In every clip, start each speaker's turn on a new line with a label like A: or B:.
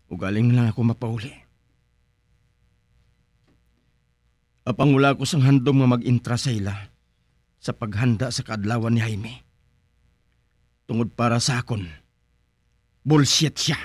A: Ugaling lang ako mapauli. Apangula ko sang handom nga mag-intra sa ila sa paghanda sa kaadlawan ni Jaime. Tungod para sa akon, bullshit siya.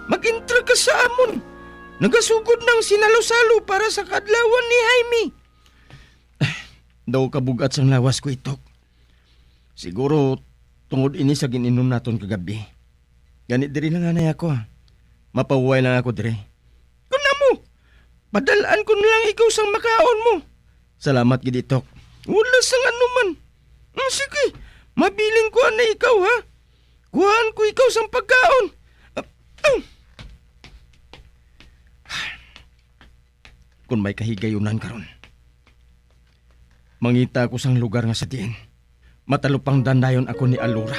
A: Mag-intra ka sa amon. Nagasugod ng sinalo-salo para sa kadlawan ni Jaime. Daw kabugat sang lawas ko itok. Siguro tungod ini sa gininom naton kagabi. Ganit diri lang anay ako. Mapaway lang ako diri. Kuna mo, padalaan ko nilang ikaw sang makaon mo. Salamat gid itok. Wala sang anuman. Sige, mabiling ko na ikaw ha. Kuhaan ko ikaw sang pagkaon. Kung may kahigayunan karon, mangita ko sang lugar nga sa diin. Matalupang danayon ako ni Alura.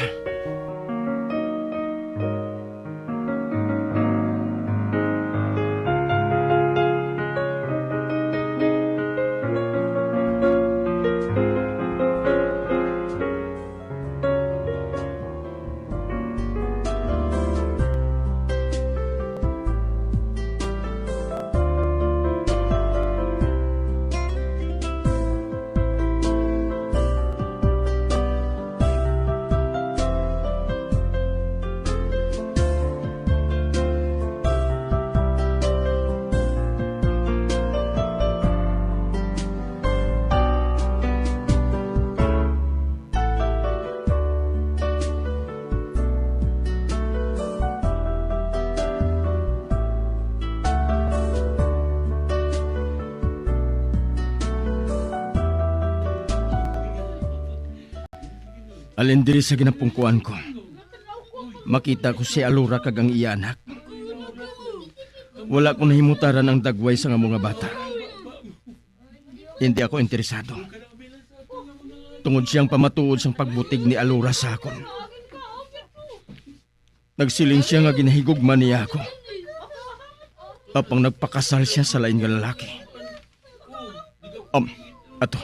A: Alin diri sa ginapungkuan ko, makita ko si Alura kag ang iya anak. Wala ko nahimutaran ang dagway sa nga mga bata. Hindi ako interesado. Tungod siyang pamatuod sang pagbutig ni Alura sa akon. Nagsiling siya nga ginahigugma niya ako. Apang nagpakasal siya sa lain nga lalaki. Ato,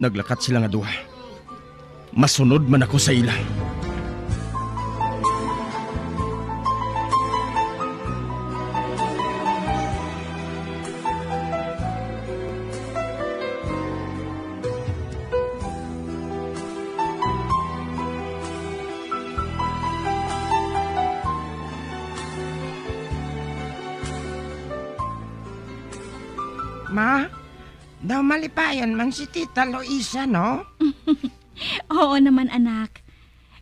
A: naglakat sila nga duha. Masunod man ako sa ila.
B: Ma, daw malipayan man si Tita Loisa, no?
C: Oo naman, anak.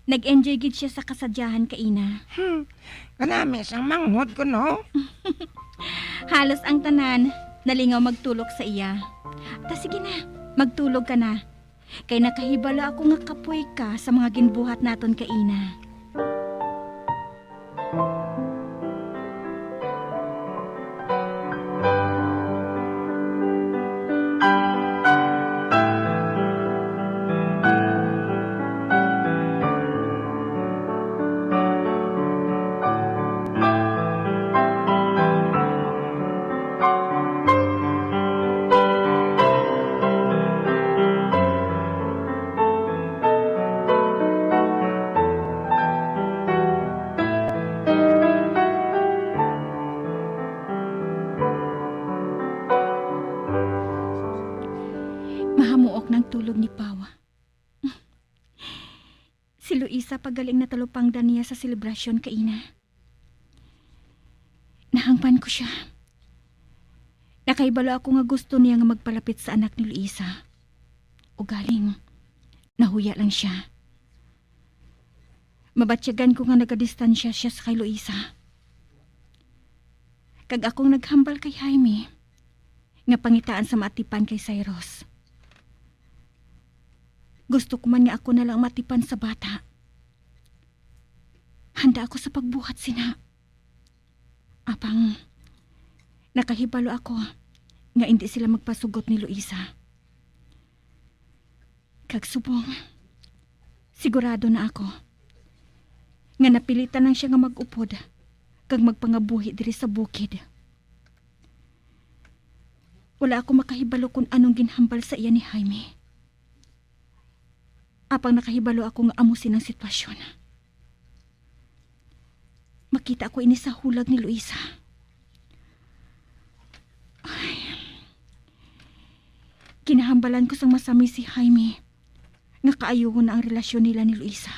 C: Nag-enjoy gid siya sa kasadyahan kaina.
B: Kanami sang manghod ko, no?
C: Halos ang tanan, nalingaw magtulog sa iya. Sige na, magtulog ka na. Kay nakahibala ako nga kapoy ka sa mga ginbuhat naton kaina. Mahamuok ng tulog ni Pawa. Si Luisa pagaling na talupangdan niya sa selebrasyon kaina. Nahangpan ko siya. Nakaibalo ako nga gusto niya nga magpalapit sa anak ni Luisa. Ugaling, nahuya lang siya. Mabatyagan ko nga nagadistansya siya sa kay Luisa. Kag akong naghambal kay Jaime, nga pangitaan sa matipan kay Cyrus. Gusto ko man nga ako na lang matipan sa bata. Handa ako sa pagbuhat sina. Apang nakahibalo ako nga hindi sila magpasugot ni Luisa. Kag subong, sigurado na ako nga napilitan lang siya nga mag-upod kag magpangabuhi diri sa bukid. Wala ako makahibalo kung anong ginhambal sa iya ni Jaime. Apang nakahibalo ako nga amusin ang sitwasyon. Makita ko ini sa hulag ni Luisa. Ay. Kinahambalan ko sang masami si Jaime nga kaayuhon na ang relasyon nila ni Luisa.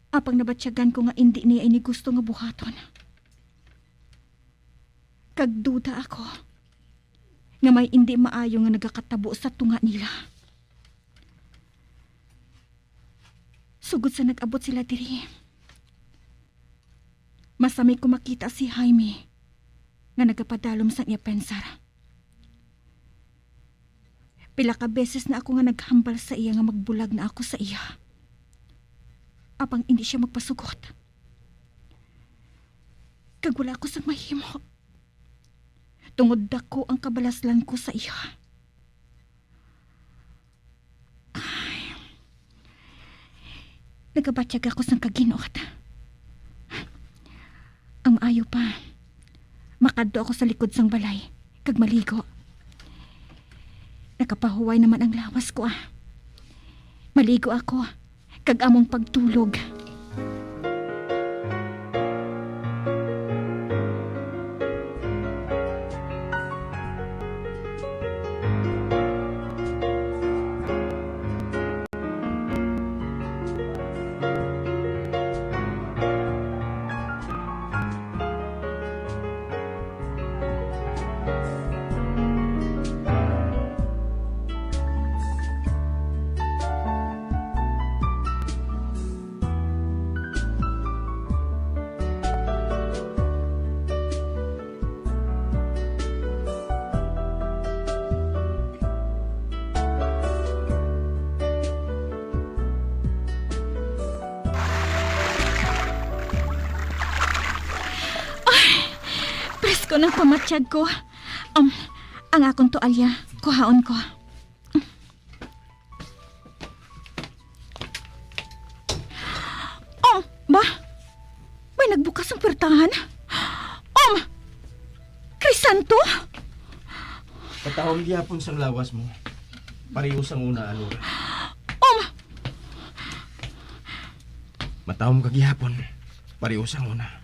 C: Apang nabatyagan ko nga hindi niya ini gusto nga buhaton. Kagduda ako nga may hindi maayo nga nagakatabo sa tunga nila. Sugod sa nag-abot sila diri, masami ko makita si Jaime nga nagapadalom sa iya pensar. Pila ka beses na ako nga naghambal sa iya nga magbulag na ako sa iya. Apang hindi siya magpasugot. Kag wala ko sang mahimo. Tungod dako ang kabalaslan ko sa iya. Ay. Nagabatyag ako sang kaginuot. Ang maayo pa, makadto ako sa likod sang balay, kag maligo. Nakapahuway naman ang lawas ko Maligo ako, kag among pagtulog. Ko ng pamatsyag ko. Ang akong tualya, kuhaon ko. Ba? May nagbukas ang pertahan? Crisanto?
A: Patahong gihapon sang lawas mo. Pareho sang una, Alora. Matahom ka gihapon. Pareho sang una.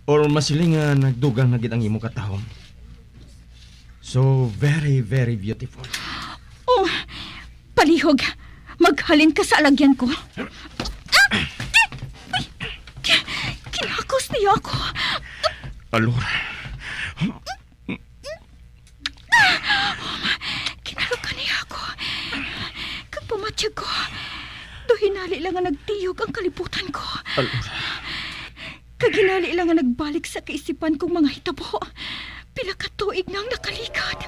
A: Or masiling nga nagdugang na gid ang imo katahom. So very, very beautiful.
C: Palihog. Maghalin ka sa alagyan ko. Kinakos niyo ako.
A: Alora.
C: Kinalukan niya ako. Kag pamatyag ko, hinali lang nga nagtiyog ang kalibutan ko.
A: Alora.
C: Kaginali lang nga nagbalik sa kaisipan kong mga hitabo. Pila ka tuig nang nakalikad.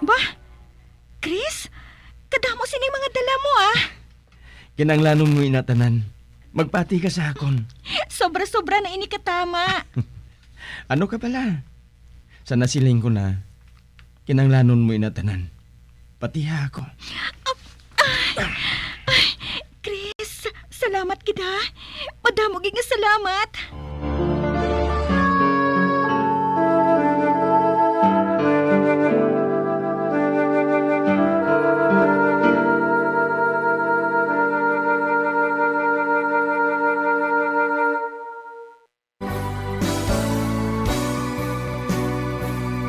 C: Ba? Chris? Kadamo sining mga dala mo
A: Kinanglanon mo inatanan. Magpati ka sa akon.
C: Sobra-sobra na ini katama.
A: Ano ka pala? Sa nasiling ko na, kinanglanon mo inatanan. Patiha ako.
C: Chris, salamat kita. Madamo nga salamat.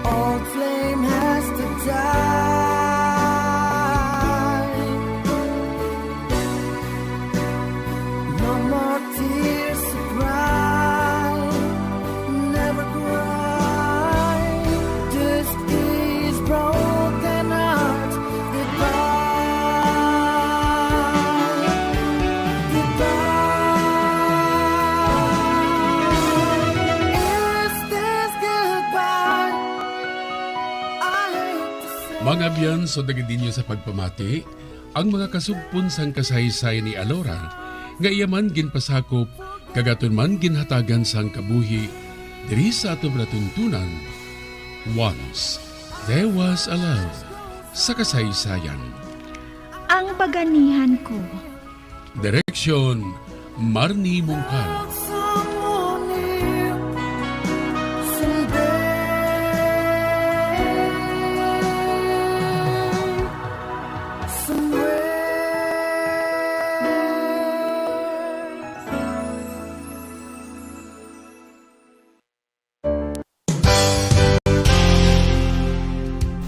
D: Old flame has to die. No more tears to cry.
E: Mga biyan, so dagadinyo sa pagpamati, ang mga kasugpon sang kasaysay ni Alora, nga iyaman ginpasakop, kagaton man ginhatagan sang kabuhi, diri sa atong natuntunan. Once, there was a love sa kasaysayan.
C: Ang baganihan ko.
E: Direksyon, Marnie Mungkal.
D: Someone near someday,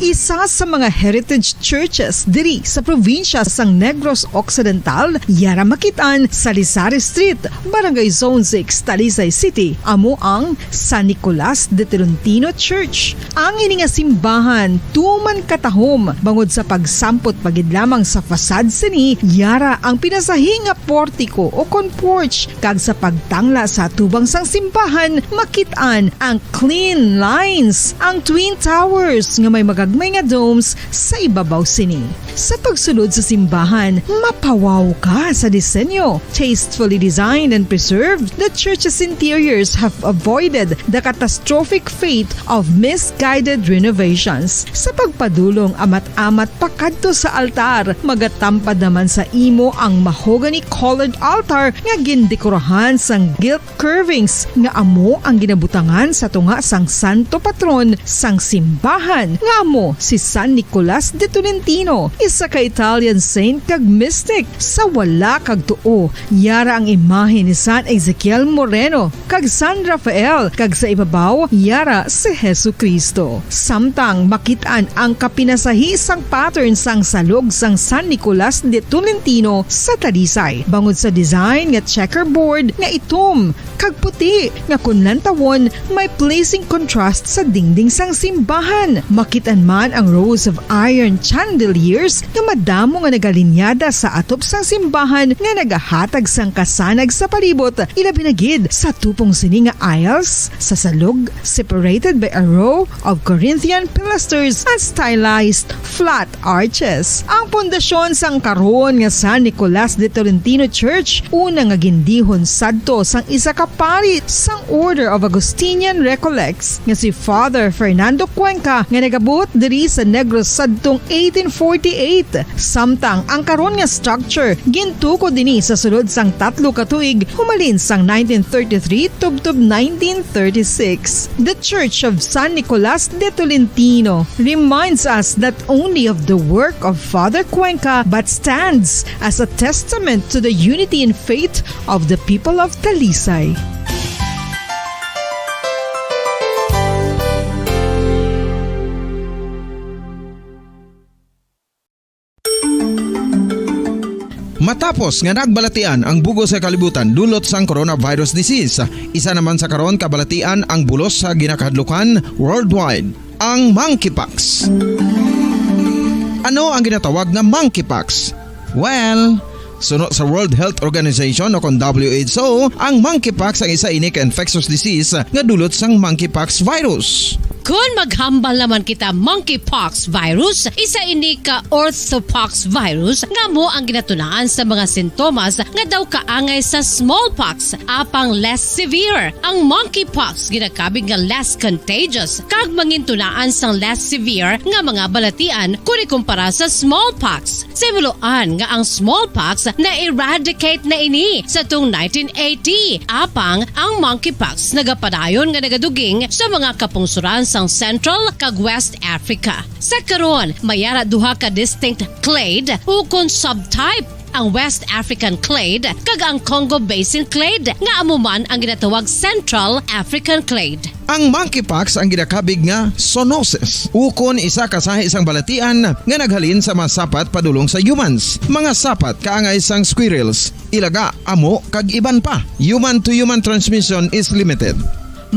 F: Isa sa mga heritage churches diri sa probinsya sang Negros Occidental, yara makitaan sa Lizares Street, Barangay Zone 6, Talisay City, amo ang San Nicolas de Tolentino Church. Ang ini nga simbahan tuman katahom bangod sa pagsampot pagid lamang sa fasad sini, yara ang pinasahi nga portiko o kon porch, kag sa pagtangla sa tubang sang simbahan makitaan ang clean lines, ang twin towers nga may magagmay nga domes sa ibabaw sini. Sa pagsulod sa simbahan, mapawaw ka sa disenyo. Tastefully designed and preserved, the church's interiors have avoided the catastrophic fate of misguided renovations. Sa pagpadulong amat-amat pakadto sa altar, magatampad naman sa imo ang mahogany colored altar nga gindekorahan sang gilt curvings nga amo ang ginabutangan sa tunga sang santo patron sang simbahan nga amo si San Nicolas de Tolentino, isa ka Italian saint kag mystic. Sa wala kag tuo, yara ang imahe ni San Ezekiel Moreno kag San Rafael, kag sa ibabaw yara si Hesu Kristo. Samtang makitaan ang kapinasahi sang pattern sang salog sang San Nicolas de Tolentino sa Talisay, bangod sa design nga checkerboard nga itom kag puti nga kunlantawon may pleasing contrast sa dingding sang simbahan. Makitan man ang rows of iron chandeliers nga madamo nga nagalinyada sa atop sang simbahan nga nagahatag sang kasanag sa palibot, ilabi na gid sa tupong sini nga aisles sa salog, separated by a row of Corinthian pilasters and stylized flat arches. Ang pundasyon sang karon nga San Nicolas de Tolentino Church una nga gindihon sadto sang isa ka pari sang Order of Augustinian Recollects nga si Father Fernando Cuenca nga nagabot diri sa Negros sadtong 1848. Samtang ang karon nga structure gintuko dinhi sa sulod sang 3 ka tuig humalin sang 1933 tubtob 1936. The Church of San Nicolas de Tolentino reminds us not only of the work of Father Cuenca but stands as a testament to the unity and faith of the people of Talisay.
A: Matapos nga nagbalatian ang bugos sa kalibutan dulot sang coronavirus disease, isa naman sa karon kabalatian ang bulos sa ginakahadlukan worldwide, ang monkeypox. Ano ang ginatawag na monkeypox? Well, suno sa World Health Organization o kon WHO, ang monkeypox ang isa ini ka infectious disease nga dulot sang monkeypox virus.
G: Kung maghambal naman kita monkeypox virus, isa ini ka orthopox virus nga mo ang ginatunaan sa mga sintomas nga daw kaangay sa smallpox, apang less severe. Ang monkeypox ginakabig nga less contagious kag mangintunaan sang less severe nga mga balatian kung ikumpara sa smallpox. Simuloan nga ang smallpox na eradicate na ini sa tung 1980, apang ang monkeypox nagapadayon nga nagaduging sa mga kapungsuran sang Central kag West Africa. Sa karon, mayara duha ka distinct clade ukon subtype, ang West African clade kag ang Congo Basin clade nga amuman ang ginatawag Central African clade.
A: Ang monkeypox ang ginakabig nga zoonosis, ukon isa ka sa isang balatian nga naghalin sa mga sapat padulong sa humans. Mga sapat kaangay sang squirrels, ilaga, amo kag iban pa. Human to human transmission is limited.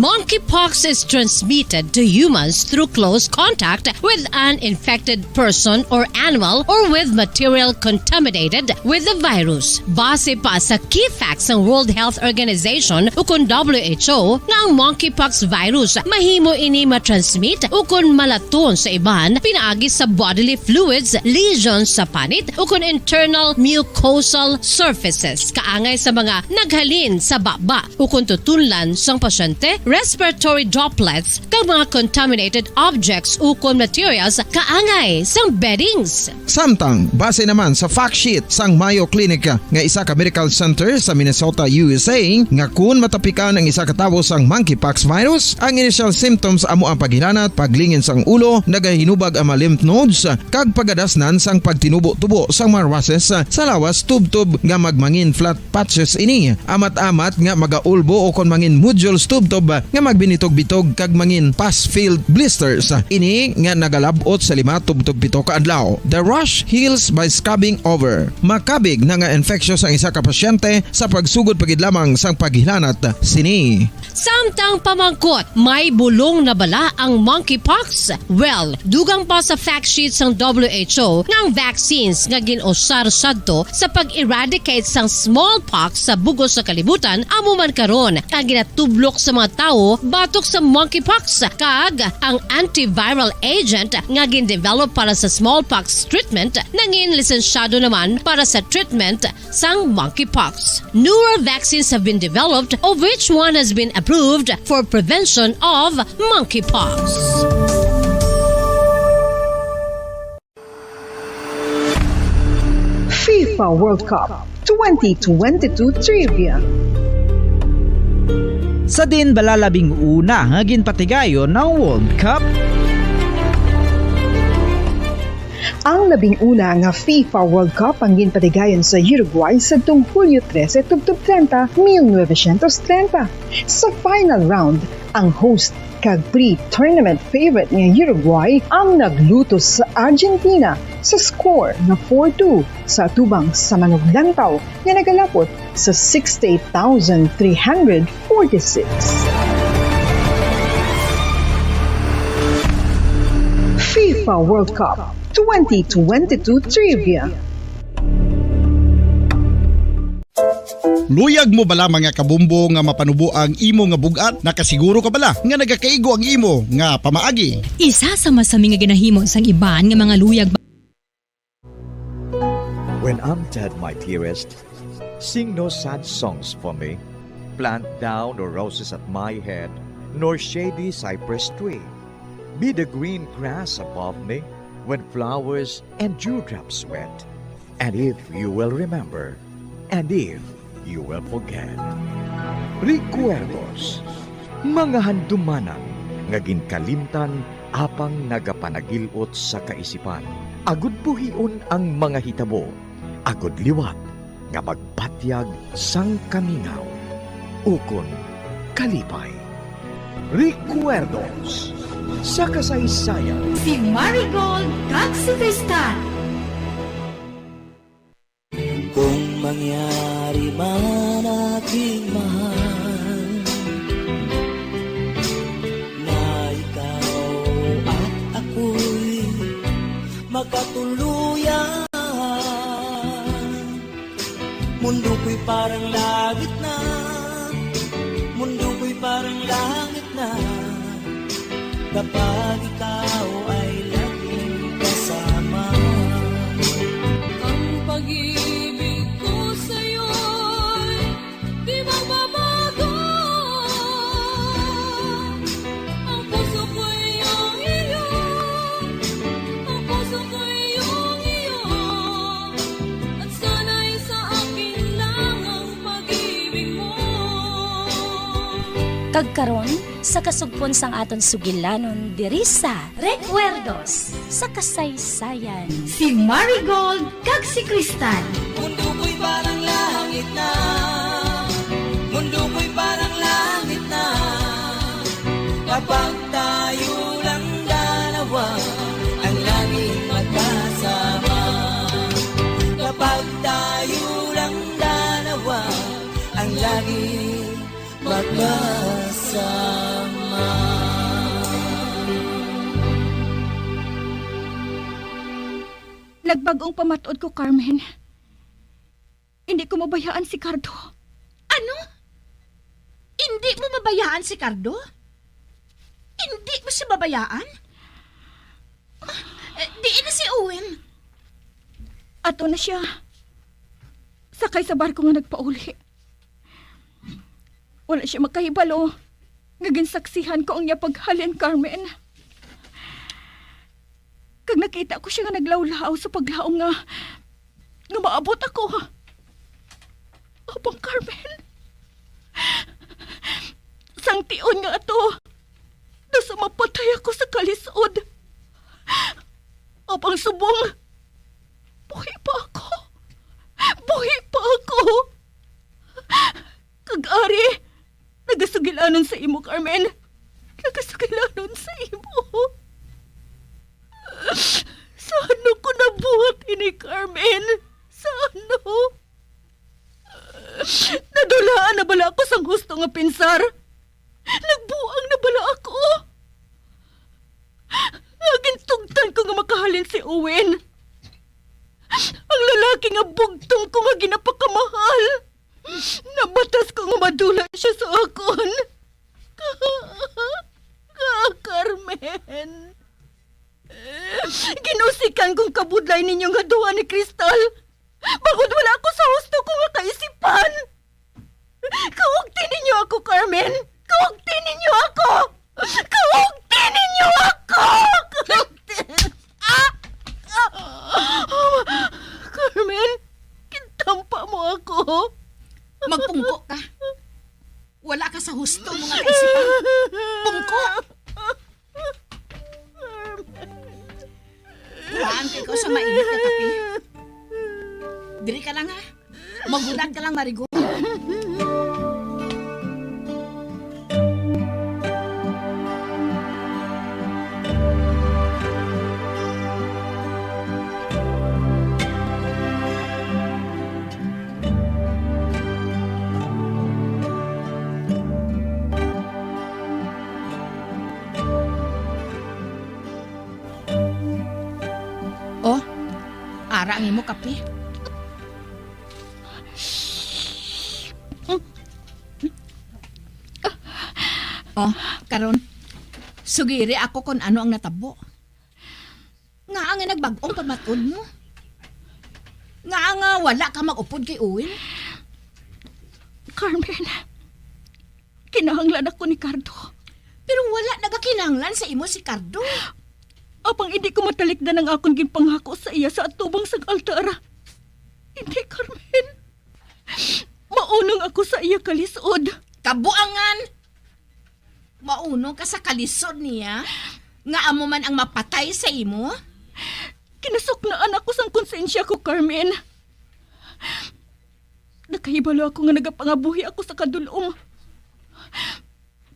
G: Monkeypox is transmitted to humans through close contact with an infected person or animal or with material contaminated with the virus. Base pa sa key facts ng World Health Organization o kung WHO nga ang monkeypox virus mahimo ini matransmit o kung malaton sa iban pinaagi sa bodily fluids, lesions sa panit o kung internal mucosal surfaces kaangay sa mga naghalin sa baba o kung tutunlan sang pasyente, respiratory droplets kag mga contaminated objects o kung materials kaangay sang beddings.
A: Samtang, base naman sa fact sheet sang Mayo Clinic nga isa ka medical center sa Minnesota, USA, nga kung matapikan ang isa ka tawo sang monkeypox virus, ang initial symptoms amo ang paghilanat, paglingin sang ulo, nagahinubag ang mga lymph nodes, kag pagadasnan sang pagtinubo-tubo sang mga rashes sa lawas tub-tub nga magmangin flat patches ini, amat-amat nga magaulbo o kon mangin nodules tub-tub nga magbinitog-bitog kag mangin pus-filled blisters ini nga nagalabot sa 5 tub-tub 7 ka adlaw. The rash heals by scabbing over. Makabig na nga infectious ang isa ka pasyente sa pagsugod pagid lamang sang paghilanat sini.
G: Samtang pamangkot, may bulong na bala ang monkeypox? Well, dugang pa sa fact sheet ng WHO ng vaccines nga ginusar sadto sa pag-eradicate sang smallpox sa bugos sa kalibutan amo man karon ang ginatublok sa mga tao batok sa monkeypox kag ang antiviral agent nga gin-develop para sa smallpox treatment nangin lisensyado naman para sa treatment sang monkeypox. Newer vaccines have been developed of which one has been approved for prevention of monkeypox.
F: FIFA World Cup 2022 Trivia.
H: Sa din balalabing una nga ginpatigayon ng World Cup.
F: Ang labing-una nga FIFA World Cup ang ginpatigayon sa Uruguay sa tung Hulyo 13, tubtob 30, 1930. Sa final round, ang host kag pre-tournament favorite nga Uruguay ang naglutos sa Argentina sa score na 4-2 sa tubang sa manuglantaw nga nagalapot sa 68,346. FIFA World Cup 2022 Trivia.
I: Luyag mo bala mga kabumbo nga mapanubo ang imo nga bugat? Nakasiguro ka bala nga nagakaigo ang imo nga pamaagi?
J: Isa sa masami nga ginahimo sang iban nga mga luyag.
K: When I'm dead, my dearest, sing no sad songs for me. Plant down no roses at my head, nor shady cypress tree. Be the green grass above me when flowers and dewdrops wet. And if you will remember, and if you will forget. Recuerdos, mga handumanan, nga ginkalimtan apang nagapanagilot sa kaisipan. Agud buhion ang mga hitabo, agud liwat, nga magpatyag sang kamingaw. Ukon kalipay. Recuerdos, sa kasaysayan.
L: Si Marigold kag si Tristan.
D: Kung mangyari man aking mahal na ikaw at ako'y magkatuluyan, mundo ko'y parang langit na, mundo ko'y parang langit na, kapag ikaw ay laging kasama.
L: Ang pag-ibig ko sa'yo'y di magbabago. Ang puso ko'y iyong iyo, ang puso ko'y iyong iyo, at sana'y sa akin lang ang pag-ibig mo.
M: Kagkaron sa kasugpon sang aton sugilanon diri sa Recuerdos sa kasaysayan.
L: Si Marigold kag si Tristan.
D: Mundo ko'y parang langit na, mundo ko'y parang langit na, kapag tayo lang dalawa, ang laging magkasama. Kapag tayo lang dalawa, ang laging magkasama.
C: Nagbagong pamatuod ko, Carmen. Hindi ko mabayaan si Cardo.
N: Ano? Hindi mo mabayaan si Cardo? Hindi mo siya mabayaan? Di na si Owen.
C: Ato na siya. Sakay sa barko nga nagpauli. Wala siya makahibalo. Ngaginsaksihan ko ang niya paghalin, Carmen. Kag nakita ko siya nga naglawlaw sa paglaom nga maabot ako. Abang Carmen. Sang tion nga ato. Nasa mapatay ako sa kalisod. Abang subong. Buhi pa ako. Buhi pa ako. Kag-ari. Nagasugilanon sa imo, Carmen. Nagasugilanon sa imo. Saan ko nabuhat ini, Carmen? Saan? Nadulaan na bala ako sang husto nga pinsar. Nagbuang na bala ako. Agintugtan ko nga makahalin si Owen. Ang lalaki nga bugtong ko nga ginapakamahal. Nabatas ko nga madula siya sa akon. Carmen. Ginusikan kong kabudlay ninyo nga duha ni Kristal. Bagod wala ako sa husto ko nga kaisipan. Kaugti ninyo ako, Carmen. Kaugti ninyo ako. Kaugti ninyo ako. Carmen, kintampa mo ako.
N: Magpungko ka. Wala ka sa husto mo nga kaisipan. Pungko. Huwaan kayo sa mainit na kape. Diri ka lang ha. Magulat ka lang, Marigo. Oh, ara ang imo kape. Oh, karon. Sugiri ako kung ano ang natabo. Nga ang nagbag-ong pamatod mo. Nga ang wala ka mag-upod kay Owen.
C: Carmen, kinahanglan ako ni Cardo.
N: Pero wala nagakinahanglan sa imo si Cardo.
C: Apang hindi ko matalikdan ang akong ginpangako sa iya sa atubang sang altar. Hindi, Carmen. Maunong ako sa iya kalisod.
N: Kabuangan! Maunong ka sa kalisod niya? Nga amo man ang mapatay sa imo?
C: Kinasuknaan ako sang konsensya ko, Carmen. Nakahibalo ako nga nagapangabuhi ako sa kadulong.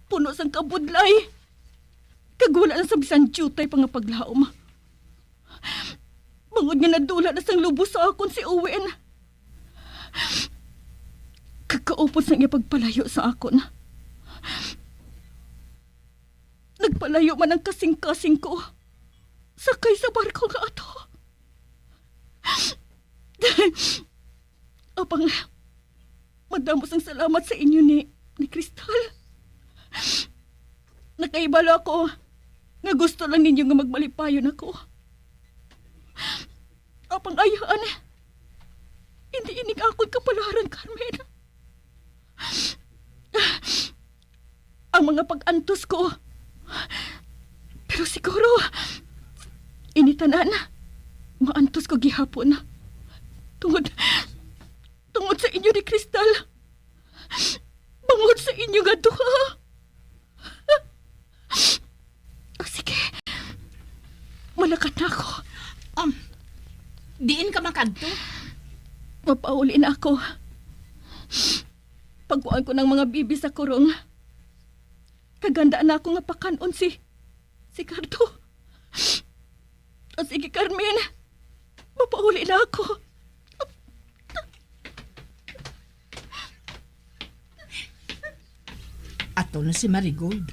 C: Puno sang kabudlay. Kagwala na sa bisan tiyutay pang paglaom. Bangod nga nadula na sang lubos sa akon si Owen. Kakaupos na niya pagpalayo sa akon. Nagpalayo man ang kasing-kasing ko. Sakay sa barko nga ato. Apang, madamos ang salamat sa inyo ni Kristal. Nakaibalo ako nga gusto lang ninyo nga magmalipayon ako. Apang ayaan, hindi inig ako'y kapalaran, Carmen. Ang mga pag-antos ko, pero siguro, initanan, maantos ko gihapon. Tungod sa inyo ni Kristal. Bangod sa inyo nga duha. Sige. Malakat na ako.
N: Diin ka makadto?
C: Mapauli na ako. Pagkuhan ko ng mga bibi sa kurong. Kagandaan na ako nga pakanon si Cardo. Sige, Carmen. Mapauli na ako.
N: Ato na si Marigold.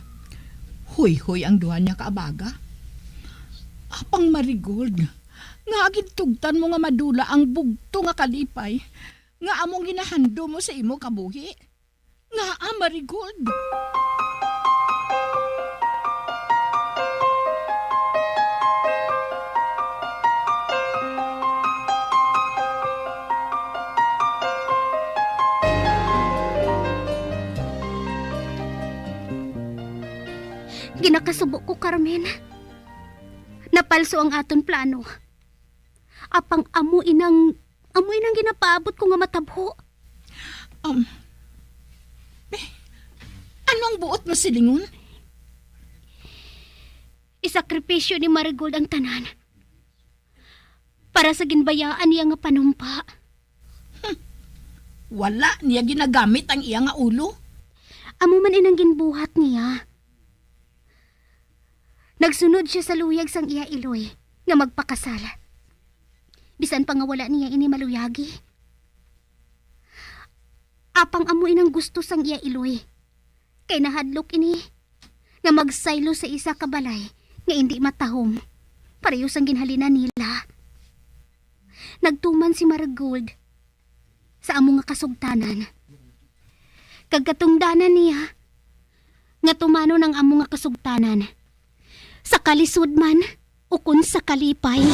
N: Huy-huy ang duha niya kaabaga. Apang Marigold, Nga agintugtan mo nga madula ang bugto nga kalipay. Nga among ginahando mo sa imo kabuhi. Nga Marigold.
O: Ginakasubo ko, Carmen. Napalso ang aton plano. Apang amo inang ginapaabot ko nga matabho.
N: Ano ang buot mo silingon?
O: Isakripisyo ni Marigold ang tanan. Para sa ginbayaan niya nga panumpa.
N: Wala niya ginagamit ang iya nga ulo.
O: Amo man inang ginbuhat niya. Nagsunod siya sa luyag sang iya iloy nga magpakasal. Bisan pa nga wala niya ini maluyagi. Apang amo inang gusto sang iya iloy. Kay nahadlok ini nga magsaylo sa isa ka balay nga hindi matahom. Pareho sang ginhalinan nila. Nagtuman si Marigold sa amo nga kasugtanan. Kagkatungdanan niya nga tumano ng amo nga kasugtanan. Sa kalisod man, ukon sa kalipay.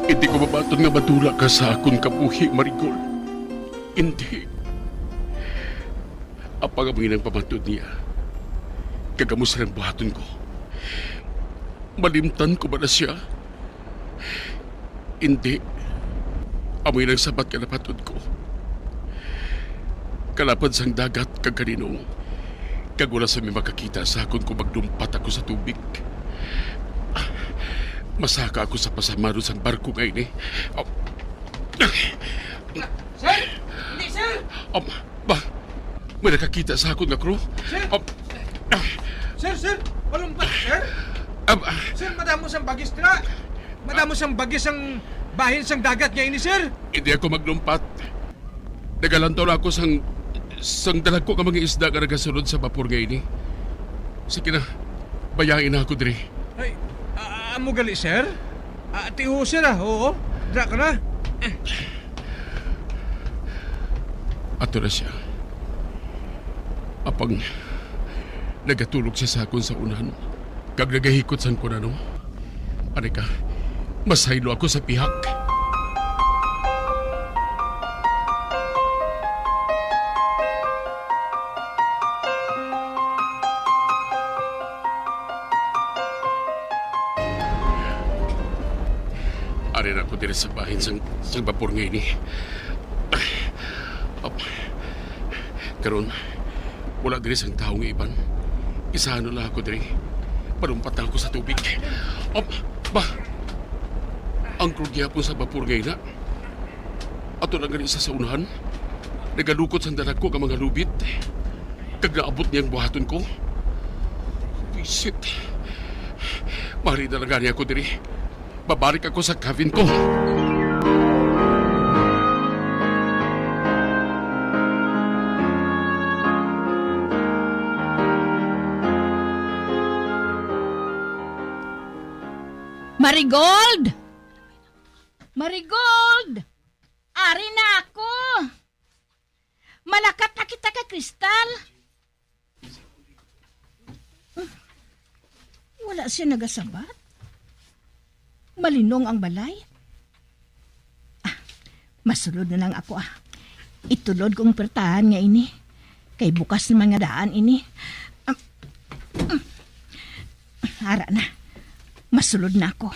E: Hindi ko mabaton nga madula ka sa akong kabuhi, Marigold. Hindi. Apang amoy ng pamatod niya. Kagamos rin buhaton ko. Malimtan ko ba na siya? Hindi. Amoy ng sabat ka napatod ko. Kalapad sang dagat kaganinong. Kagula sa may makakita sa akong kung magdumpat ako sa tubig. Masaka ako sa pasamaro sang barko ngayon eh.
A: Sir! Hindi, sir!
E: Ba? May nakakita sa akong nga crew?
A: Sir! Sir! Palumpat, sir! Sir, madamo sang bagis tira! Madamo sang bagis ang bahin sang dagat ngayon ni sir!
E: Hindi ako maglumpat. Nagalantor ako sang dalag ko ka mga isda ka nagasunod sa vapor ngayon eh. Sige na, bayain na ako diri.
A: Ay, amo gali, sir? Tiho, sir, oo. Dra ka na.
E: Ato na siya. Apang nagatulog siya sa akon sa unahan. Kag nagahikot sang kunano. Ano ka, masaylo ako sa pihak. Ari na ako din sa bahin sang vapor ngayon eh. Karon, wala diri sang taong iban. Isahan lang ako diri. Palumpat na ako sa tubig. Ang krugya po sa vapor ngayon na. Ato lang ganisa sa unahan. Nagalukot sa dalag ko ka mga lubid. Kag naabot niyang buhaton ko. Wisit. Mari na lang gani ako diri. Babalik ako sa cabin ko.
N: Marigold! Marigold! Ari na ako! Malakat na kita ka, Kristal! Wala siya nagasabat? Malinong ang balay? Masulod na lang ako Itulod kong pertahan nga ini. Kay bukas naman nga daan ini. Hara na. Masulod na ako.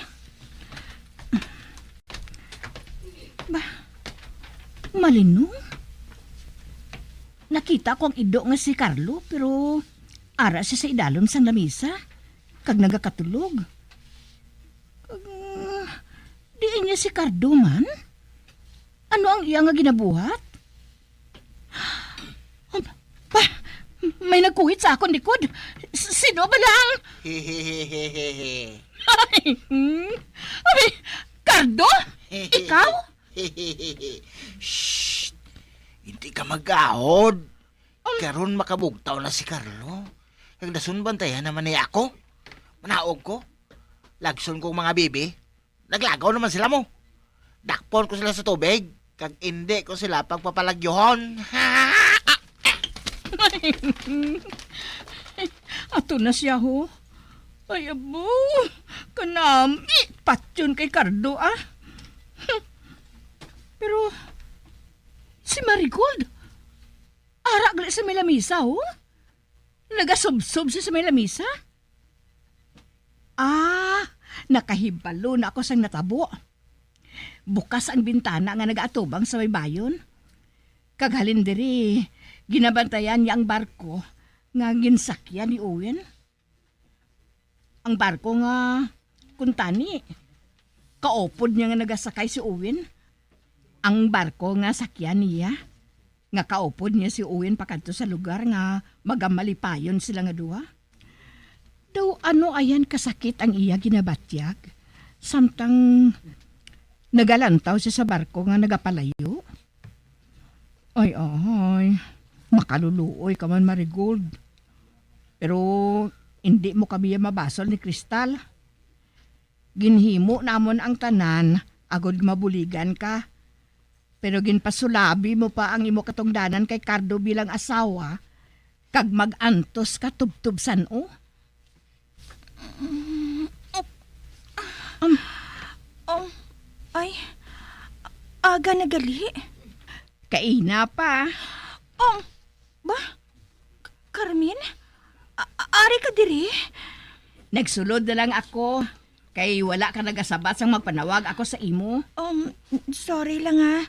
N: Malinong? Nakita ko ang ido nga si Carlo pero ara siya sa idalom sang lamisa. Kag nagakatulog. Diin niya si Cardo man? Ano ang iya nga ginabuhat? May nagkuhit sa akong likod. Sino ba lang?
P: Hehehehehe.
N: Ay, Cardo? Ikaw?
P: Shh! Hindi ka mag-ahod. Karon makabugtaw na si Carlo. Kag dasun bantayan naman niya ako. Manaog ko. Lagson kong mga bibi. Naglagaw naman sila mo. Dakpon ko sila sa tubig. Kag hindi ko sila pagpapalagyohon.
N: Ato na siya ho. Ay, abo. Kanami. Patyon kay Cardo, ah. Pero, si Marigold, arak sa may lamisa, ho? Nagasubsob siya sa may lamisa? Ah, nakahibalo na ako sang natabo. Bukas ang bintana nga nag-atubang sa may bayon. Kaghalin diri, ginabantayan niya ang barko nga ginsakyan ni Owen. Ang barko nga kuntani. Kaopod niya nga nagasakay si Owen. Ang barko nga sakyan niya. Nga kaopod niya si Owen pakadto sa lugar nga magamalipayon sila nga duha. Daw ano ayan kasakit ang iya ginabatyag. Samtang nagalantaw siya sa barko nga nagapalayo. Ay, makaluluoy ka man, Marigold. Pero hindi mo kami mabasol ni Kristal. Ginhimo namon ang tanan, agod mabuligan ka. Pero ginpasulabi mo pa ang imo katungdanan kay Cardo bilang asawa, kag mag-antos ka tubtubsan o.
C: Ay, aga na gali.
N: Kaina pa.
C: Ba? Carmen? Ari ka diri?
N: Nagsulod na lang ako. Kay wala ka nagasabat sang magpanawag ako sa imo.
C: Sorry lang ha.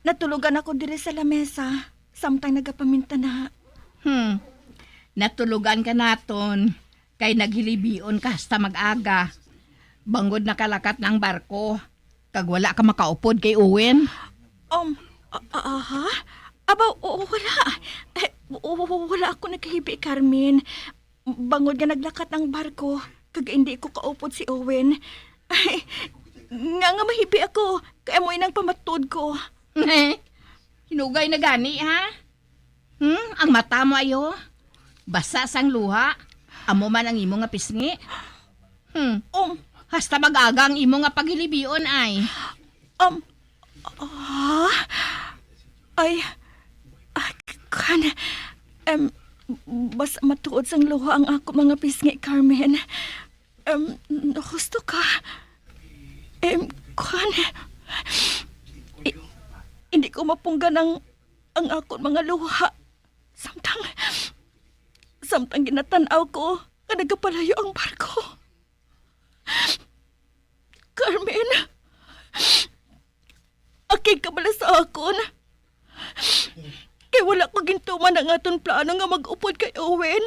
C: Natulugan ako diri sa lamesa. Samtang nagapaminta na.
N: Natulugan ka naton. Kay naghilibion ka hasta mag-aga. Bangod na kalakat ng barko. Kag wala ka makaupod kay Owen.
C: Ha? Aba, wala. Wala ako nagkahibi, Carmen. Bangod nga naglakat ng barko. Kag hindi ko kaupod si Owen. Ay, nga mahibi ako. Kaya mo inang pamatod ko.
N: Hinugay na gani, ha? Ang mata mo ayo. Basa sang luha. Amo man ang imo nga pisngi. Hasta mag-aga ang imo nga paghilibion ay.
C: Basta matuod sang luha ang ako mga pisngi, Carmen. Gusto ka? Hindi ko mapunggan ang ako mga luha. Samtang ginatanaw ko na nagapalayo ang barko. Carmen, akay ka bala sa akon. Kaya wala ko gintuman ang aton plano nga mag-upod kay Owen.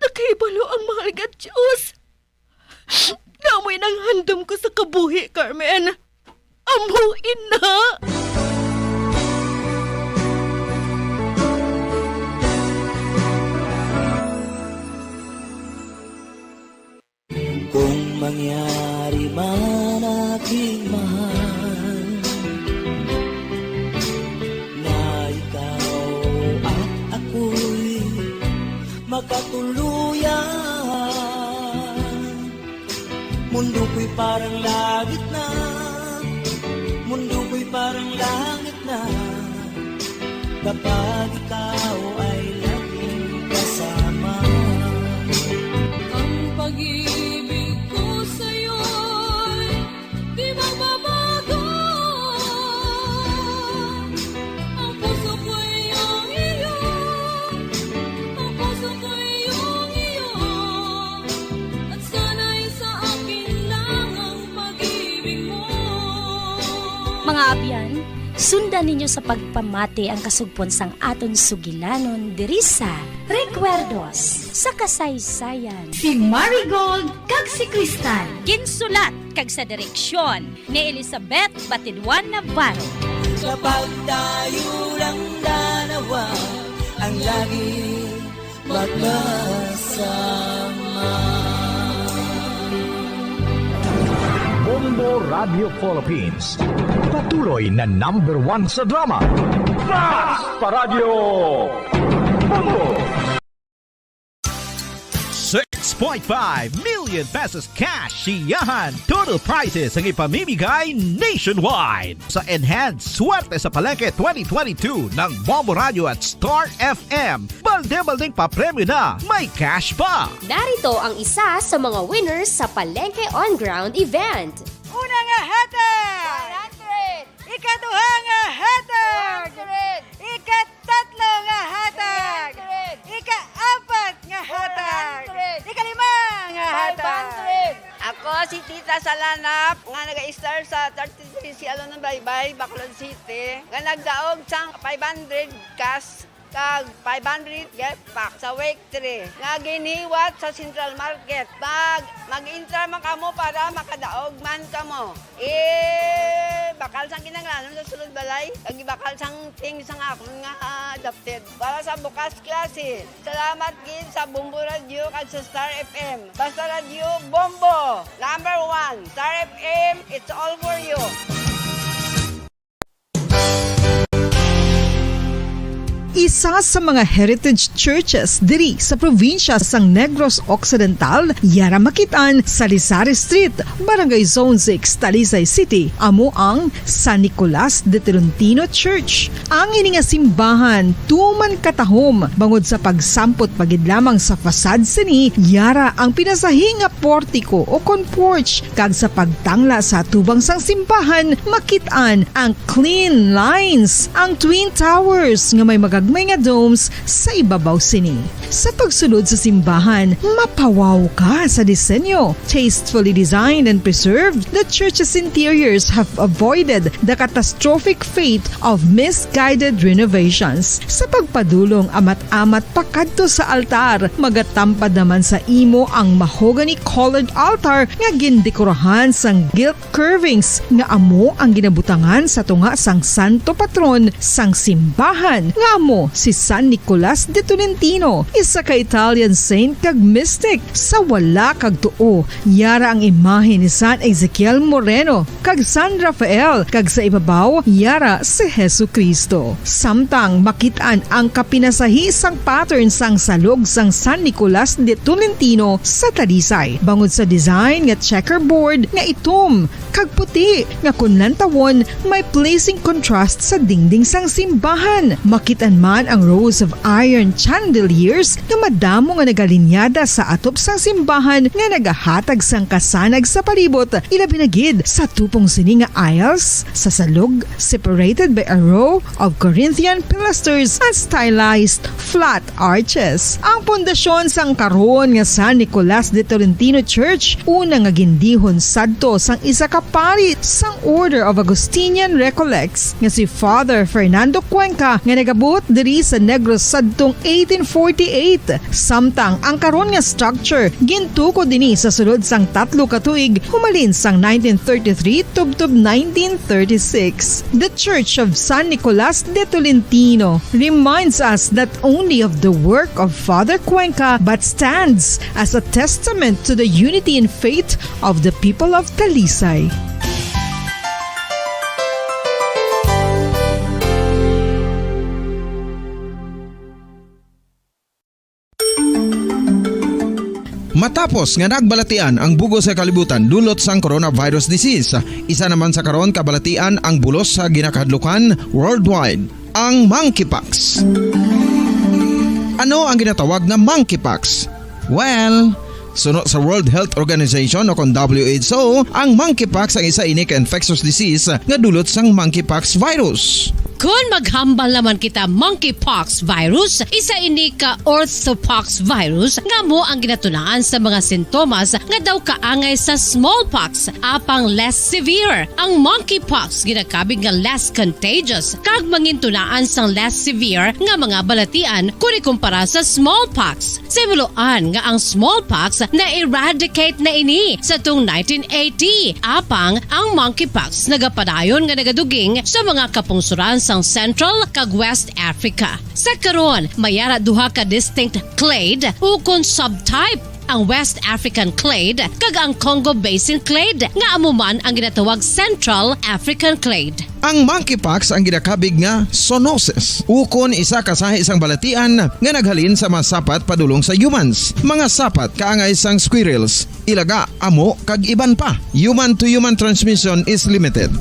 C: Nakahibalo ang mahal nga Diyos. Namoy nang handom ko sa kabuhi, Carmen. Amuin na!
D: Kung mangyari man aking mahal na ikaw at ako'y magkatuluyan, mundo ko'y parang langit na, mundo ko'y parang langit na, kapag ikaw ay laging kasama.
L: Ang pag-ibig ko sa'yo'y di magbabago. Ang puso ko'y iyong iyo. Ang puso ko'y iyong iyo. At sana'y sa akin lang ang pag-ibig mo.
M: Mga abyan, sundan ninyo sa pagpamati ang kasugpon sang aton sugilanon diri sa Recuerdos sa kasaysayan.
C: Si Marigold kag si Kristal.
M: Ginsulat kag sa direksyon ni Elizabeth Batidwan Navarro.
D: kapag tayo lang dalawa ang lagi magkasama.
K: Bombo Radio Philippines. Patuloy na #1 sa drama. Basta Radio Bombo!
H: 6.5 million pesos cash siyahan. Total prizes ang ipamimigay nationwide sa Enhanced Swerte sa Palengke 2022 ng Bombo Radio at Star FM. Balde-baldeng papremyo na, may cash pa.
Q: Narito ang isa sa mga winners sa Palengke On Ground event.
C: Una nga hatag! 100! Ikaduha nga hatag! 100! Ikatatlo nga hatag! 100! Ikaapat nga hatag! 100! Ikalima nga hatag! 500!
R: Ako si Tita Salanap, nga nag-star sa 33 si Alon ng Baybay, Bacolod City. Nga nagdaog sang 500 cash kag 500 get pack sa week 3. Nga giniwat sa Central Market. Mag-intra man kamo para makadaog man kamo. Bakal sang kinanglanon sa sulod balay. Kag bakal sang ting sang akon nga adopted. Para sa bukas klase. Salamat gid sa Bombo Radio kag sa Star FM. Basta Radio Bombo. Number 1. Star FM, it's all for you.
F: Isa sa mga heritage churches diri sa probinsya sang Negros Occidental, yara makitaan sa Lizares Street, Barangay Zone 6, Talisay City, amo ang San Nicolas de Tolentino Church. Ang ini nga simbahan tuman katahom bangod sa pagsampot pagid lamang sa fasad sini, yara ang pinasahi nga portiko o porch kag sa pagtangla sa tubang sang simbahan makitaan ang clean lines, ang twin towers nga may magagmay nga domes sa ibabaw sini. Sa pagsulod sa simbahan, mapawaw ka sa disenyo. Tastefully designed and preserved, the church's interiors have avoided the catastrophic fate of misguided renovations. Sa pagpadulong amat-amat pakadto sa altar, magatampad naman sa imo ang mahogany colored altar nga gindekorahan sang gilt curvings nga amo ang ginabutangan sa tunga sang santo patron sang simbahan nga amo si San Nicolas de Tolentino, isa ka Italian saint kag mystic. Sa wala kag tuo, yara ang imahe ni San Ezekiel Moreno kag San Rafael, kag sa ibabaw yara si Jesucristo. Samtang makitaan ang kapinasahi sang pattern sang salog sang San Nicolas de Tolentino sa Talisay, bangod sa design nga checkerboard nga itom kag puti nga kunlantawon may pleasing contrast sa dingding sang simbahan. Makitaan man ang rows of iron chandeliers nga madamo nga nagalinyada sa atop sang simbahan nga nagahatag sang kasanag sa palibot, ilabi na gid sa tupong sini nga aisles sa salog, separated by a row of Corinthian pilasters and stylized flat arches. Ang pundasyon sang karon nga San Nicolas de Tolentino Church una nga gindihon sadto sang isa ka pari sang Order of Augustinian Recollects nga si Father Fernando Cuenca nga nagabot diri sa Negros sadtong 1848. Samtang ang karon nga structure gintuko dinhi sa sulod sang 3 ka tuig humalin sang 1933 tubtob 1936. The Church of San Nicolas de Tolentino reminds us not only of the work of Father Cuenca but stands as a testament to the unity and faith of the people of Talisay.
A: Matapos nga nagbalatian ang bugos sa kalibutan dulot sang coronavirus disease, isa naman sa karon kabalatian ang bulos sa ginakadlukan worldwide, ang monkeypox. Ano ang ginatawag na monkeypox? Well, suno sa World Health Organization o kung WHO, ang monkeypox ang isa ini ka infectious disease nga dulot sang monkeypox virus.
G: Kung maghambal naman kita monkeypox virus, isa ini ka orthopox virus nga mo ang ginatunaan sa mga sintomas nga daw kaangay sa smallpox apang less severe. Ang monkeypox ginakabig nga less contagious kag mangintunaan sang less severe nga mga balatian kung ikumpara sa smallpox. Simuloan nga ang smallpox na eradicate na ini sa tung 1980 apang ang monkeypox nagapadayon nga nagaduging sa mga kapungsuran sang Central kag West Africa. Sa karon, mayara duha ka distinct clade ukon subtype, ang West African clade kag ang Congo Basin clade nga amuman ang ginatawag Central African clade.
A: Ang monkeypox ang ginakabig nga zoonosis. Ukon isa ka sa isang balatian nga naghalin sa mga sapat padulong sa humans. Mga sapat kaangay sang squirrels, ilaga, amo kag iban pa. Human to human transmission is limited.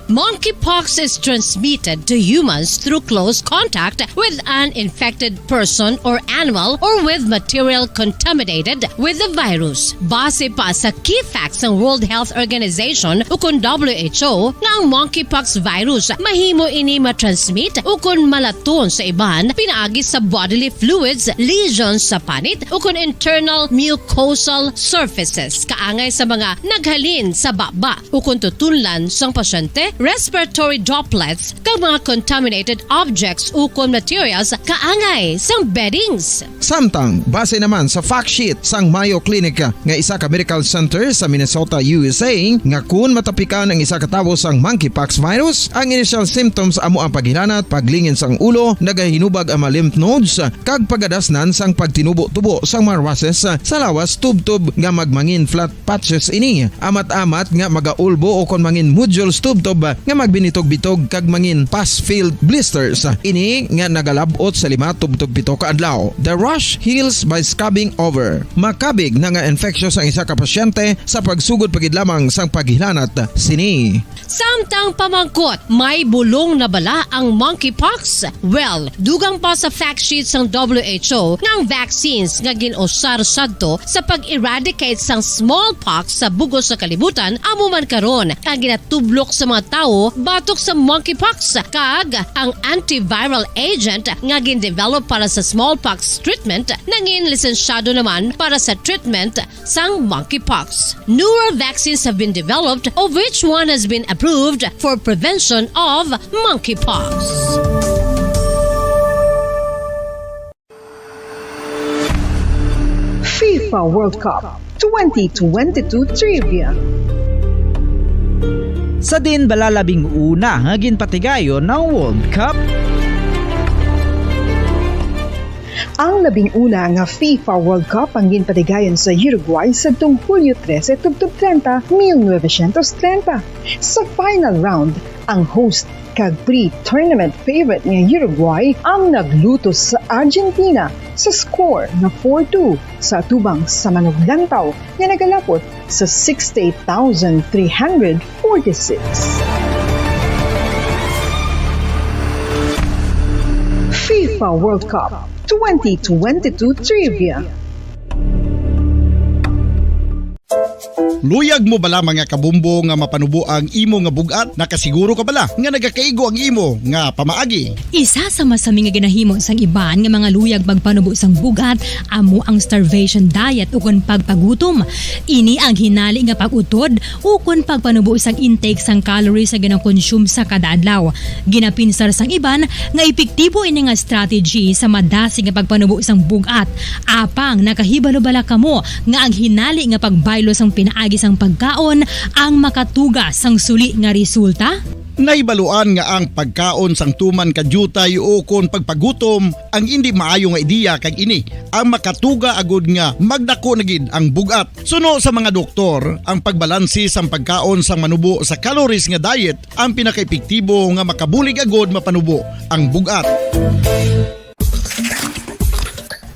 G: Monkeypox is transmitted to humans through close contact with an infected person or animal or with material contaminated with the virus. Base pa sa key facts ng World Health Organization ukon WHO nga ang monkeypox virus mahimo ini matransmit ukon malaton sa iban pinaagi sa bodily fluids, lesions sa panit ukon internal mucosal surfaces kaangay sa mga naghalin sa baba ukon tutunlan sang pasyente, respiratory droplets kag mga contaminated objects ukon materials kaangay sang beddings.
A: Samtang, base naman sa fact sheet sang Mayo Clinic nga isa ka medical center sa Minnesota, USA, nga kun matapikan ang isa ka tawo sang monkeypox virus, ang initial symptoms amo ang paghilanat, paglingin sang ulo, nagahinubag ang mga lymph nodes, kag pagadasnan sang pagtinubo-tubo sang mga rashes sa lawas tubtub nga magmangin flat patches ini. Amat-amat nga magaulbo o kon mangin nodules tubtub nga magbinitog-bitog kag mangin pus-filled blisters. Ini nga nagalabot sa 5 tubtub 7 ka adlaw. The rash heals by scabbing over. Makabig na nga infectious ang isa ka pasyente sa pagsugod pagid lamang sang paghilanat sini.
G: Samtang pamangkot, may bulong na bala ang monkeypox? Well, dugang pa sa fact sheet sang WHO nga ang vaccines nga ginusar sadto sa pag-eradicate sang smallpox sa bugos sa kalibutan amo man karon ang ginatublok sa mga tao batok sa monkeypox kag ang antiviral agent nga gin-develop para sa smallpox treatment nangin lisensyado naman para sa treatment sang monkeypox. Newer vaccines have been developed of which one has been approved for prevention of monkeypox.
F: FIFA World Cup 2022 Trivia.
S: Sa din balalabing una nga ginpatigayon ng World Cup.
F: Ang labing una nga FIFA World Cup ang ginpatigayon sa Uruguay sa tung Hulyo 13, 1930. Sa final round, ang host kag pre-tournament favorite nga Uruguay ang naglutos sa Argentina sa score na 4-2 sa atubang sa manuglantaw nga nagalapot sa 68,346. FIFA World Cup 2022 Trivia.
I: Luyag mo bala mga kabumbo nga mapanubo ang imo nga bugat? Nakasiguro ka bala nga nagakaigo ang imo nga pamaagi?
J: Isa sa masami nga ginahimo sang iban nga mga luyag pagpanubo sang bugat amo ang starvation diet ukon pagpagutom. Ini ang hinali nga pag-utod ukon pagpanubo sang intake sang calories sa gina-consume sa kada adlaw. Ginapinsar sang iban nga epektibo ini nga strategy sa madasig nga pagpanubo sang bugat. Apang nakahibalo bala kamo nga ang hinali nga pagbaylo sang pinaagi sang pagkaon ang makatuga sang suli nga resulta?
I: Naibaluan nga ang pagkaon sang tuman kadyutay o kon pagpagutom ang hindi maayo nga ideya kag ini ang makatuga agud nga magdako na gid ang bugat. Suno sa mga doktor, ang pagbalansi sang pagkaon sang manubo sa calories nga diet ang pinakaepektibo nga makabulig agud mapanubo ang bugat.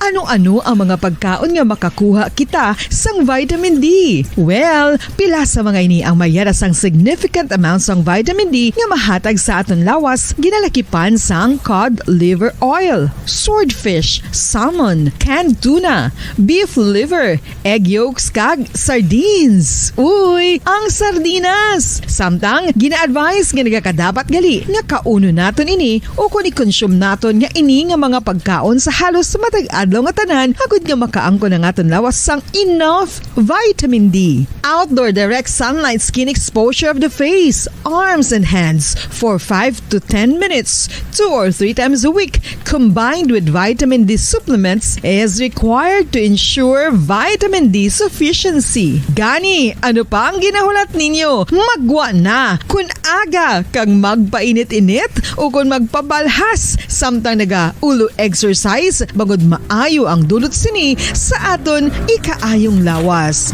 F: Ano Ano-ano ang mga pagkaon nga makakuha kita sang vitamin D? Well, pila sa mga ini ang mayara sang significant amounts sang vitamin D nga mahatag sa aton lawas ginalakipan sang cod liver oil, swordfish, salmon, canned tuna, beef liver, egg yolks kag sardines. Uy, ang sardinas! Samtang gina-advise nga nagakadapat gali nga kauno naton ini o kung i-consume naton nga ini nga mga pagkaon sa halos matag-adlaw nga tanan agud nga makaangko na naton lawas sang enough vitamin D. Outdoor direct sunlight skin exposure of the face, arms and hands for 5 to 10 minutes 2 or 3 times a week combined with vitamin D supplements is required to ensure vitamin D sufficiency. Gani, ano pa ang ginahulat ninyo? Magwa na kun aga kang magpainit-init o kung magpabalhas samtang naga-ulo exercise bagod maayo ang dulot sini sa aton ikaayong lawas.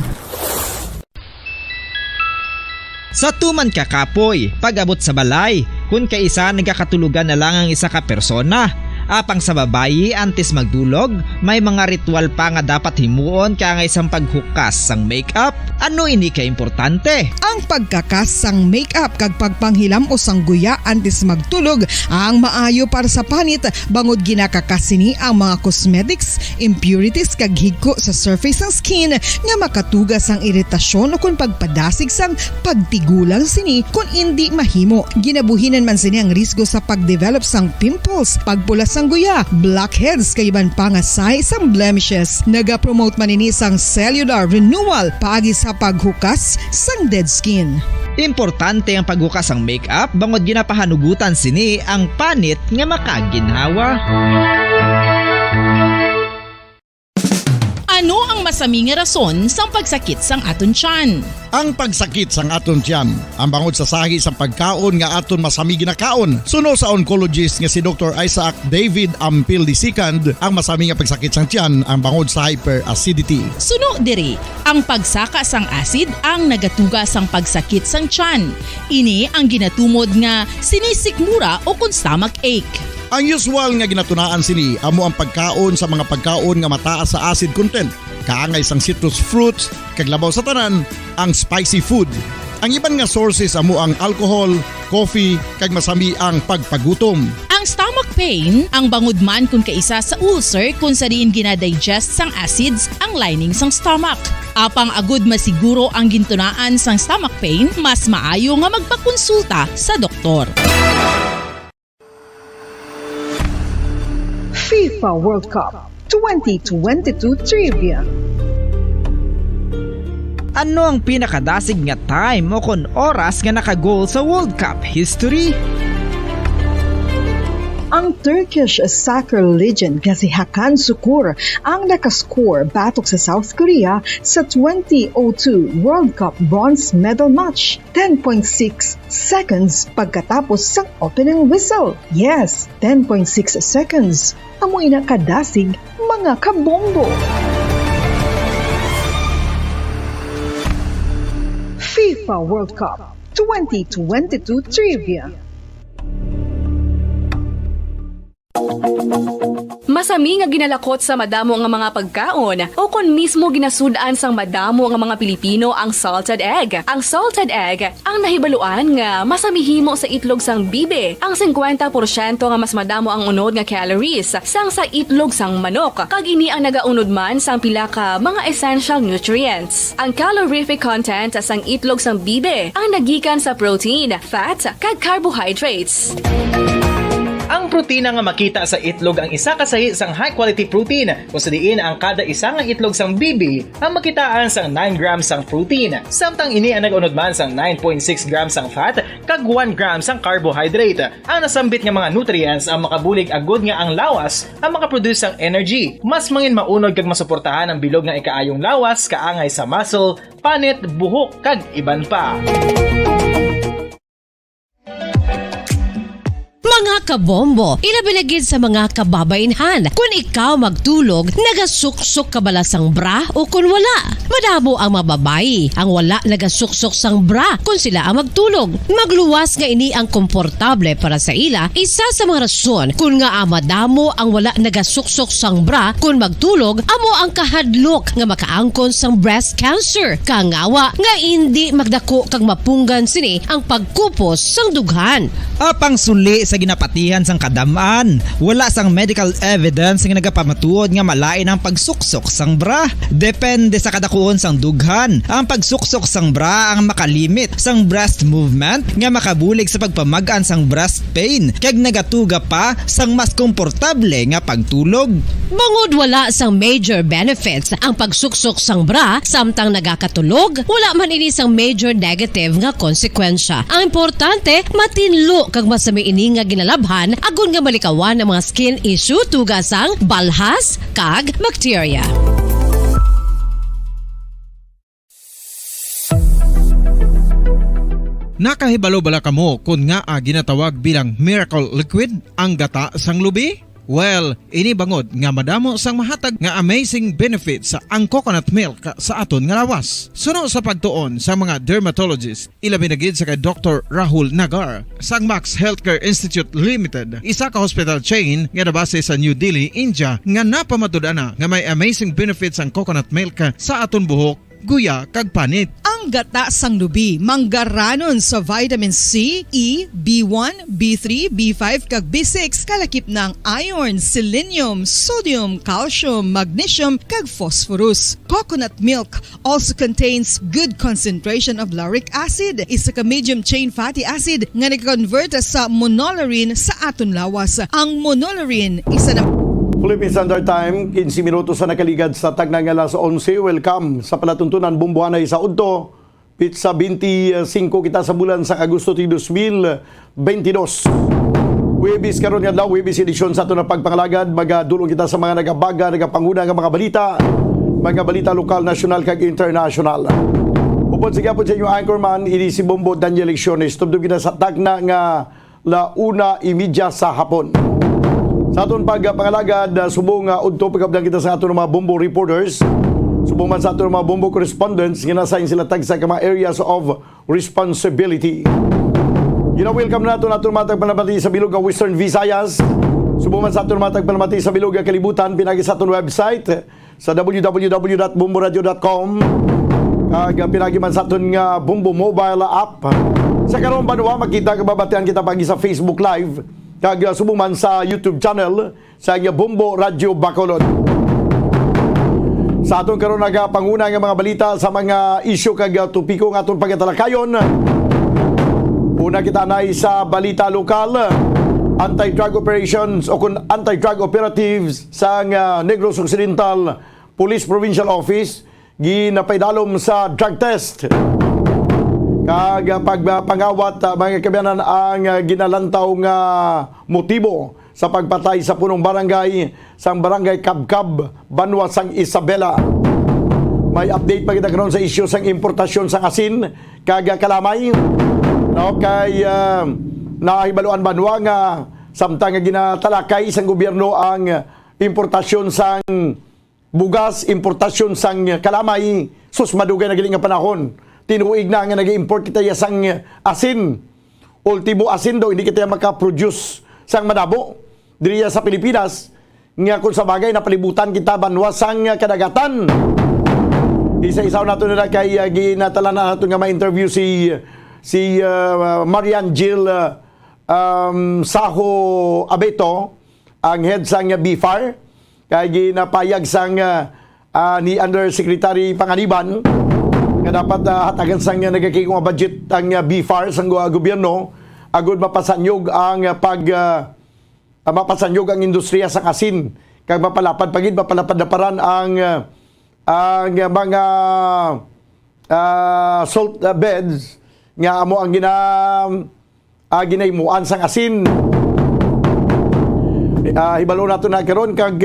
S: Sa tuman ka kapoy, pag-abot sa balay, kung kaisa nagakatulugan na lang ang isa ka persona. Apang sa babayi antes magdulog, may mga ritual pa nga dapat himuon kaya nga isang paghukas sang makeup. Ano ini ka importante?
F: Ang pagkakas sang makeup kag pagpanghilam o sang guya antes magtulog ang maayo para sa panit bangod ginakakas sini ang mga cosmetics, impurities kag higko sa surface sang skin nga makatugas sang iritasyon o kung pagpadasig sang pagtigulang sini kung hindi mahimo. Ginabuhinan man sini ang risgo sa pagdevelop sang pimples, pagpula sang guya, blackheads kaiban pa nga sa isang blemishes. Naga-promote man ini sang cellular renewal paagi sa paghukas sang dead skin.
S: Importante ang paghukas ang makeup bangod ginapahanugutan sini ang panit nga makaginhawa.
T: Ano ang masaming rason sa pagsakit sang aton tiyan?
I: Ang pagsakit sang aton tiyan, ang bangod sa sahi sang pagkaon nga aton masami ginakaon. Suno sa oncologist nga si Dr. Isaac David Ampil II, ang masami nga pagsakit sang tiyan ang bangod sa hyperacidity.
T: Suno diri, ang pagsaka sang acid ang nagatuga sang pagsakit sang tiyan. Ini ang ginatumod nga sinisikmura o kung stomach ache.
I: Ang usual nga ginatunaan sini amo ang pagkaon sa mga pagkaon nga mataas sa acid content, kaangay sang citrus fruits, kag labaw sa tanan ang spicy food. Ang iban nga sources amo ang alcohol, coffee, kag masami ang pagpagutom.
T: Ang stomach pain ang bangod man kung kaisa sa ulcer kung sa diin ginadigest sang acids ang lining sang stomach. Apang agud masiguro ang gintunaan sang stomach pain, mas maayo nga magpakonsulta sa doktor.
F: FIFA World Cup 2022 Trivia.
S: Ano ang pinakadasig nga time o kon oras nga nakagol sa World Cup history?
F: Ang Turkish soccer legend nga si Hakan Şükür ang nakascore batok sa South Korea sa 2002 World Cup bronze medal match 10.6 seconds pagkatapos sa opening whistle. Yes, 10.6 seconds. Amoy na kadasig mga kabombo. FIFA World Cup 2022 Trivia.
U: Masami nga ginalakot sa madamo nga mga pagkaon o kon mismo ginasudaan sang madamo nga mga Pilipino ang salted egg. Ang salted egg ang nahibaluan nga masamihimo sa itlog sang bibe. Ang 50% nga mas madamo ang unod nga calories sang sa itlog sang manok. Kag ini ang nagaunod man sang pila ka mga essential nutrients. Ang calorific content sang itlog sang bibe ang nagikan sa protein, fat, kag carbohydrates.
V: Ang protina nga makita sa itlog ang isa kasahi sang high quality protein kung sa diin ang kada isa nga itlog sang bibi ang makitaan sang 9 grams sang protein. Samtang ini ang nag-unod man sang 9.6 grams sang fat kag 1 gram sang carbohydrate. Ang nasambit nga mga nutrients ang makabulig agud nga ang lawas ang makaproduce sang energy. Mas mangin maunod kag masuportahan ang bilog nga ikaayong lawas kaangay sa muscle, panit, buhok kag iban pa.
G: Mga kabombo, ilabilagid sa mga kababainhan. Kung ikaw magtulog, nagasuksok ka bala sang bra o kung wala. Madamo ang mababayi ang wala nagasuksok sang bra kung sila ang magtulog. Magluwas nga ini ang komportable para sa ila, isa sa mga rason kung nga madamo ang wala nagasuksok sang bra kung magtulog, amo ang kahadlok nga makaangkon sang breast cancer. Kangawa nga hindi magdako kag mapunggan sini ang pagkupos sang dughan.
S: Apang suli sa ginapatihan sang kadamaan, wala sang medical evidence nga nagapamatuod nga malain ang pagsuksok sang bra. Depende sa kadakuon sang dughan. Ang pagsuksok sang bra ang makalimit sang breast movement nga makabulig sa pagpamagaan sang breast pain kag nagatuga pa sang mas komportable nga pagtulog.
G: Bangod wala sang major benefits ang pagsuksok sang bra samtang nagakatulog, wala man ini sang major negative nga konsekwensya. Ang importante, matinlo kag masami ini nga ginalabhan agon nga malikawan ang mga skin issue tugas sang balhas kag bacteria.
I: Nakahibalo bala kamo kung nga ginatawag bilang miracle liquid ang gata sang lubi? Well, ini bangod nga madamo sang mahatag nga amazing benefits sa ang coconut milk sa aton nga lawas. Suno sa pagtuon sa mga dermatologist, ilabi na gid sa kay Dr. Rahul Nagar sang Max Healthcare Institute Limited, isa ka hospital chain nga nabase sa New Delhi, India, nga napamatud-ana nga may amazing benefits ang coconut milk sa aton buhok, guya kag panit.
F: Ang gata sang lubi manggaranon sa vitamin C, E, B1, B3, B5 kag B6 kalakip ng iron, selenium, sodium, calcium, magnesium kag phosphorus. Coconut milk also contains good concentration of lauric acid, isa ka medium chain fatty acid nga nag-convert sa monolarin sa aton lawas. Ang monolarin isa na
B: Philippine Standard Time, 15 minutos sa nakaligad sa tagnang alas 11. Welcome sa palatuntunan Bumbuanay sa Udto. Pizza 25 kita sa bulan sa Agosto 2022. Webis karon nga daw, Webis edisyon sa ito na pagpangalagad. Magadulong kita sa mga nagabaga, nagapanguna nga mga balita lokal, nasyonal kag international. Upod sige po sa inyo anchorman, ini si Bombo Daniel Lecciones. Tubdog kita sa tagna nga la 1:30 sa hapon. Sa aton pagpangalagad, subong udto pagkabdan kita sa aton mga Bombo reporters. Subong man sa aton mga Bombo correspondents, ginasayin sila tag sa mga areas of responsibility. Welcome na aton matag panamati sa bilog ng Western Visayas. Subong man sa aton matag panamati sa bilog ng kalibutan, pinagi sa aton website sa www.bomboradio.com. Kag pinagi man sa aton nga Bombo mobile app. Sa karon banwa makita kababatian kita pagi sa Facebook Live. Kag subuman sa YouTube channel sa Bombo Radio Bacolod. Sa aton karon nagapanguna nga mga balita sa mga isyu kag tupiko nga aton pagatalakayon. Una kita nay sa balita lokal, anti-drug operations o kun anti-drug operatives sa Negros Occidental Police Provincial Office ginapaydalom sa drug test. Kag pagpangawat mga kabayanan ang ginalantaw nga motibo sa pagpatay sa punong barangay sang barangay Kabkab, Banwa sang Isabela. May update pa kita karon sa isyu sang importasyon sang asin kag kalamay. No, kay nahibaluan Banwa nga samtang nga ginatalakay sang gobyerno ang importasyon sang bugas, importasyon sang kalamay, sus madugay na giling nga panahon. Tinuig na nga nag-import kita sang asin. Ultimo asin daw, hindi kita makaproduce sang madabo. Diriya sa Pilipinas, nga kung sa bagay napalibutan kita Banwa sang kadagatan. Isa-isaw nato nila kay ginatala na nato nga ma-interview si Marian Jill Saho Abeto, ang head sang BFAR, kay ginapayag sang ni Undersecretary Panganiban nga dapat hatagan sang nagakikong budget ang BFAR sang gobyerno agud mapasanyog ang mapasanyog ang industriya sang asin kag mapalapad na paran ang mga salt beds nga amo ang ginaimuan sang asin. Hibalo nato na karon kag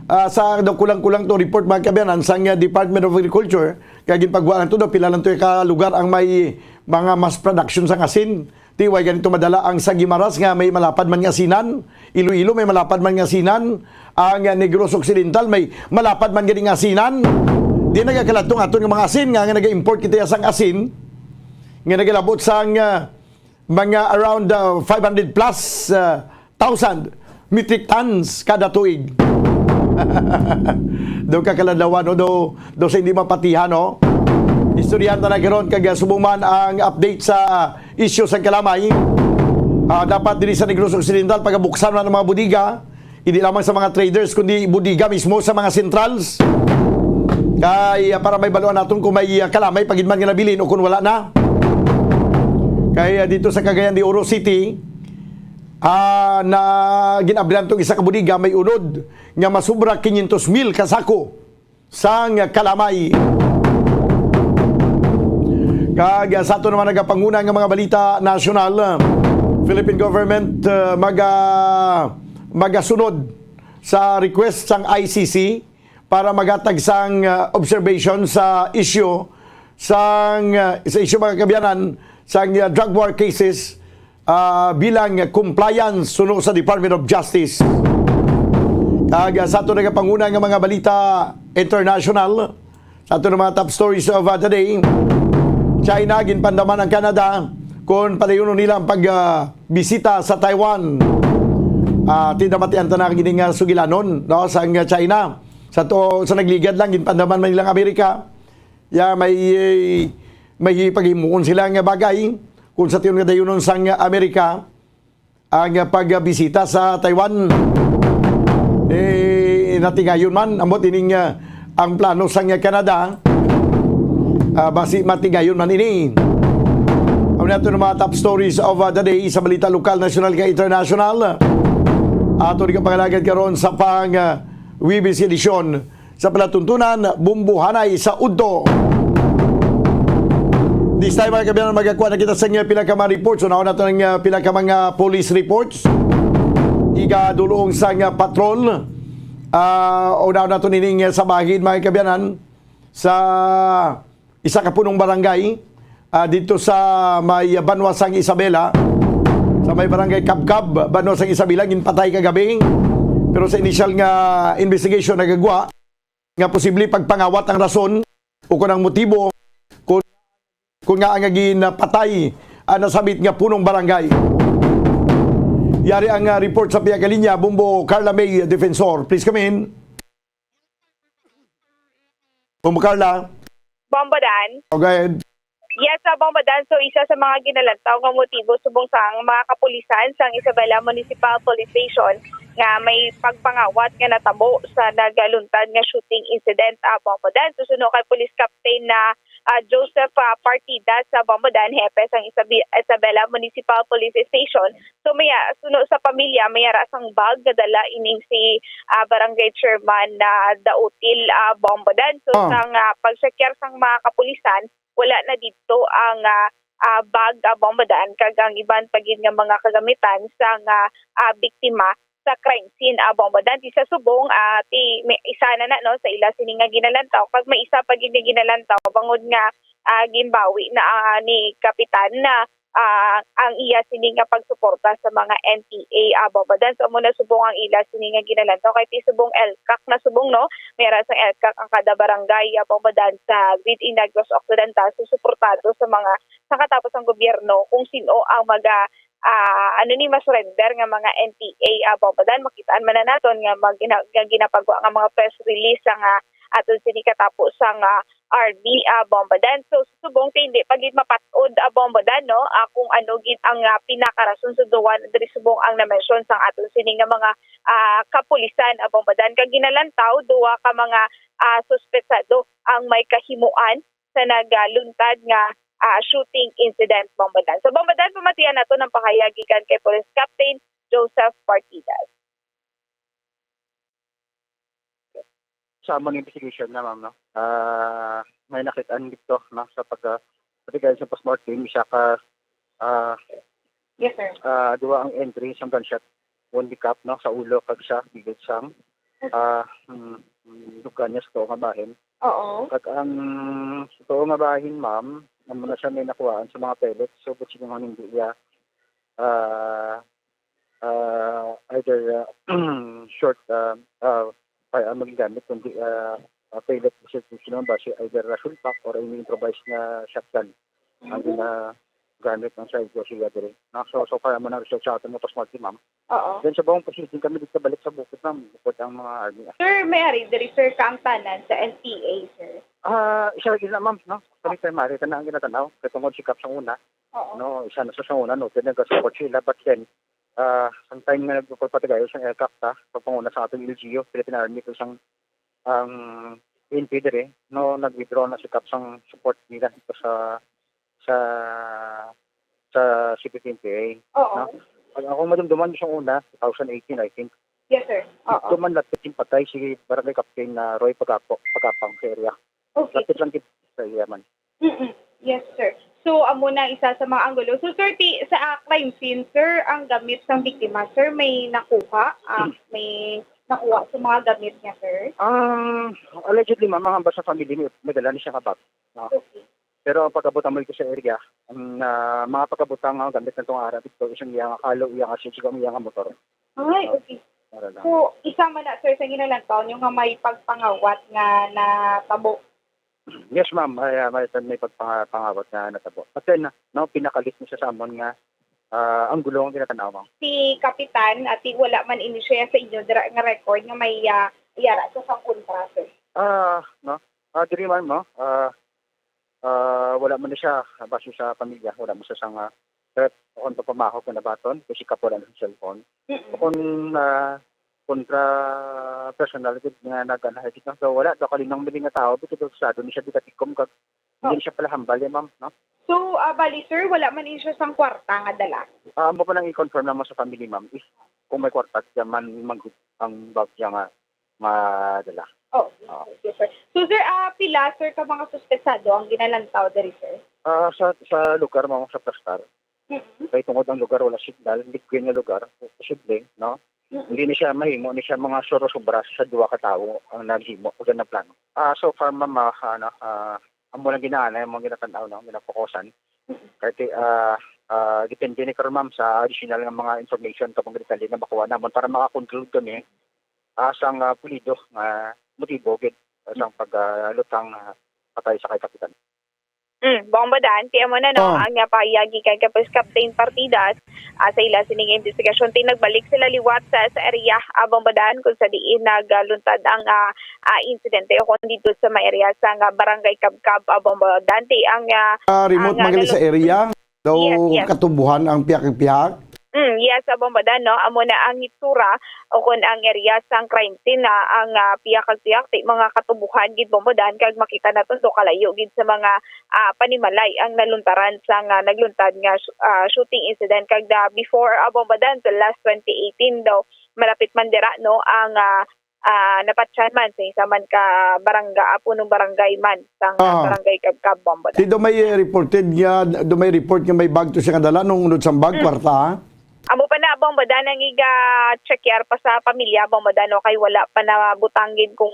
B: sa kulang-kulang to report mga kabayanan sang Department of Agriculture kag ginpagwa lang to pila lang to ka lugar ang may mga mass production sang asin Tiway ganito madala ang sa Guimaras nga may malapad man nga sinan, Iloilo may malapad man nga sinan, ang Negros Occidental may malapad man gani nga sinan. Di nagakalatong aton nga mga asin nga naga-import kita sang asin nga nagalabot sang mga around 500 plus thousand metric tons kada tuig. Do kakaladawan do sa hindi mapatihan no. Istoryanta na karon kag subuman ang update sa issue sa kalamay. Dapat diri sa Negros Occidental pagabuksan man ng mga budiga, hindi lamang sa mga traders kundi budiga mismo sa mga centrals. Kay para may baluan naton kung may kalamay pagid man nga nabilin o kung wala na. Kaya dito sa Cagayan de Oro City, na ginabrihan tong isa ka budiga may unod nga masubra 500,000 kasako sang kalamay. Kag sa ato naman nagapanguna nga mga balita nasyonal, Philippine government magasunod sa request sang ICC para magatag sang observation sa issue sa issue mga kabyanan sang drug war cases bilang compliance suno sa Department of Justice. Kag sa ato nagapanguna nga mga balita international, sa ato mga top stories of the day, China ginpandaman ang Canada kung padayon nila ang pagbisita sa Taiwan. Tinamatian ta na gining sugilanon no sa China. Sa nagligad lang ginpandaman man nilang Amerika. May paghimuon sila nga bagay kung sa tiyon nga dayonon sang Amerika ang pagbisita sa Taiwan. Natigayon man amot ining ang plano sang Canada. Basi matigayon man ini. Ang nato ng mga top stories of the day sa balita lokal, national ka international. Ato rin pangalagad karon sa pang WBC edition sa palatuntunan bumbuhanay sa udto. This time mga kabiyanan magakuha na kita sa pinaka mga reports. Unaw nato ng pinaka mga police reports. Igadulong sa patrol. Unaw nato nining sa bahid mga kabiyanan sa isa ka punong barangay dito sa may Banwasang Isabela, sa may barangay Kabkab, Banwasang Isabela, ginpatay kagabi. Pero sa initial nga investigation nagagwa nga posible pagpangawat ang rason o kung ang motibo kung nga ang ginpatay nasabit nga punong barangay. Yari ang report sa Pia Kalinya, Bumbo Carla May, Defensor. Please come in. Bumbo Carla.
E: Bombadan.
B: Okay.
E: Yes, Bombadan. So, isa sa mga ginalantaw nga motibo subong sang mga kapulisan sang Isabela Municipal Police Station nga may pagpangawat nga natabo sa nagaluntad nga shooting incident Bombadan. Susunod kay Police Captain na Joseph Partida sa Bombadan, hepe sang Isabela Municipal Police Station. So may suno sa pamilya may sang bag nga dala ining si Barangay Chairman na Dautil Bombadan. So sang pagsekyar sang mga kapulisan, wala na dito ang bag Bombadan kag ang iban pagid nga mga kagamitan sang biktima sa crime scene Bombadan. Di sa subong isa na no sa ila sini nga ginalantaw kag may isa pagid nga ginalantaw bangod nga gimbawi na ni kapitan na ang iya sini nga pagsuporta sa mga NPA Bombadan. So muna subong ang ila sini nga ginalantaw kay ti subong LCAC na subong no meron sa LCAC ang kada barangay Bombadan sa within Negros Occidental susuportado sa mga nakatapos ang gobyerno kung sino ang ma-surrender nga mga NPA Bombadan. Makitaan man na naton nga ginapagawa nga mga press release nga aton sini katapos sang RB Bombadan. So subong hindi pagid mapatod Bombadan no kung ano gid ang pinakarason sa duwan diri subong ang na-mention sang aton sini nga mga kapulisan Bombadan kag ginalantaw duwa ka mga suspetsado ang may kahimuan sa nagaluntad nga shooting incident Bombadan. So Bombadan, pamatian nato ng pakayagikan kay Police Captain Joseph Partidas.
O: Sa among investigation na ma'am no. May nakitaan dito no sa pagtigayon sa postmortem siya ka
E: Yes sir.
O: Duwa ang entry sa gunshot one cap no sa ulo kag siya bigod sang duga niya sa nga bahin.
E: Oo.
O: Kag ang sa nga bahin ma'am, naman na siya may nakuhaan sa mga pellets. So, but siya hindi niya either short magagamit kundi pellet execution naman base either full pack or any improvised na shotgun ang gamit ng side ko siya dire. So far mo na research sa atin mo to smart team, ma'am.
E: Oo.
O: Then sa buong position kami dito balik sa bukod, ma'am. Bukod ang mga army.
E: Sir, may diri sir kang tanan sa NPA, sir.
O: Isa rin na, ma'am, no? Kami primary, na ang ginatanaw. Katungod si Cap sa una.
E: Oo.
O: No, isa na sa una, no? Then nag-support sila. But then, sometime nga nagpapatagayo siyang aircraft, pagpanguna sa ating LGU, Philippine Army, kung siyang PNP dire, no? Nag-withdraw na si Cap sang support nila ito sa CPP-NPA.
E: Oo.
O: No? Ako madumduman siyang una, 2018, I think.
E: Yes, sir. Oo.
O: Duman lapit yung patay si Barangay Captain Roy Pagapang sa area.
E: Okay.
O: Lapit lang kita sa area man.
E: Yes, sir. So, amo na isa sa mga anggulo. So, sir, sa crime scene, sir, ang gamit ng biktima, sir, may nakuha? May nakuha sa mga gamit niya, sir?
O: Allegedly, ma'am, hambas sa family, may dala niya siyang kabak. No?
E: Okay.
O: Pero ang pagkabutang mo sa area, ang mga pagkabutang gamit ng itong araw, ito isang iyang akalo, iyang asinsigaw, iyang motor.
E: Ay, okay. So, isa man na, sir, sa ginalantaon, yung may pagpangawat nga na tabo.
O: Yes, ma'am. May pagpangawat na natabo. But then, no, pinakalit niya sa amon nga ang gulong ang tinatanaw, ma'am.
E: Si Kapitan, at wala man inisya sa inyo nga record nga may yara sa kontra, sir.
O: Diri man, no? Wala man na siya base sa pamilya, wala mo sa sang threat o kung pamahok na baton kasi kapulan ng cellphone. Kung kontra personal nga naganahay so wala daw kalinang mili nga tao bito sa doon siya dikatikom kag hindi siya pala hambal ma'am, no?
E: So, bali sir, wala man siya sang kwarta nga dala.
O: Mo pa lang i-confirm naman sa family, ma'am, if kung may kwarta siya man ang bag siya nga madala.
E: Oh, okay, sir. So, sir, pila, sir, ka mga suspetsado ang ginalantaw diri, sir?
O: Sa lugar, mga sa Plastar. Kaya tungod ang lugar, wala signal, liquid na lugar, posible, no? Hindi na siya mahimo, ni siya mga sobra sa duwa ka tao ang naghimo, o na plano. So far, ma'am, ang muna ginaana, yung mga ginatanaw, no? Ginapokusan. Kaya, depende ni Karon, ma'am, sa additional ng mga information kapag detalye na makuha naman para makakonclude kami asang pulido motibo gid sang paglutang patay sa kay kapitan.
E: Bombadan, kaya mo na no, ang napayagi kay Kapos Captain Partidas sa ila sining investigasyon tin nagbalik sila liwat sa area Bombadan kung sa diin nagluntad ang insidente o kung dito sa may area sa Barangay Kabkab Bombadan ang
B: remote magali sa area daw
E: yes.
B: Katubuhan ang piyak-piyak.
E: Yes, Bombadan, no? Amo na ang itsura o kung ang area sang crime scene na ang piyak-piyak mga katubuhan gid Bombadan kag makita naton so kalayo gid sa mga panimalay ang naluntaran sang nagluntad nga shooting incident kag before Bombadan the last 2018 daw malapit man dira no ang napatyan man sa isa man ka punong barangay man sang barangay Kabkab Bombadan.
B: Do may report nga may bag to siya kadala nung unod sa bag kwarta.
E: Amo pa na Bombadan ang iga-checkyer pa sa pamilya Bombadan no kay wala pa na butanggid kung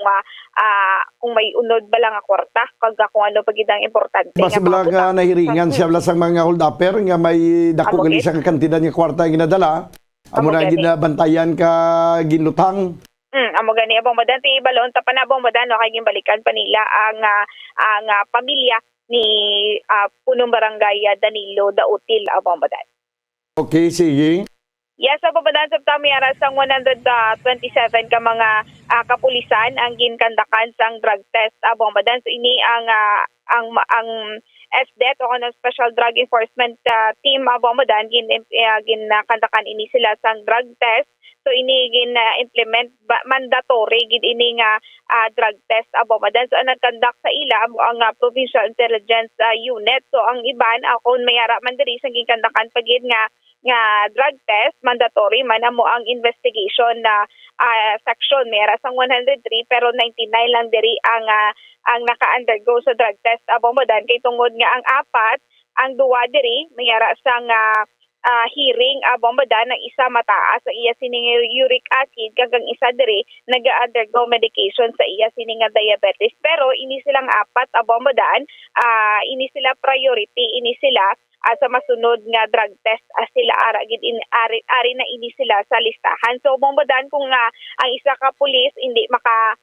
E: may unod ba lang kwarta kag kung ano pagid ang importante
B: Basta bala nga nahiringan siya bala sa mga hold upper nga may dako gali siya ka kantidad nga kwarta nga ginadala. Amo na ginabantayan ka ginlutang.
E: Amo gani Bombadan ti balon ta pa na Bombadan no kay gimbalikan pa nila ang pamilya ni punong barangay Danilo Dautil Bombadan.
B: Okay, sige.
E: Yes, sa Bombadan sa Tamiara sang 127 ka mga kapulisan ang ginkandakan sang drug test Bombadan. So ini ang SDET o ano Special Drug Enforcement Team Bombadan ginkandakan ini sila sang drug test. So ini gin-implement mandatory gid ini nga drug test Bombadan. So ang nagkandak sa ila ang Provincial Intelligence Unit. So ang iban kung mayara man diri sang ginkandakan pagid nga drug test mandatory man amo ang investigation na section mayara sang 103 pero 99 lang diri ang naka-undergo sa drug test Bombadan kay tungod nga ang apat ang duwa diri mayara sang hearing Bombadan ang isa mataas sa iya sining uric acid kag ang isa diri naga-undergo medication sa iya sining diabetes pero ini silang apat Bombadan ini sila priority ini sila sa masunod nga drug test sila ara gid ari na ini sila sa listahan. So bombadan kung ang isa ka pulis hindi maka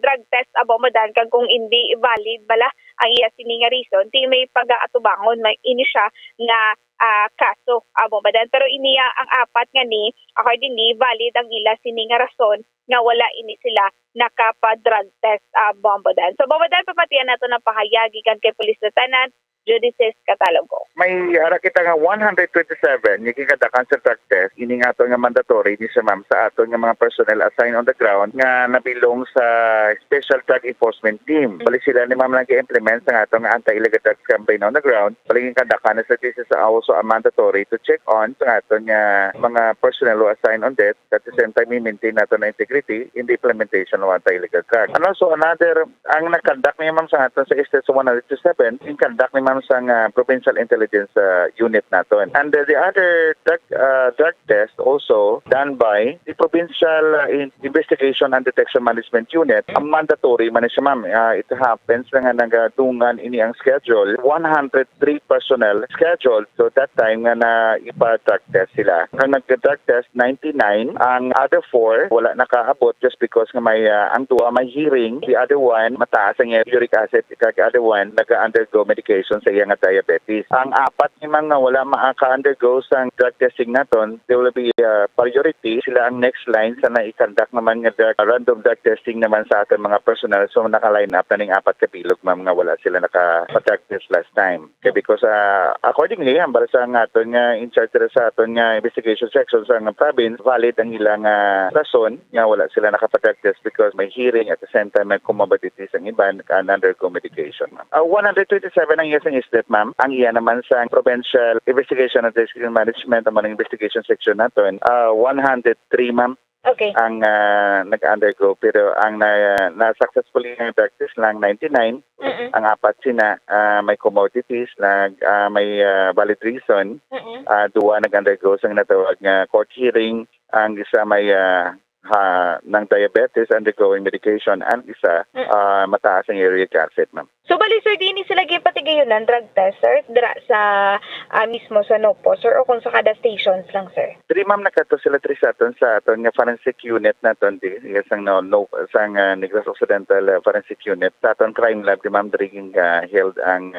E: drug test abomadan kag kung hindi valid bala ang iya sini nga reason ti may pag-aatubangon may ini siya nga kaso abomadan. Pero ini ang apat nga ni according ni valid ang ila sini nga rason nga wala ini sila nakapa-drug test bombadan. So bombadan papatian nato ng pahayagi kan kay Police Lieutenant Judices Catalogo.
N: May ara kita nga 127 yung kikadakan sa drug test. Ini nga ato nga mandatory ni sa ma'am sa ato nga mga personnel assigned on the ground nga nabilong sa Special Drug Enforcement Team. Bali sila ni ma'am nag-implement sa ato nga anti-illegal drugs campaign on the ground. Bali yung kadakan sa this is also a mandatory to check on sa ato nga mga personnel who assigned on that. At the same time, i-maintain nato na integrity in the implementation of anti-illegal drugs. And also another, ang nag-conduct ni ma'am sa ato sa Estes 127, yung conduct ni ma'am sa Provincial Intelligence Unit naton. And the other drug test also done by the Provincial Investigation and Detection Management Unit. Ang mandatory man siya ma'am. It happens na nga nagadungan ini ang schedule. 103 personnel scheduled. So that time nga na ipa-drug test sila. Ang nag-drug test 99, ang other 4 wala nakaabot just because nga may ang tuwa may hearing. The other one mataas ang uric acid. The other one nag-undergo medication sa iyang diabetes. Ang apat ni mga wala maka-undergo sa drug testing naton, they will be priority. Sila ang next line sa na-conduct naman nga random drug testing naman sa ating mga personnel. So naka-line up na ng apat kabilog mga wala sila naka-drug test last time. Okay, because accordingly, ang sa aton nga in charge sa aton nga investigation section sa province, valid ang ilang rason nga wala sila naka-drug test because may hearing at the same time may comorbidities ang iba undergo medication. 127 ang yes is that ma'am. Ang iya naman sa Provincial Investigation and Detection Management ang investigation section natin, 103 ma'am.
E: Okay.
N: Ang nag-undergo pero ang na-successfully ng drug test lang 99. Ang apat sina may comorbidities, may valid reason. Duwa nag-undergo sa natawag nga court hearing. Ang isa may ng diabetes undergoing medication and isa mataas ang uric acid ma'am.
E: So bali sir, di ni sila gipatigayon ng drug test sir dira sa mismo sa Nopo sir o kung sa kada stations lang sir?
N: Diri ma'am nakato sila sa aton nga forensic unit naton di sang sang Negros Occidental forensic unit sa aton crime lab di ma'am diri held ang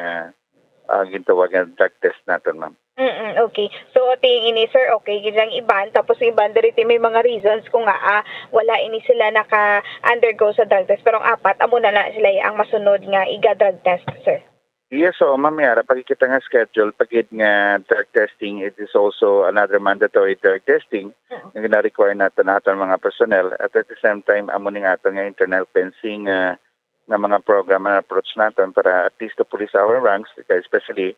N: gintawag nga drug test naton ma'am.
E: Okay. So ting ini sir, okay gilang iban tapos iban diri may mga reasons kung wala ini sila naka-undergo sa drug test pero ang apat amo na sila ang masunod nga iga-drug test sir.
N: Yes, so mamaya pagkikita nga schedule pagid nga drug testing, it is also another mandatory drug testing nga gina-require natin mga personnel at the same time amo ning ato nga internal fencing nga mga program and approach natin para at least to police our ranks especially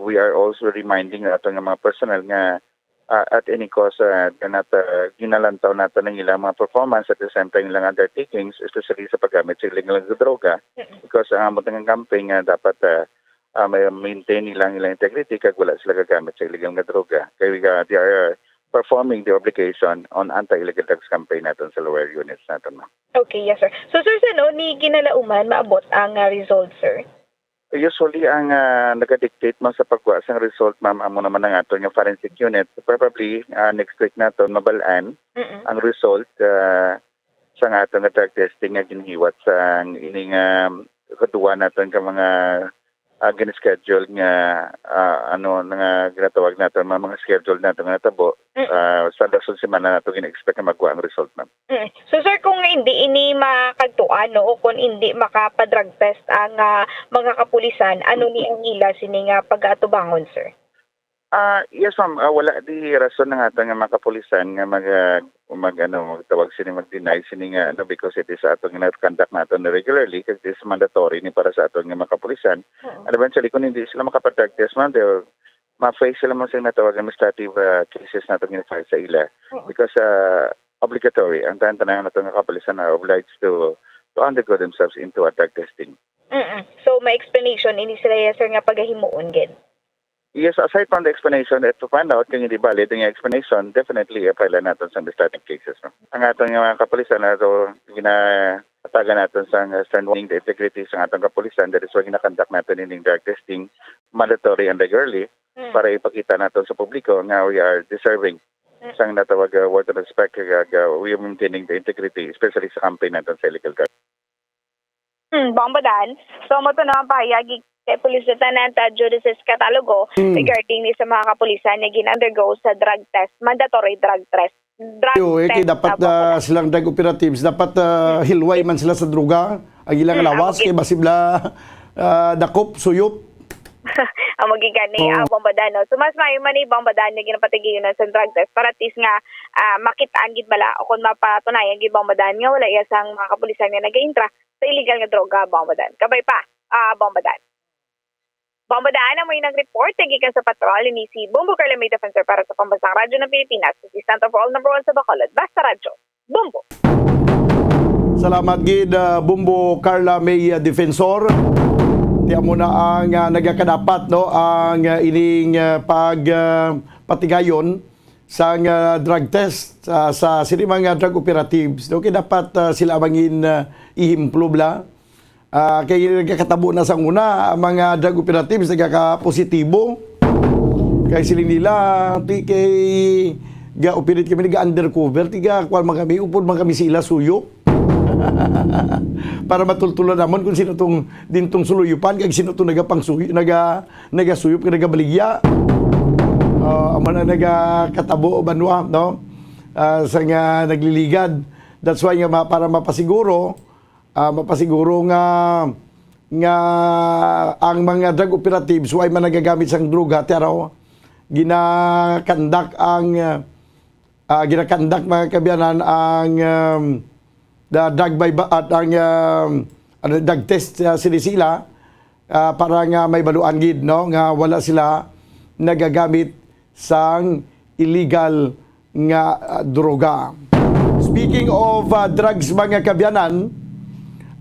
N: we are also reminding ato nga mga personnel nga at any cost ginalantaw natin ng ilang mga performance at the same time ilang undertakings especially sa paggamit sa ilang droga because ang amot ng campaign nga dapat may maintain ilang integrity kag wala sila gagamit sa ilegal nga droga kaya they are performing the obligation on anti-illegal drugs campaign natin sa lower units natin ma'am.
E: Okay, yes sir. So sir, ni ginalauman maabot ang result sir?
N: Usually, ang nag-dictate mo sa pagwa sa result, ma'am, amo naman ang ato nga forensic unit. Probably, next week na ito, mabalaan ang result sa ato nga drug testing nga ginhiwat sa ining kaduwa natin ka mga gin-schedule nga nga ginatawag natin mga schedule natin nga natabo sa dason semana nato gina-expect na magwa ang result ma'am.
E: So sir, kung hindi ini makagtuan o kung hindi makapa-drug test ang mga kapulisan, ano ni ang ila sini nga pag-atubangon sir?
N: Yes ma'am, wala di rason ng ato nga mga kapulisan nga magtawag sini mag-deny sini nga because it is ato nga conduct natin regularly kasi it is mandatory ni para sa ato nga mga kapulisan. And eventually kung hindi sila makapag-drug test ma'am, ma-face sila mo sa natawag administrative cases natin gina-file sa ila because obligatory ang tanan nato nga kapulisan are obliged to undergo themselves into a drug testing.
E: So may explanation ini sila sir nga pagahimuon gid.
N: Yes, aside from the explanation, to find out kung hindi valid yung explanation, definitely apply natin sa administrative cases. No? Ang atong mga kapulisan na ito, Atagan natin sa strengthening the integrity sa atong kapulisan. That is why ginakandak natin ining drug testing mandatory and regularly para ipakita natin sa publiko nga we are deserving sang natawag word of respect we are maintaining the integrity, especially sa campaign natin sa illegal drugs.
E: Bangbadan, so mo to na pahayagi kay Police Lieutenant Judices Catalogo regarding ni sa mga kapulisan na gin-undergo sa drug test, mandatory drug test.
B: Dapat silang drug operatives, dapat hilway man sila sa droga, ang ilang lawas, kay basibla dakop, suyop.
E: Ang magigan ni Bangbadan. So mas maayo man ni Bangbadan na ginapatigiyon sa drug test para at least nga makitaan gid bala o kung mapatunayan gid Bangbadan nga wala iya sang mga kapulisan nga nag-intra sa illegal nga droga Bangbadan. Kabay pa, Bangbadan. Bangbadan ang may nag-report gikan sa patrol ni si Bumbo Carla May Defensor para sa Pambansang Radyo ng Pilipinas, Assistant Overall No. 1 sa Bacolod, Basta Radyo. Bumbo.
B: Salamat gid Bumbo Carla May Defensor. Tiyan mo na ang nagakadapat no ang ining patigayon sa drug test sa sini mga drug operatives. Okay, dapat sila bangin ihimplo bla. Kay nagkakatabo na sa una ang mga drug operatives nagkakapositibo. Kay sila nila kay ga-operate kami ga-undercover tiga kwal man kami upod man kami sila suyo. Para matultulan namon kung sino tong dintong suluyupan kag sino tong nagasuyop kag nagabaligya. Amo na nagakatabo banwa no sa nga nagliligad. That's why nga para mapasiguro nga ang mga drug operatives way man nagagamit sang droga teraw ginakandak mga kabiyanan ang drug test sila para nga may baluan gid no nga wala sila nagagamit sang illegal nga droga. Speaking of drugs mga kabyanan,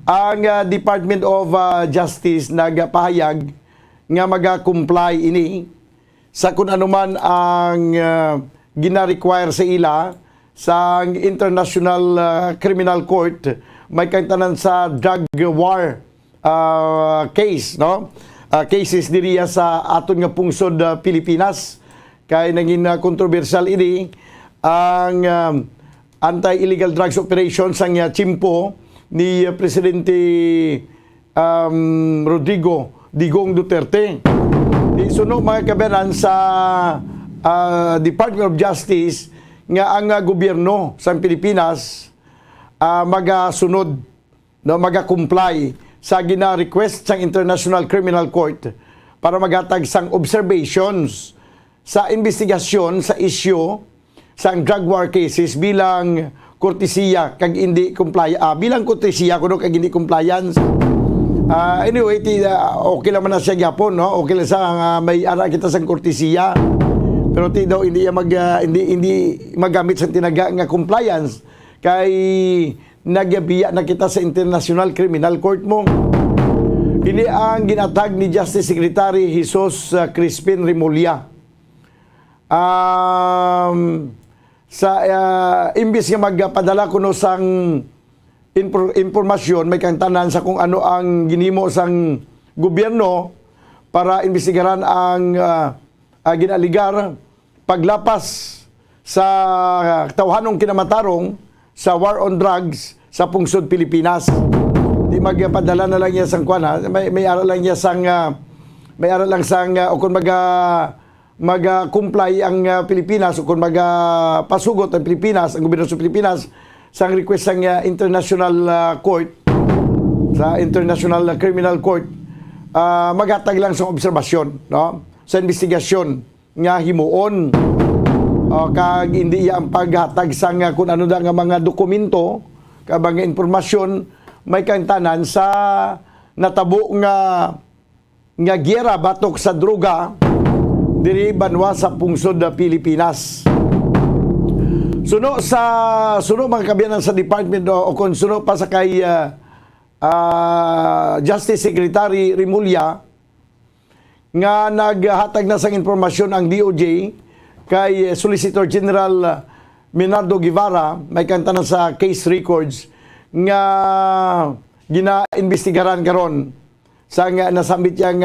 B: ang Department of Justice nagpahayag nga maga-comply ini sa kung anuman ang gina-require sa ila sa International Criminal Court. May kantanan sa drug war case no cases diriya sa aton nga pungsod Pilipinas kay naging kontrobersyal ini ang anti-illegal drugs operations ang chimpo ni Presidente Rodrigo Digong Duterte. Suno mga kabayan sa Department of Justice nga ang gobyerno sa Pilipinas magasunod no maga-comply sa gina-request sa International Criminal Court para magatag sang observations sa investigasyon sa issue sa drug war cases bilang kortesiya kag hindi bilang kortesiya kuno kag hindi compliance. Anyway, okay lang man na siya gyapon no, okay lang sa may ara kita sang kortesiya. Pero daw hindi magamit sa tinaga nga compliance kay nagyabiya na kita sa International Criminal Court mo. Ini ang ginatag ni Justice Secretary Jesus Crispin Remulla. Sa imbis nga magpadala kuno sang impormasyon may kantanan sa kung ano ang ginimo sang gobyerno para imbestigaran ang ginaligar paglapas sa tawhanong kinamatarong sa war on drugs sa pungsod Pilipinas. Di magpadala na lang niya sang kwana, may aral lang niya sang o kung mag-comply ang Pilipinas o kung pasugot ang Pilipinas, ang gobyerno sa Pilipinas sang request sang International Court sa International Criminal Court, maghatag lang sa obserbasyon no sa investigasyon nga himuon kag hindi ang paghatag sang kung ano da nga mga dokumento kag mga impormasyon may kantanan sa natabo nga giyera batok sa droga diri banwa sa pungsod na Pilipinas. Suno mga kabiyanan sa department o kung suno pa sa kay Justice Secretary Remulla nga naghatag na sang informasyon ang DOJ kay Solicitor General Minardo Guevara may kanta na sa case records nga ginaimbestigaran karon sa nga nasambit yang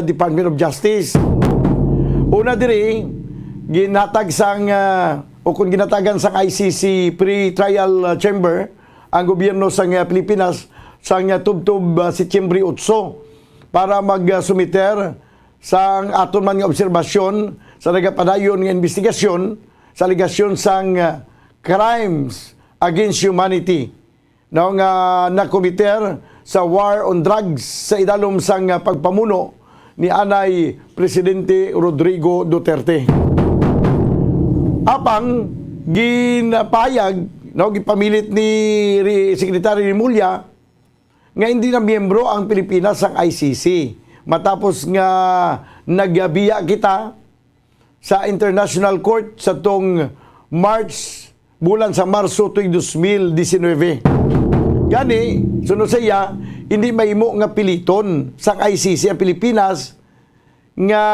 B: Department of Justice. Una diri ginatag sang o kung ginatagan sang ICC pre-trial chamber ang gobyerno sang Pilipinas sang tubtob Setyembre 8 para magsumiter sang aton man nga obserbasyon sa nagapadayon nga investigasyon sa aligasyon sang crimes against humanity nga nakomiter sa war on drugs sa idalom sang pagpamuno ni anay Presidente Rodrigo Duterte. Apang ginapayag gipamilit ni Secretary Rimulya nga hindi na miyembro ang Pilipinas sa ICC matapos nga nagabiya kita sa International Court sa tong bulan sa Marso tuig 2019. Gani, sunod sa iya, hindi mahimo nga piliton sa ICC ang Pilipinas nga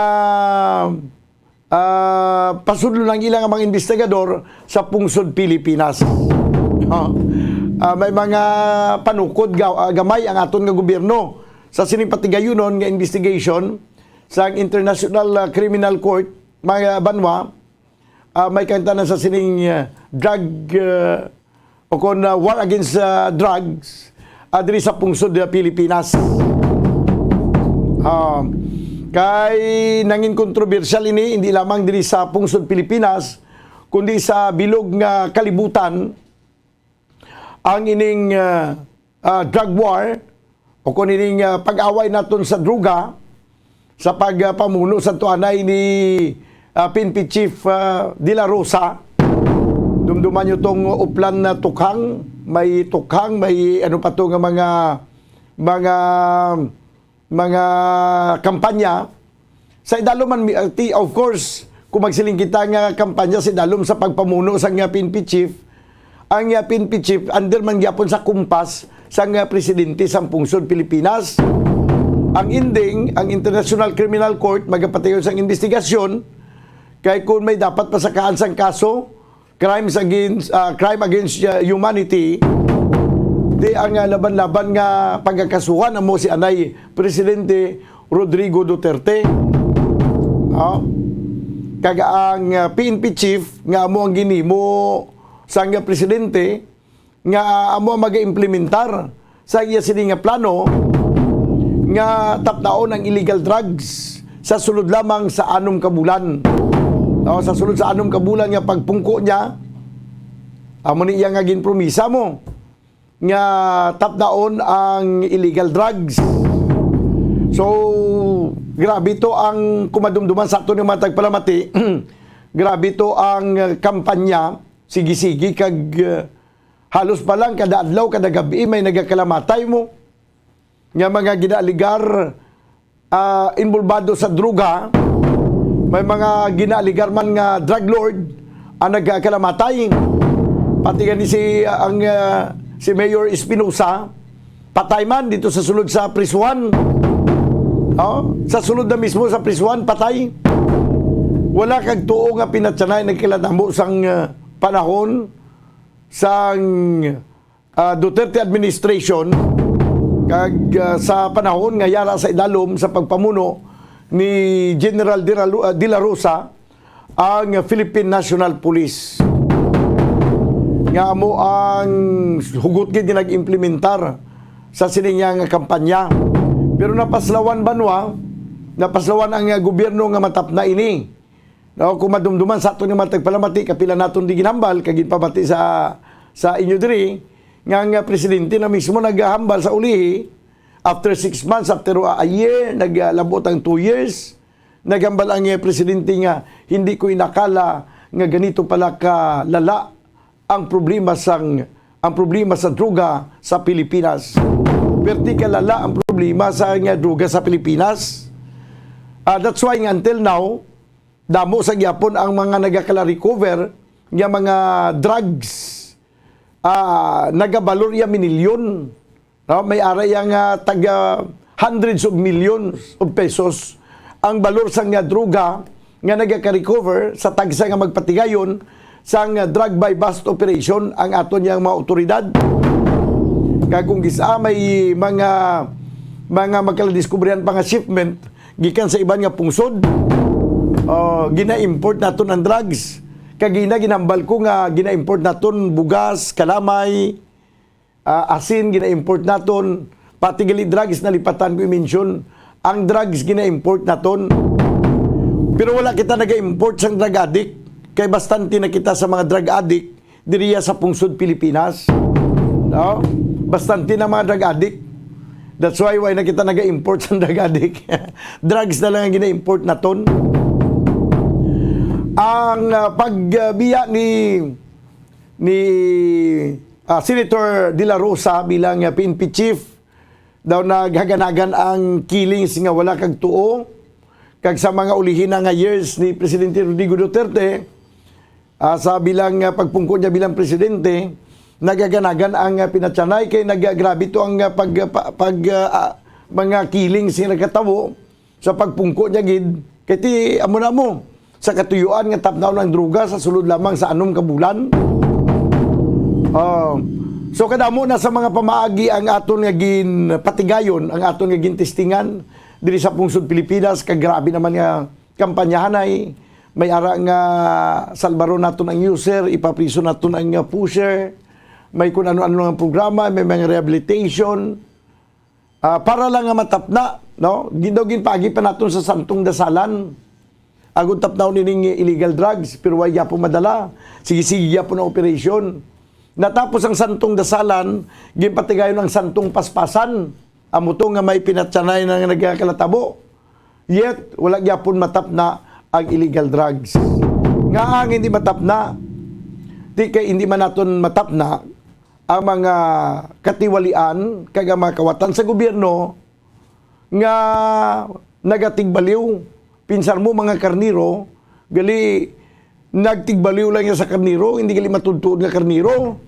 B: pasudlo lang ilang mga investigador sa pungsod Pilipinas. May mga panukod gamay ang aton nga gobyerno sa sining patigayunon nga investigation sa International Criminal Court mga banwa. May kantanan sa sining drug o kon war against drugs diri sa pungsod Pilipinas. Kay nangin kontrobersyal ini hindi lamang diri sa pungsod Pilipinas kundi sa bilog nga kalibutan ang ining drug war o kung ining pag-away naton sa druga sa pagpamuno sa tuanay ni PNP Chief De La Rosa. Dumduman nyo tong uplan na tukhang, may ano pa to nga mga kampanya sa idalom of course kung magsiling kita nga kampanya sa idalom sa pagpamuno sa nga PNP Chief. Ang PNP Chief under man gyapon sa kumpas sa nga presidente sa pungsod Pilipinas. Ang ending, ang International Criminal Court magapatayon sa investigasyon kay kung may dapat pasakaan sang kaso crime against humanity di ang laban-laban nga pagkakasuhan mo si anay Presidente Rodrigo Duterte. Kaga ang PNP Chief nga amo ang ginimo sang presidente nga amo mag-implementar sa iya sini nga plano nga tapdaon ang illegal drugs sa sulod lamang sa 6 kabulan. Sa sulod sa 6 kabulan nga pagpungko niya amo ni iya nga ginpromisa mo nga tapdaon ang illegal drugs. So grabe to ang kumadumduman sa ato ng mga tagpalamati. Grabe to ang kampanya sige-sige kag halos pa lang kada adlaw kada gabi may nagakalamatay mo nga mga ginaaligar involvado sa druga. May mga ginaaligar man nga drug lord ang nagkakalamatay. Pati gani si Mayor Espinosa patay man dito sa sulod sa prisuan. Sa sulod na mismo sa prisuan patay. Wala kag tuo nga pinatsanay nagkilatamo sang panahon sang Duterte administration kag sa panahon nga yara sa idalom sa pagpamuno ni General De La Rosa ang Philippine National Police nga mo ang hugot gid nag-implementar sa siningang kampanya. Pero napaslawan banwa, napaslawan ang gobyerno nga matap na ini. Kung madumduman sa ato nga matagpalamati kapila naton di ginhambal kag ginpabati sa inyo diri nga presidente na mismo naghambal sa ulihi. After 6 months, after a year, naglabot ang 2 years, naghambal ang presidente nga, hindi ko inakala nga ganito pala kalala ang problema sa droga sa Pilipinas. Perti kalala ang problema sa droga sa Pilipinas. That's why until now, damo sa gyapon ang mga nagakala-recover nga mga drugs nagabalor ya minilyon. May aray ang taga hundreds of millions of pesos ang balor sang droga nga nagaka-recover sa tagsa nga magpatigayon sang drug by bust operation ang aton yang mga otoridad. Kaya kung gisa may mga magkaladiskubrihan pa nga shipment gikan sa iban nga pungsod, gina-import naton ang drugs. Kagina ginambal ko nga gina-import naton bugas, kalamay, asin gina-import naton, pati gali drugs na lipatan ko i-mention. Ang drugs gina-import naton. Pero wala kita naga-import sang drug addict. Kay bastante na kita sa mga drug addict diriya sa pungsod Pilipinas. No? Bastante na mga drug addict. That's why na kita naga-import sa drug addict. Drugs na lang ang gina-import naton. Ang pagbiya ni Senator De La Rosa bilang PNP chief daw naghaganagan ang killings nga wala kag tuo kag sa mga ulihin nga years ni Presidente Rodrigo Duterte sa bilang pagpungko niya bilang presidente, nagaganagan ang pinatsanay kay nagagrabe to ang mga killings nga nagkatawo sa pagpungko niya gid kay ti amo na mo sa katuyuan nga tapnaw ng droga sa sulod lamang sa 6 ka bulan. So kadamo na sa mga pamaagi ang aton nga patigayon, ang aton nga testingan diri sa pungsod Pilipinas. Kag grabe naman nga kampanyahanay, may ara nga salbaro naton ang user, ipapriso naton ang pusher, may kung ano-ano nga programa, may mga rehabilitation para lang nga matapna, no? Gindogin pagi pa naton sa santong dasalan. Agon tapnaw nining illegal drugs pero way po madala. Sige-sige po na operation. Natapos ang santong dasalan, ginpatigayon ang santong paspasan. Amo to nga may pinatsanay na nagkakalatabo. Yet, wala gyapon matapna ang illegal drugs. Nga ang hindi matapna, di kay hindi man naton matapna ang mga katiwalian, kag mga kawatan sa gobyerno nga nagatigbaliw. Pinsar mo mga karniro, gali nagtigbaliw lang yan sa karniro, hindi gali matudtuod nga karniro.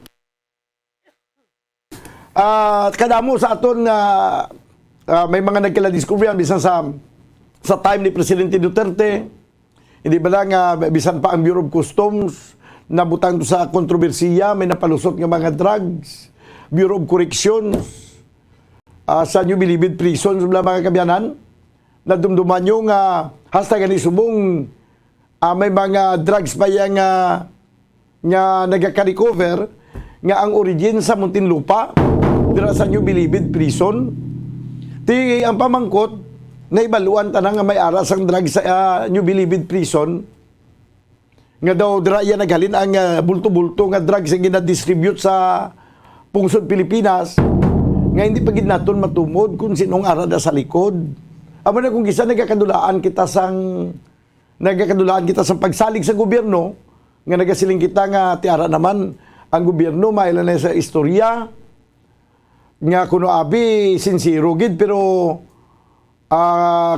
B: Kadamo sa aton may mga nagkala-discovery bisan sa time ni Presidente Duterte, hindi ba lang bisan pa ang Bureau of Customs nabutang to sa kontrobersiya, may napalusot nga mga drugs, Bureau of Corrections, sa New Bilibid Prison, sa mga kabyanan, nadumduman nyo nga hasta gani subong may mga drugs pa yang nga nagaka-recover nga ang origin sa Muntinlupa dira sa New Bilibid Prison. Ti ang pamangkot na ibaluan tanang nga may aras ang drugs sa New Bilibid Prison nga daw dira yan naghalin ang bulto-bulto nga drugs nga gina-distribute sa pungsod Pilipinas nga hindi pa gid naton matumod kung sinong arada sa likod. Amo na kung gisa nagakadulaan kita sa pagsalig sa gobyerno nga nagasiling kita nga tiara naman ang gobyerno mailan na sa istorya nga kuno abi sincero gid pero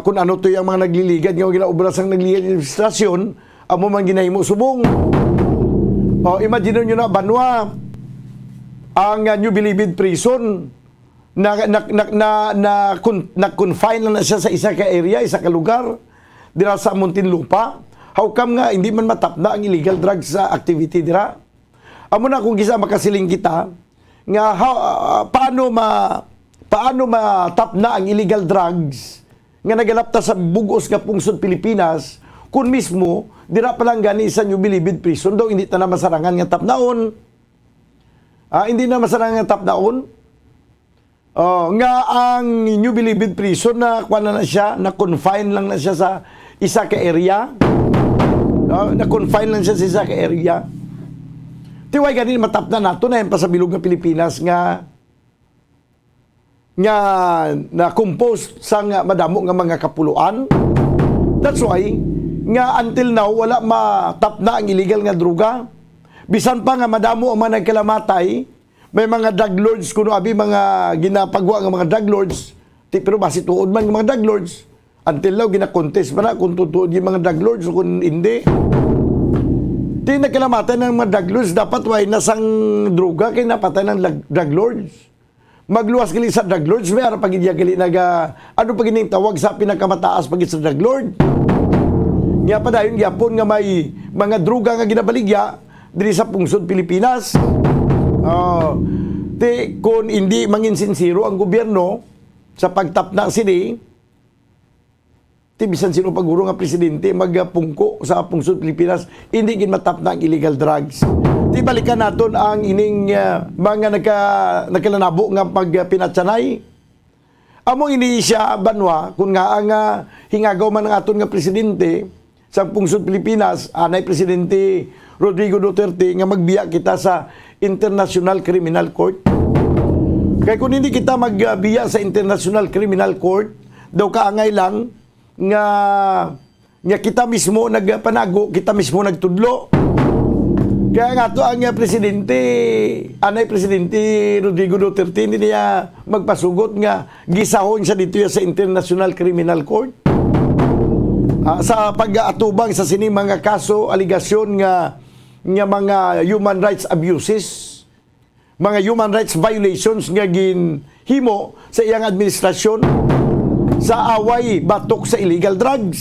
B: kung ano to yung mga nagliligad nga ginaobras ang nagliligad administrasyon amo man ginahimo subong. Imagine nyo na banwa ang New Bilibid Prison na-confine lang na siya sa isa ka area, isa ka lugar dira sa Muntinlupa. How come nga hindi man matapna ang illegal drugs sa activity dira? Amo na kung gisa makasiling kita nga paano matapna ang illegal drugs nga nagalapta sa bugos nga pungsod Pilipinas kung mismo dira pa lang gani sa New Bilibid Prison daw hindi ta na masarangan nga tapnaon. Hindi na masarangan nga tapnaon. Nga ang New Bilibid Prison na na-confine lang na siya sa isa ka area. Na-confine lang siya sa isa ka area. Tiway ganin matapna nato na yan pa sa bilog ng Pilipinas nga na-compose sa madamo nga mga kapuluan. That's why nga until now wala matapna ang illegal nga droga. Bisan pa nga madamo ang mga nagkalamatay. May mga drug lords kuno abi mga ginapagwa nga mga drug lords pero basi tuod man mga drug lords until now gina-contest man kung tuod yung mga drug lords o kung hindi. Di nagkalamatan ng mga drug lords dapat way nasang droga kay napatay ng drug lords. Magluwas gali sa drug lords may ara pagidya gali ano pa gining tawag sa pinakamataas pagid sa drug lord. Nga pa dayon gyapon nga may mga droga nga ginabaligya diri sa pungsod Pilipinas. Ti kung hindi mangin sincero ang gobyerno sa pagtapna sini, ti bisan sino paguro nga presidente magpungko sa pungsod Pilipinas, hindi gin matapna ang illegal drugs. Ti balikan naton ang ining mga nagkalanabo nga pagpinatsanay. Among ini siya banwa kung nga ang hingagaw man ng aton nga presidente sa pungsod Pilipinas, anay presidente Rodrigo Duterte nga magbiya kita sa International Criminal Court. Kaya kung hindi kita magbiya sa International Criminal Court, daw kaangay lang nga kita mismo nagpanago, kita mismo nagtudlo. Kaya nga to ang presidente, anay presidente Rodrigo Duterte, hindi niya magpasugot nga gisahon siya dito sa International Criminal Court. Sa pag-atubang sa sini mga kaso, aligasyon nga mga human rights abuses, mga human rights violations nga ginhimo sa iyang administrasyon sa away batok sa illegal drugs.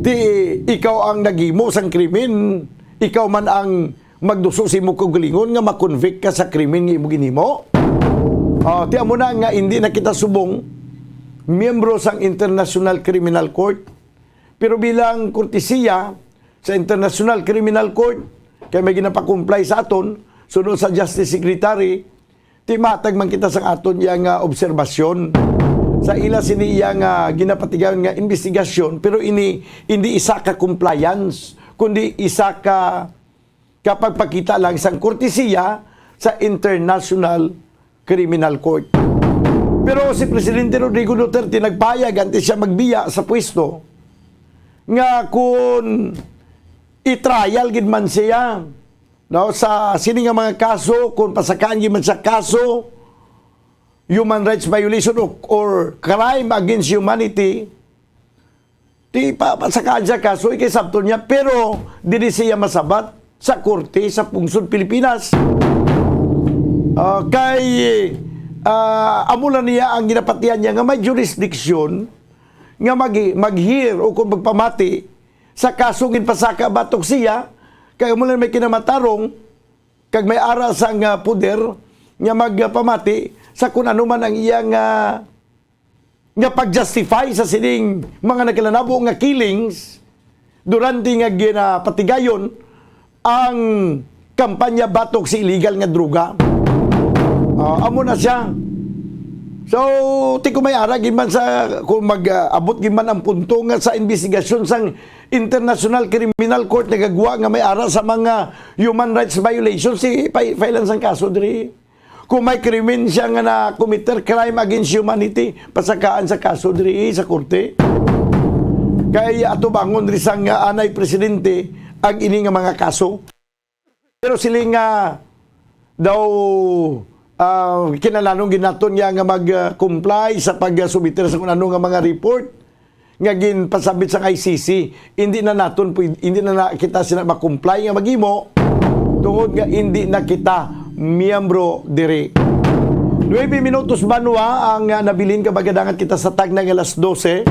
B: Ti ikaw ang naghimo sang krimen, ikaw man ang magduso si mo kagalingon nga makonvict ka sa krimen nga imo ginhimo. Ti amo na nga hindi na kita subong miyembro sang International Criminal Court, pero bilang kortesiya sa International Criminal Court, kaya may ginapakumply sa aton, sunod sa Justice Secretary, timatag man kita sa aton yang obserbasyon. Sa ila sini yang ginapatigayon nga investigasyon, pero hindi isa ka compliance, kundi isa ka kapagpakita lang sang kortesiya sa International Criminal Court. Pero si Presidente Rodrigo Duterte nagpayag antes siya magbiya sa pwesto nga kung i-trial gid man siya sa sini nga mga kaso, kung pasakaan gid man sa kaso human rights violation or crime against humanity, di pasakaan siya kaso ikisabto niya, pero dili siya masabat sa korte sa pungsod Pilipinas. Amo na niya ang ginapatian niya nga may jurisdiction nga mag-hear o kung magpamati sa kaso ginpasaka batok siya, kaya mo lang may kinamatarong kag may ara sang puder nga magpamati sa kung ano man ang iyang nga pag-justify sa sining mga nagkalanabo nga killings durante nga ginapatigayon ang kampanya batok sa illegal nga droga. Amo na siya. So, ti ko may ara giman sa kung mag-abot giman ang punto nga sa investigasyon sang International Criminal Court nagagawa nga may ara sa mga human rights violations, si failan sang kaso diri. Kung may krimen siya nga na committer crime against humanity, pasakaan sa kaso diri sa korte. Kaya ato bangon diri sang anay presidente ang ini nga mga kaso. Pero sila nga daw kinalanong ginaton niya nga mag-comply sa pag-subiter sa kung ano nga mga report nga ginpasabit sa ICC, hindi na kita sila mag-comply nga magimo tungod nga hindi na kita miyembro diri. 9 minutos banwa ang nabilin ka magadangan kita sa tag ng alas 12.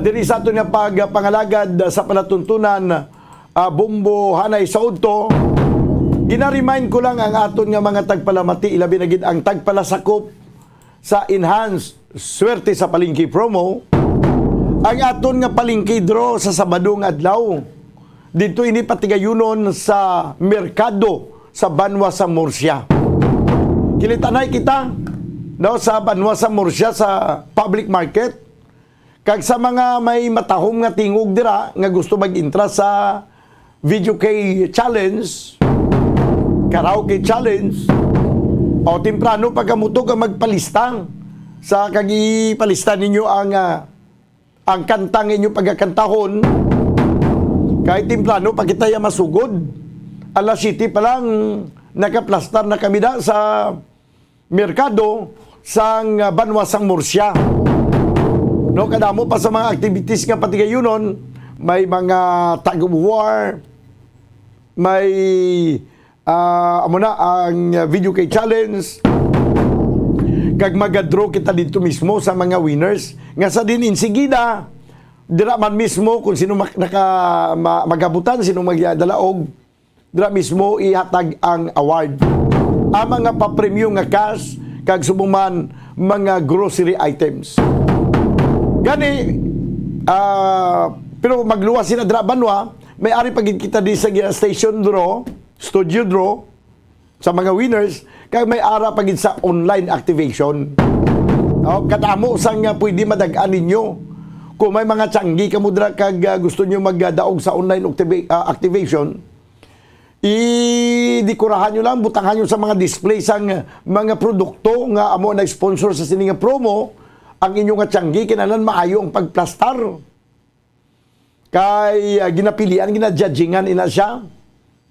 B: Diri sa ato nga pagpangalagad sa palatuntunan Bombo Hanay Saudto, gina-remind ko lang ang aton nga mga tagpalamati, ilabi na gid ang tagpalasakop sa enhanced swerte sa palengke promo. Ang aton nga palengke draw sa Sabado nga adlaw. Dito ini patigayunon sa merkado sa Banwa sa Murcia. Kilitanay kita sa Banwa sa Murcia sa public market. Kag sa mga may matahom nga tingog dira nga gusto mag-intra sa Video K Challenge, Karaoke Challenge, o temprano pagkamutog ang magpalistang sa kagipalista ninyo ang kantang inyo pagkakantahon. Kahit temprano pag kita masugod, alas 7 pa lang nakaplastar na kami na sa merkado sang Banwa sang Murcia. No, kadamo pa sa mga activities nga patigayunon, may mga tag of war, may ang Video K Challenge, kag magadraw kita dito mismo sa mga winners nga sa din insigida dira man mismo kung sino magabutan, sino magdalaog dira mismo ihatag ang award. Ang mga papremyo nga cash kag subuman mga grocery items. Gani pero magluwas sila dira Banwa, may ari pagid kita di sa station draw, studio draw sa mga winners kag may ara pagid sa online activation. Kadamo sang pwede madagaan ninyo. Kung may mga tiyanggi ka mo dira kag gusto nyo magdaog sa online activation, i-dekurahan nyo lang, butangan nyo sa mga display sang mga produkto nga amo na sponsor sa sining promo, ang inyong tiyanggi kinanan maayo ang pagplastar. Kay ginapilian, ginajudgingan ina siya.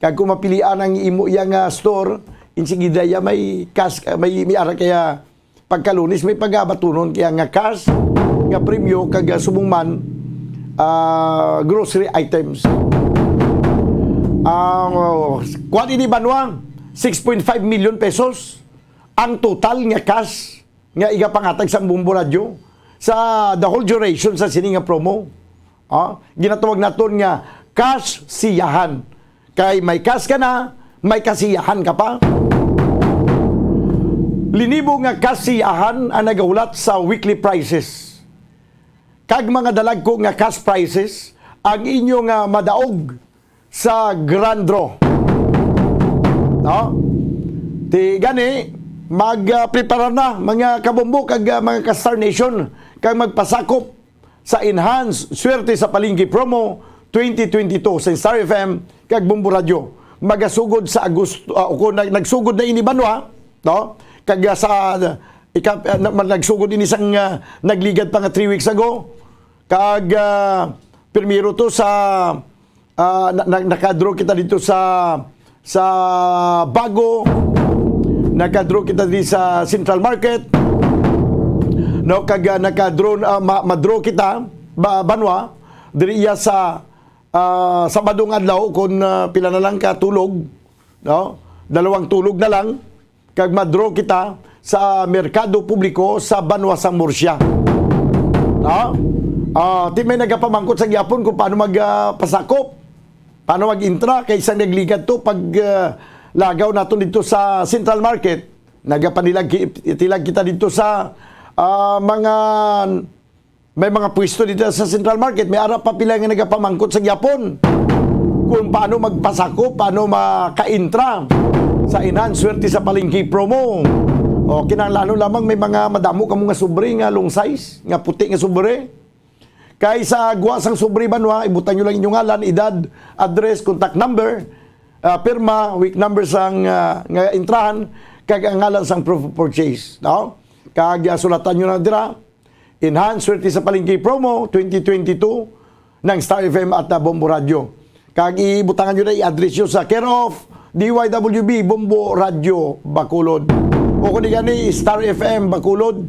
B: Kag kung mapilian ang imo yang store, insigida ya may cash, may ara kaya pagkalunis may pagabatunon kaya nga cash nga premyo kag subong man grocery items. Kuan ini Banwa 6.5 million pesos ang total nga cash nga igapangatag sa Bombo Radio sa the whole duration sa sini nga promo. Ginatawag naton nga cash siyahan. Kay may cash ka na, may kasiyahan ka pa. Linibo nga kasiyahan ang nagaulat sa weekly prices. Kag mga dalag ko nga cash prices ang inyo nga madaog sa grand draw. Ti gani magprepara na mga kabombo kag mga ka-Star Nation kag magpasakop sa Enhance Swerte sa Palengke Promo 2022 sa Star FM kag Bombo Radio. Magasugod sa Agosto kung nagsugod na ini Banwa, kag sa nagsugod ini sang nagligad pa nga 3 weeks ago kag primero to sa nakadraw kita dito sa Bago, nakadraw kita dito sa Central Market, kag nakadraw madraw kita Banwa diriya sa Sabadong adlaw kung pila na lang ka tulog, dalawang tulog na lang kag madraw kita sa Merkado Publiko sa Banwa sang Murcia. Ti may nagapamangkot sa gyapon kung paano magpasakop, paano mag-intra kay isang nagligad to pag lagaw naton dito sa Central Market. Nagapanilag kita dito sa may mga pwesto dito sa Central Market. May ara pa pila nga nagapamangkot sa gyapon kung paano magpasakop, paano maka-intra sa Enhance Swerte sa Palengke Promo. Kinahanglan lamang may mga madamo kamo nga sobre nga long size, nga puti nga sobre. Kay sa guwasang sobre Banwa, ibutan nyo lang inyong ngalan, edad, address, contact number, pirma, week number sang nga intrahan, kag ang ngalan sang proof of purchase. Kag sulatan nyo na dira, Enhance Swerte sa Palengke Promo 2022 ng Star FM at Bombo Radio. Kag ibutangan nyo na i-address nyo sa care of DYWB Bombo Radio Bacolod. O kung di gani Star FM Bacolod.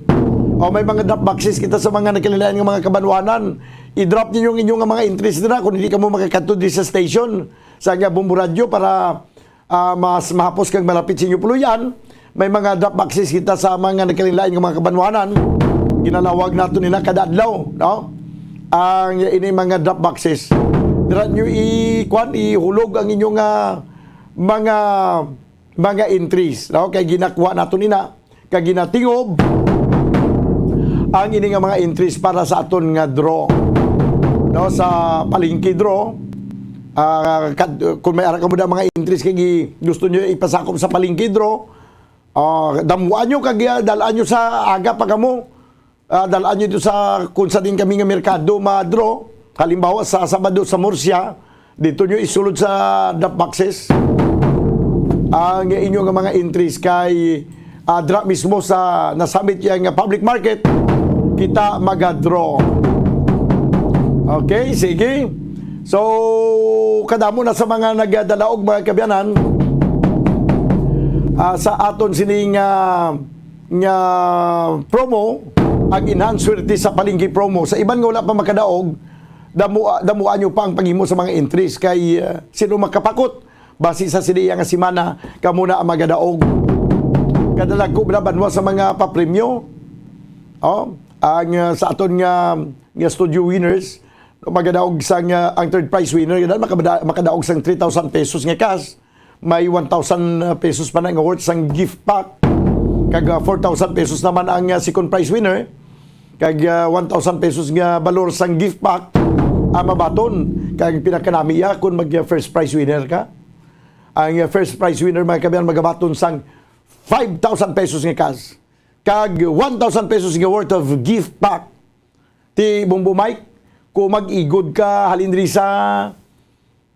B: O may mga drop boxes kita sa mga nakililayan ng mga kabanwanan. I-drop niyo yung inyong mga interest nila kung hindi ka mo makakatod di sa station sa Bombo Radio para mas mahapos kang malapit sa inyo puluyan. May mga drop boxes kita sa mga nakililayan ng mga kabanwanan. Ginalawag nato nila kada adlaw, ang ini mga drop boxes. Dira nyo ihulog ang inyong mga entries, kay ginakuha nato nina, kay ginatingob ang ini nga mga entries para sa aton nga draw, sa Palengke draw. Kung may ara ka mo na mga entries kay gusto nyo ipasakop sa Palengke draw, damuan nyo kag dalaan nyo sa aga pa kamo. Dalaan nyo dito sa kung sa din kami nga merkado ma-draw. Halimbawa sa Sabado sa Murcia, dito nyo isulod sa drop boxes ang inyong mga entries kay drop mismo sa nasabit yung public market, kita mag-draw. Okay, sige. So, kadamo na sa mga nagdalaog mga kabyanan sa aton sining nga promo, ang Enhance Swerte sa Palengke Promo. Sa iban nga wala pa makadaog, damuan nyo pa ang paghimo sa mga entries kay sino makapakot base sa siniya nga simana kamo na ang magadaog. Kadalag ko Banwa sa mga papremyo ang sa aton nga studio winners magadaog sang ang third prize winner yun makadaog sang 3,000 pesos nga cash, may 1,000 pesos pa na nga worth sang gift pack, kag 4,000 pesos naman ang second prize winner, kag 1,000 pesos nga balor sang gift pack mabaton, kag pinakanami kung mag first prize winner ka. Ang first prize winner mga kabiyan magabaton sang 5,000 pesos nga cash, kag 1,000 pesos nga worth of gift pack ti Bombo Mike. Kung mag-igod ka halindri sa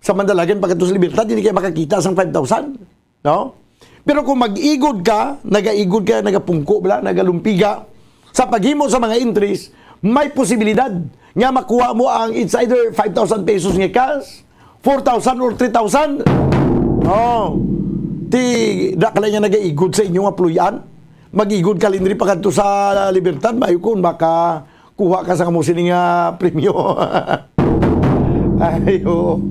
B: Mandalagan pagkato sa Libertad, hindi kayo makakita sang 5,000. No? Pero kung mag-igod ka, nagapungko, nagalumpiga, sa paghimo sa mga entries, may posibilidad nga makuha mo ang it's either 5,000 pesos nga cash, 4,000 or 3,000. No. Dakala nga nag-igod sa inyong apluyan, mag-igod ka halindri pagkato sa Libertad, mayo kung baka kuha ka sa kamusin nga premyo. Ayo.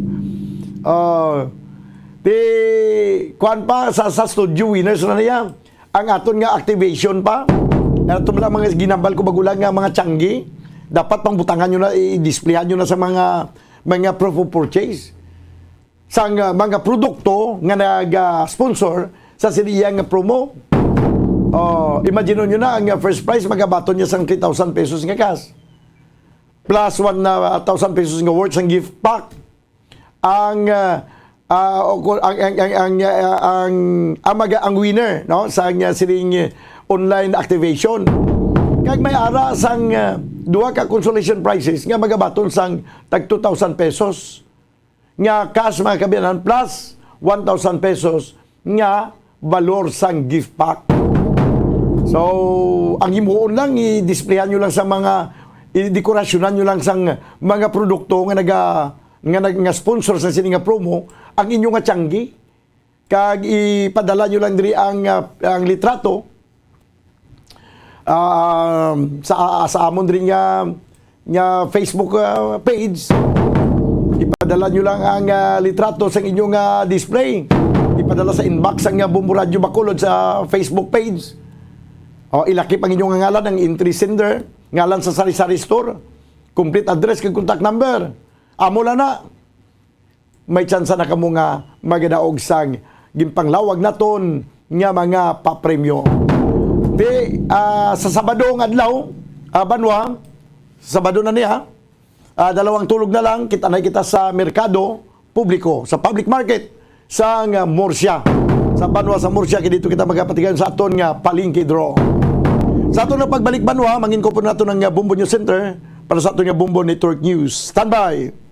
B: Kuan pa sa studio winners na niya. Ang aton nga activation pa. Ato lang mga ginambal ko bagulang nga mga tiyanggi. Dapat pangbutangan nyo na, i-displayhan nyo na sa mga proof of purchase. Sa mga produkto nga nag-sponsor sa siniyang promo. Imagine nyo na, ang first prize, magabaton niya sang 3,000 pesos nga cash. Plus 1,000 pesos nga worth sang gift pack. Ang winner, no, sa siling online activation. Kag may ara sang duha ka consolation prizes nga magabaton sang tag 2,000 pesos nga cash mga kabiyanan plus 1,000 pesos nga valor sang gift pack. So, ang himuon lang, i-displayan nyo lang sa i-dekorasyonan nyo lang sa mga produkto nga sponsor sa sining nga promo, ang inyong nga tiyanggi. Kag ipadala nyo lang diri ang litrato sa amon diri nga Facebook page. Ipadala nyo lang ang litrato sa inyong display. Ipadala sa inbox ang Bombo Radio Bacolod sa Facebook page. Ilakip ang inyong ngalan ng entry sender, ngalan sa sari-sari store, complete address kag contact number. Amula na. May tsansa na kamo nga magadaog sang ginpanglawag naton nga mga papremyo. Sa Sabado ng adlaw, Banwa, Sabado na niya, dalawang tulog na lang, kita sa merkado publiko, sa public market, sa Murcia. Sa Banwa, sa Murcia, dito kita magapatigan sa aton nga palengke draw. Sa aton nga pagbalik Banwa, mangin ko po nato ng Bombo News Center para sa aton nga Bombo Network News. Standby!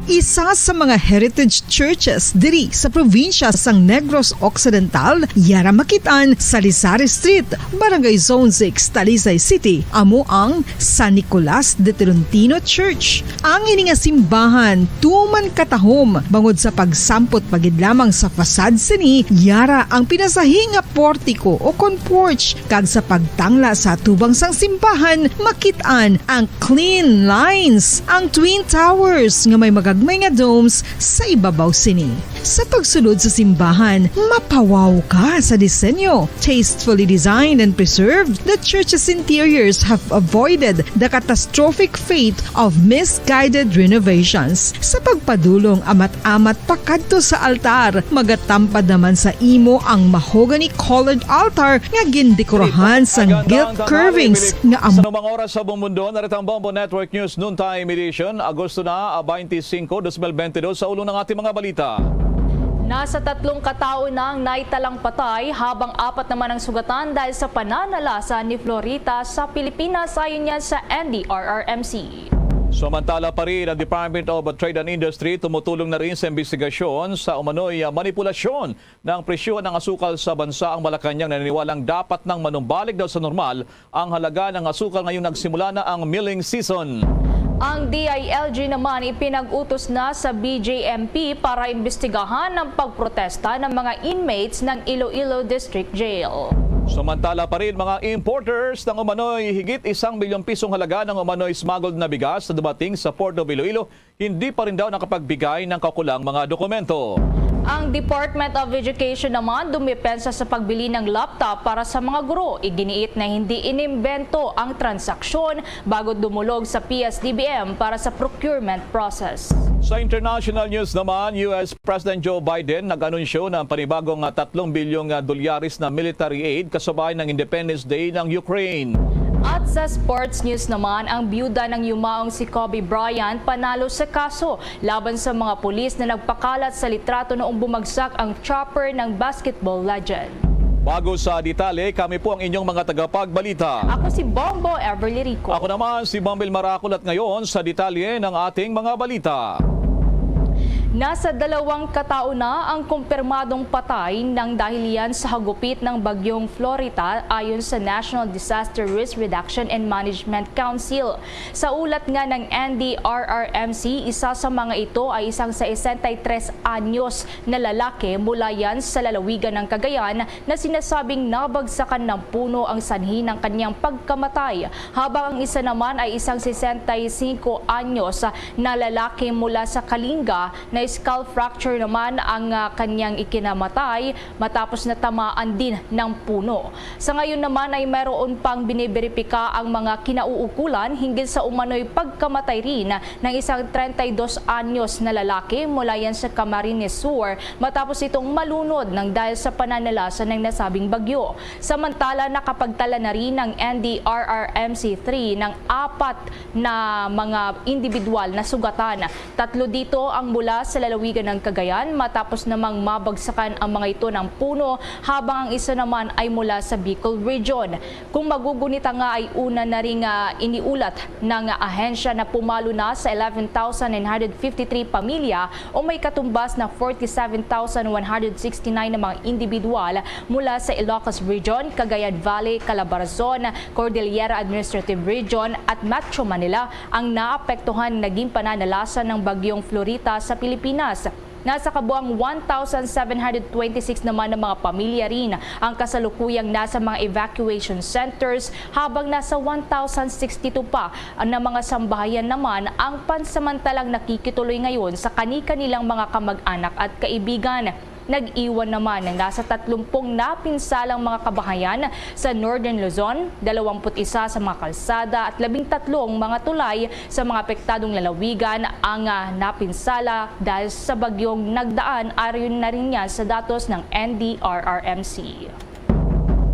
F: Isa sa mga heritage churches diri sa probinsya sang Negros Occidental, yara makitaan sa Salisari Street, Barangay Zone 6, Talisay City, amo ang San Nicolas de Tolentino Church. Ang ini nga simbahan tuman katahom bangod sa pagsampot pagid lamang sa fasad sini, yara ang pinasahi nga portiko o kon porch, kag sa pagtangla sa tubang sang simbahan makitaan ang clean lines, ang twin towers nga may may nga domes sa ibabaw sini. Sa pagsulod sa simbahan, mapawaw ka sa disenyo. Tastefully designed and preserved, the church's interiors have avoided the catastrophic fate of misguided renovations. Sa pagpadulong amat-amat pakadto sa altar, magatampad naman sa imo ang mahogany colored altar nga gindekorahan sang gilt curvings nga
L: Sa numang oras sa buong mundo, narito ang Bombo Network News Noontime Edition, Agosto na 25, 2022 sa ulo ng ating mga balita.
P: Nasa 3 katao na ang naitalang patay habang 4 naman ang sugatan dahil sa pananalasa ni Florita sa Pilipinas ayon yan sa NDRRMC.
L: Samantala pa rin, ang Department of Trade and Industry tumutulong na rin sa investigasyon sa umano'y manipulasyon ng presyo ng asukal sa bansa. Ang Malacanang naniniwalang dapat nang manumbalik daw sa normal ang halaga ng asukal ngayong nagsimula na ang milling season.
P: Ang DILG naman ipinag-utos na sa BJMP para imbestigahan ang pagprotesta ng mga inmates ng Iloilo District Jail.
L: Samantala pa rin, mga importers ng umano'y higit 1 milyong pisong halaga ng umano'y smuggled na bigas na dumating sa Port of Iloilo, hindi pa rin daw nakapagbigay ng kakulang mga dokumento.
P: Ang Department of Education naman dumipensa sa pagbili ng laptop para sa mga guro. Iginiit na hindi inimbento ang transaksyon bago dumulog sa PSDBM para sa procurement process.
L: Sa international news naman, US President Joe Biden nag-anunsyo ng panibagong 3 bilyong dolyaris na military aid kasabay ng Independence Day ng Ukraine.
P: At sa sports news naman, ang byuda ng yumaong si Kobe Bryant panalo sa kaso laban sa mga pulis na nagpakalat sa litrato noong bumagsak ang chopper ng basketball legend.
L: Bago sa detalye, kami po ang inyong mga tagapagbalita.
P: Ako si Bombo Everly Rico.
L: Ako naman si Bambil Maracol at ngayon sa detalye ng ating mga balita.
P: Nasa 2 katao na ang kumpirmadong patay ng dahil yan sa hagupit ng bagyong Florita ayon sa National Disaster Risk Reduction and Management Council. Sa ulat nga ng NDRRMC, isa sa mga ito ay isang 63 anyos na lalaki mula yan sa lalawigan ng Cagayan na sinasabing nabagsakan ng puno ang sanhi ng kanyang pagkamatay. Habang ang isa naman ay isang 65 anyos na lalaki mula sa Kalinga na skull fracture naman ang kanyang ikinamatay matapos na tamaan din ng puno. Sa ngayon naman ay meron pang biniberipika ang mga kinauukulan hinggil sa umano'y pagkamatay rin ng isang 32 anyos na lalaki mula yan sa Camarines Sur matapos itong malunod ng dahil sa pananalasa ng nasabing bagyo. Samantala, nakapagtala na rin ng NDRRMC3 ng 4 na mga individual na sugatan. 3 dito ang mula sa lalawigan ng Cagayan matapos namang mabagsakan ang mga ito ng puno habang ang isa naman ay mula sa Bicol Region. Kung magugunita nga ay una na rin iniulat ng ahensya na pumalo na sa 11,953 pamilya o may katumbas na 47,169 na mga individual mula sa Ilocos Region, Cagayan Valley, Calabarzon, Cordillera Administrative Region at Metro Manila ang naapektuhan naging pananalasa ng bagyong Florita sa Pilipinas. Nasa kabuang 1,726 naman ng mga pamilya rin ang kasalukuyang nasa mga evacuation centers habang nasa 1,062 pa na mga sambahayan naman ang pansamantalang nakikituloy ngayon sa kani-kanilang mga kamag-anak at kaibigan. Nag-iwan naman ng nasa 30 napinsalang mga kabahayan sa Northern Luzon, 21 sa mga kalsada at 13 mga tulay sa mga apektadong lalawigan ang napinsala dahil sa bagyong nagdaan ayon na rin yan sa datos ng NDRRMC.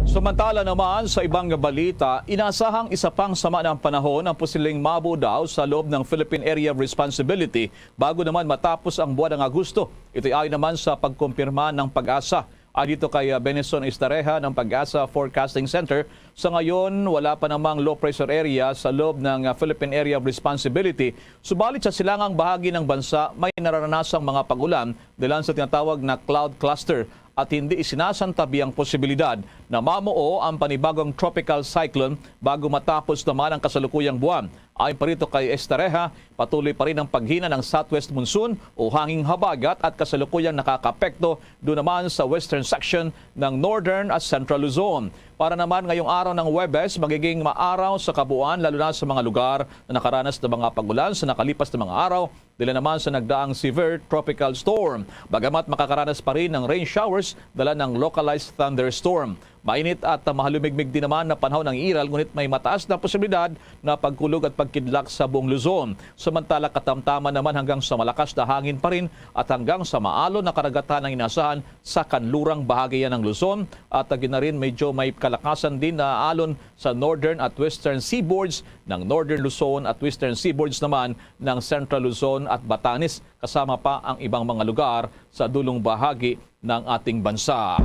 L: Samantala naman sa ibang balita, inasahang isa pang sama ng panahon ang posibleng mabuo daw sa loob ng Philippine Area of Responsibility bago naman matapos ang buwan ng Agosto. Ito ay naman sa pagkumpirma ng Pag-asa. Dito kay Benison Estareja ng Pag-asa Forecasting Center, sa ngayon wala pa namang low pressure area sa loob ng Philippine Area of Responsibility. Subalit sa silangang bahagi ng bansa may nararanasang mga pag-ulan dahil sa tinatawag na cloud cluster at hindi isinasantabi ang posibilidad na mamuo ang panibagong tropical cyclone bago matapos naman ang kasalukuyang buwan. Ayon pa rito kay Estareja, patuloy pa rin ang paghina ng southwest monsoon o hanging habagat at kasalukuyang nakakapekto doon naman sa western section ng northern at central Luzon. Para naman ngayong araw ng Huwebes, magiging maaraw sa kabuuan lalo na sa mga lugar na nakaranas ng mga pagulan sa nakalipas na mga araw dala naman sa nagdaang severe tropical storm. Bagamat makakaranas pa rin ng rain showers dala ng localized thunderstorm. Mainit at mahalumigmig din naman na panahon ng iral, ngunit may mataas na posibilidad na pagkulog at pagkidlak sa buong Luzon. Samantala katamtaman naman hanggang sa malakas na hangin pa rin at hanggang sa maalon na karagatan ang inasahan sa kanlurang bahagi ng Luzon. At na rin medyo may kalakasan din na alon sa northern at western seaboards ng northern Luzon at western seaboards naman ng central Luzon at Batanes, kasama pa ang ibang mga lugar sa dulong bahagi ng ating bansa.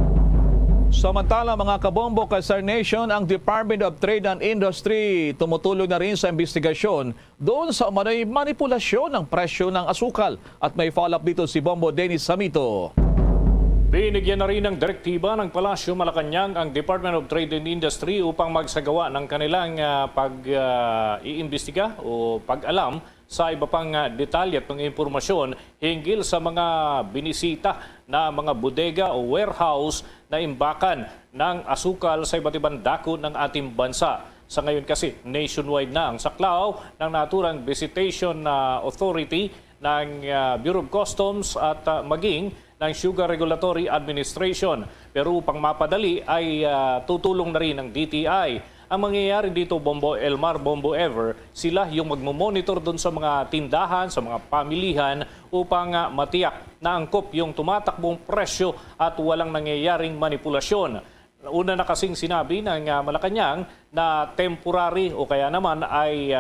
L: Samantala mga kabombo, Kasar Nation, ang Department of Trade and Industry tumutulong na rin sa investigasyon doon sa umano'y manipulasyon ng presyo ng asukal. At may follow-up dito si Bombo Dennis Samito.
D: Binigyan na rin ng direktiba ng Palasyo Malacanang ang Department of Trade and Industry upang magsagawa ng kanilang pag-iimbestiga o pag-alam sa iba pang detalye at mga impormasyon hinggil sa mga binisita na mga bodega o warehouse na imbakan ng asukal sa iba't ibang dako ng ating bansa. Sa ngayon kasi, nationwide na ang saklaw ng naturang Visitation Authority ng Bureau of Customs at maging ng Sugar Regulatory Administration. Pero upang mapadali ay tutulong na rin ng DTI. Ang mangyayari dito, Bombo Elmar, Bombo Ever, sila yung magmomonitor doon sa mga tindahan, sa mga pamilihan upang matiyak na angkop yung tumatakbong presyo at walang nangyayaring manipulasyon. Una na kasing sinabi ng Malacanang na temporary o kaya naman ay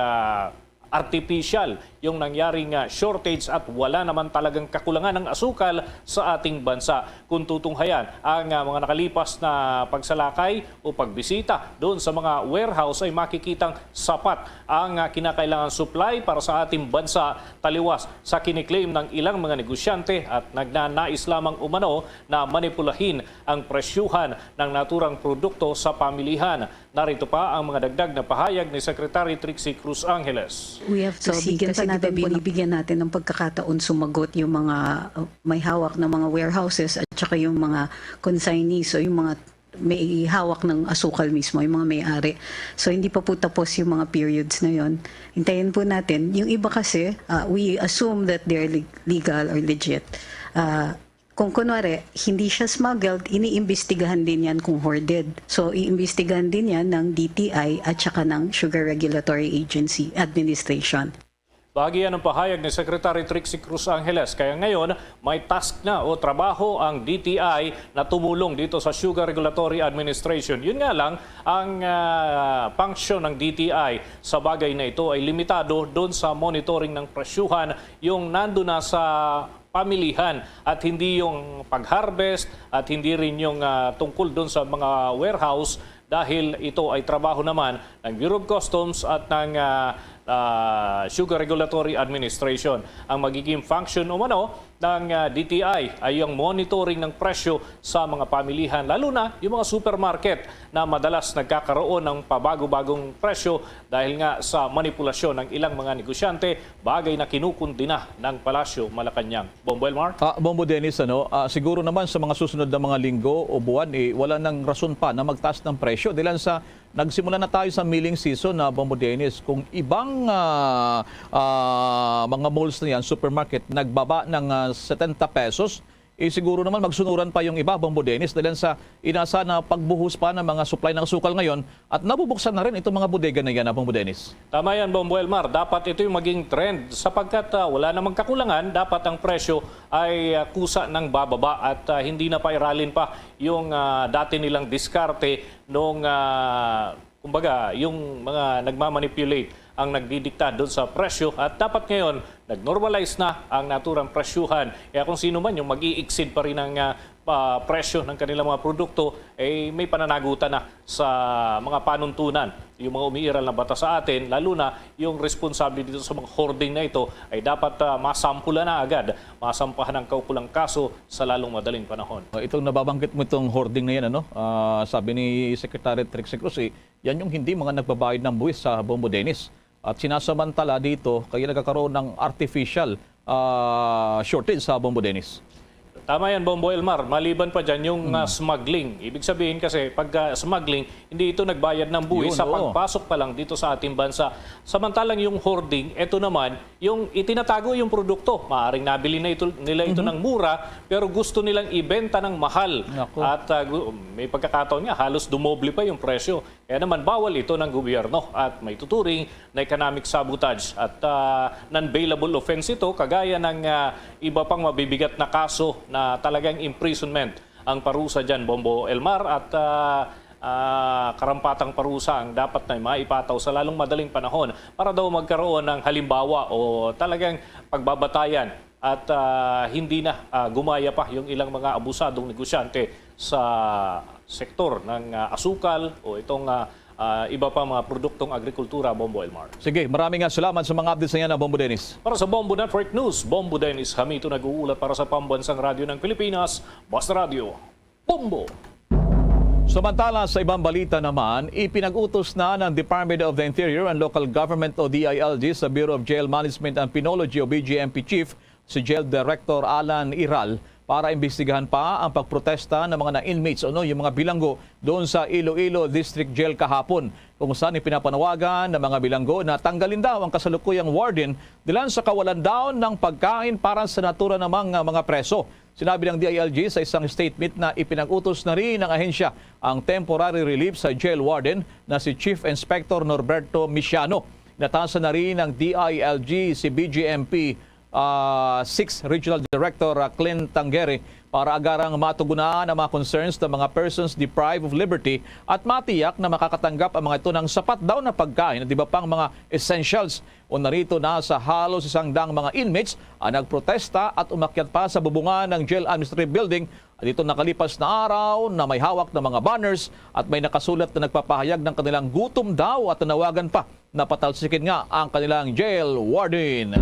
D: artificial yung nangyaring shortage at wala naman talagang kakulangan ng asukal sa ating bansa. Kung tutunghayan ang mga nakalipas na pagsalakay o pagbisita doon sa mga warehouse ay makikitang sapat ang kinakailangan supply para sa ating bansa, taliwas sa kiniklaim ng ilang mga negosyante at nagnanais lamang umano na manipulahin ang presyuhan ng naturang produkto sa pamilihan. Narito pa ang mga dagdag na pahayag ni Secretary Trixie Cruz Angeles.
K: We have to see kasi binibigyan natin ng pagkakataon sumagot yung mga may hawak ng mga warehouses at saka yung mga consignees o yung mga may hawak ng asukal mismo, yung mga may-ari. So hindi pa po tapos yung mga periods na yon. Hintayin po natin. Yung iba kasi, we assume that they're legal or legit. Kung kunwari, hindi siya smuggled, iniimbestigahan din yan kung hoarded. So, iimbestigahan din yan ng DTI at saka ng Sugar Regulatory Agency Administration.
D: Bahagi yan ang pahayag ni Secretary Trixie Cruz Angeles. Kaya ngayon, may task na o trabaho ang DTI na tumulong dito sa Sugar Regulatory Administration. Yun nga lang, ang function ng DTI sa bagay na ito ay limitado doon sa monitoring ng presyuhan yung nando na sa pamilihan at hindi yung pag-harvest at hindi rin yung tungkol doon sa mga warehouse dahil ito ay trabaho naman ng Bureau of Customs at ng Sugar Regulatory Administration. Ang magiging function umano ng DTI ay yung monitoring ng presyo sa mga pamilihan, lalo na yung mga supermarket na madalas nagkakaroon ng pabago-bagong presyo dahil nga sa manipulasyon ng ilang mga negosyante, bagay na kinukundi na ng Palasyo Malacanang. Bombo Elmar?
L: Bombo Dennis, siguro naman sa mga susunod na mga linggo o buwan, wala nang rason pa na magtaas ng presyo. Dahil sa nagsimula na tayo sa milling season na Bombo Dennis, kung ibang mga malls na yan, supermarket, nagbaba ng 70 pesos, siguro naman magsunuran pa yung iba, Bombo Dennis, dahil sa inasa na pagbuhos pa ng mga supply ng asukal ngayon at nabubuksan na rin itong mga bodega na yan, Bombo Dennis.
D: Tama yan, Bombo Elmar. Dapat ito yung maging trend sapagkat wala namang kakulangan, dapat ang presyo ay kusa ng bababa at hindi na pairalin pa yung dati nilang diskarte nung kumbaga yung mga nagmamanipulate ang nagdidikta doon sa presyo at dapat ngayon nag-normalize na ang naturang presyuhan. Kaya kung sino man yung mag-i-exceed pa rin ang presyo ng kanilang mga produkto, may pananagutan na sa mga panuntunan. Yung mga umiiral na bata sa atin, lalo na yung responsable dito sa mga hoarding na ito, ay dapat masampula na agad, masampahan ng kaukulang kaso sa lalong madaling panahon.
L: Itong nababanggit mo itong hoarding na yan, sabi ni Secretary Trixie Cruz, yan yung hindi mga nagbabayad ng buwis sa Bombo Dennis. At sinasamantala dito, kaya nagkakaroon ng artificial shortage sa Bombo Dennis.
D: Tama yan, Bombo Elmar. Maliban pa dyan yung smuggling. Ibig sabihin kasi pag smuggling, hindi ito nagbayad ng buwis sa pagpasok pa lang dito sa ating bansa. Samantalang yung hoarding, ito naman, yung itinatago yung produkto. Maaring nabili na nila ito ng mura, pero gusto nilang ibenta ng mahal. At may pagkakataon nga, halos dumoble pa yung presyo. Kaya naman bawal ito ng gobyerno at may tuturing na economic sabotage at non-bailable offense ito kagaya ng iba pang mabibigat na kaso na talagang imprisonment ang parusa dyan, Bombo Elmar, at karampatang parusa ang dapat na maipataw sa lalong madaling panahon para daw magkaroon ng halimbawa o talagang pagbabatayan at hindi na gumaya pa yung ilang mga abusadong negosyante sa sektor ng asukal o itong iba pa mga produktong agrikultura, Bombo Elmar.
L: Sige, maraming salamat sa mga updates na yan, Bombo Dennis.
D: Para sa Bombo Network News, Bombo Dennis Hamito nag-uulat para sa Pambansang Radyo ng Pilipinas, Basta Radio, Bombo!
L: Samantala, sa ibang balita naman, ipinag-utos na ng Department of the Interior and Local Government o DILG sa Bureau of Jail Management and Penology o BJMP Chief, si Jail Director Alan Iral, para imbestigahan pa ang pagprotesta ng mga na-inmates o yung mga bilanggo doon sa Iloilo District Jail kahapon, kung saan ipinapanawagan ng mga bilanggo na tanggalin daw ang kasalukuyang warden dilan sa kawalan daw ng pagkain para sa natura ng mga preso. Sinabi ng DILG sa isang statement na ipinag-utos na rin ng ahensya ang temporary relief sa jail warden na si Chief Inspector Norberto Misiano. Natasan na rin ng DILG si BGMP 6 Regional Director Clint Tangere para agarang matugunan ang mga concerns ng mga persons deprived of liberty at matiyak na makakatanggap ang mga ito ng sapat daw na pagkain at iba pang mga essentials. O narito na sa halos 100 mga inmates ang nagprotesta at umakyat pa sa bubungan ng Jail Administrative Building at ito nakalipas na araw na may hawak ng mga banners at may nakasulat na nagpapahayag ng kanilang gutom daw at nanawagan pa na patalsikin nga ang kanilang jail warden.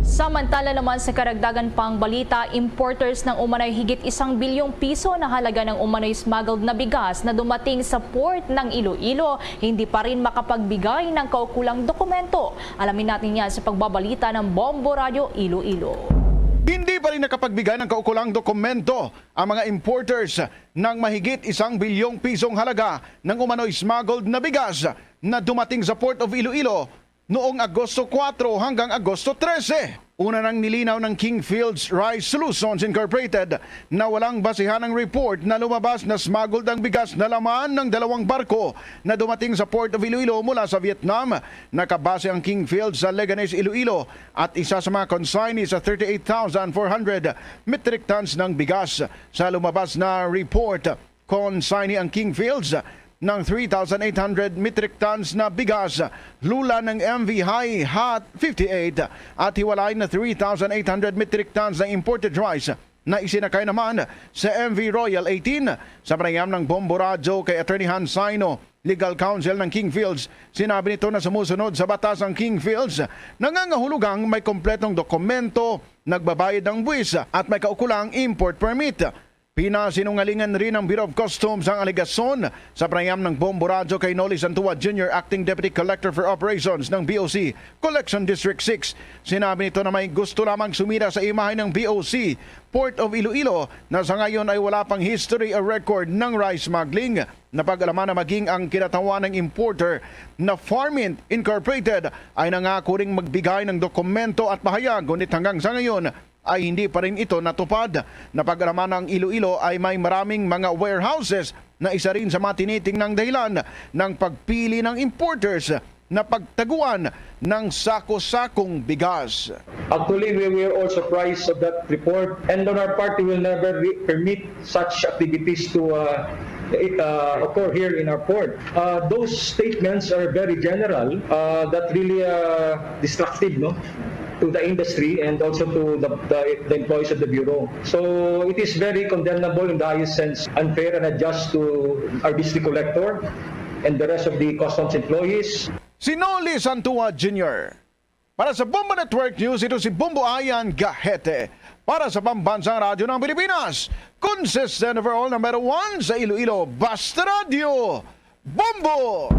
P: Samantala naman sa karagdagan pang balita, importers ng umano'y higit 1 bilyong piso na halaga ng umano'y smuggled na bigas na dumating sa port ng Iloilo, hindi pa rin makapagbigay ng kaukulang dokumento. Alamin natin yan sa pagbabalita ng Bombo Radio Iloilo.
B: Hindi pa rin nakapagbigay ng kaukulang dokumento ang mga importers ng mahigit 1 bilyong pisong halaga ng umano'y smuggled na bigas na dumating sa Port of Iloilo noong Agosto 4 hanggang Agosto 13. Una nang nilinaw ng Kingfields Rice Solutions Incorporated na walang basihan ng report na lumabas na smuggled ang bigas na laman ng 2 barko na dumating sa Port of Iloilo mula sa Vietnam. Nakabase ang Kingfields sa Leganés, Iloilo at isa sa mga consignee sa 38,400 metric tons ng bigas. Sa lumabas na report, consignee ang Kingfields ng 3,800 metric tons na bigas, lula ng MV High Hot 58 at hiwalay na 3,800 metric tons ng imported rice na isinakay naman sa MV Royal 18. Sa panayam ng Bombo Radio kay Attorney Han Saino, Legal Counsel ng Kingfields, sinabi nito na sumusunod sa batas ang Kingfields, nangangahulugang may kompletong dokumento, nagbabayad ng buwis at may kaukulang import permit. Pinasinungalingan rin ng Bureau of Customs ang alegasyon sa panayam ng Bombo Radio kay Noli Santua Jr., Acting Deputy Collector for Operations ng BOC Collection District 6. Sinabi nito na may gusto lamang sumira sa imahe ng BOC Port of Iloilo na sa ngayon ay wala pang history or record ng rice smuggling. Napag-alaman na maging ang kinatawan ng importer na Farmint Incorporated ay nangako ring magbigay ng dokumento at pahayag, ngunit hanggang sa ngayon ay hindi pa rin ito natupad. Napag-alaman ng Iloilo ay may maraming mga warehouses na isa rin sa mga tinitingnang dahilan ng pagpili ng importers na pagtaguan ng sako-sakong bigas.
H: Actually, we were all surprised of that report, and on our part, we will never permit such activities to occur here in our port. Those statements are very general, that really destructive, no? To the industry and also to the employees of the Bureau. So it is very condemnable in the highest sense, unfair and unjust to our district collector and the rest of the customs employees.
B: Si Noli Santua Jr. Para sa Bombo Network News, ito si Bombo Ayan Gahete. Para sa Pambansang Radyo ng Pilipinas, consistent overall number 1 sa Iloilo, Basta Radio, Bombo!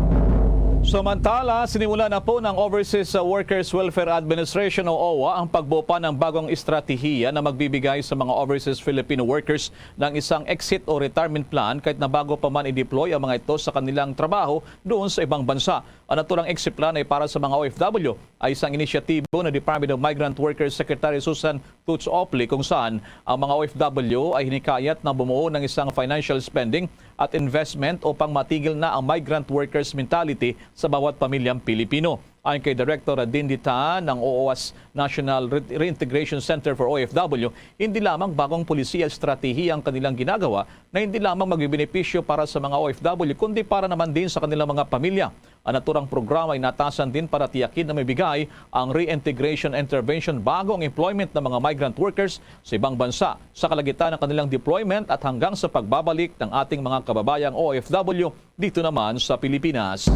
L: Samantala, sinimula na po ng Overseas Workers Welfare Administration o OWA ang pagbuo pa ng bagong estratehiya na magbibigay sa mga overseas Filipino workers ng isang exit o retirement plan kahit na bago pa man i-deploy ang mga ito sa kanilang trabaho doon sa ibang bansa. Ang naturang exit plan ay para sa mga OFW ay isang inisyatibo na Department of Migrant Workers Secretary Susan Tuts Opli kung saan ang mga OFW ay hinikayat na bumuo ng isang financial spending at investment upang matigil na ang migrant workers mentality sa bawat pamilyang Pilipino. Ayon kay Director Dindita ng OOAS National Reintegration Center for OFW, hindi lamang bagong polisiya estratehiya ang kanilang ginagawa na hindi lamang magbibenepisyo para sa mga OFW kundi para naman din sa kanilang mga pamilya. Ang naturang programa ay natasan din para tiyakin na may bigay ang reintegration intervention bago ang employment ng mga migrant workers sa ibang bansa sa kalagitan ng kanilang deployment at hanggang sa pagbabalik ng ating mga kababayang OFW dito naman sa Pilipinas.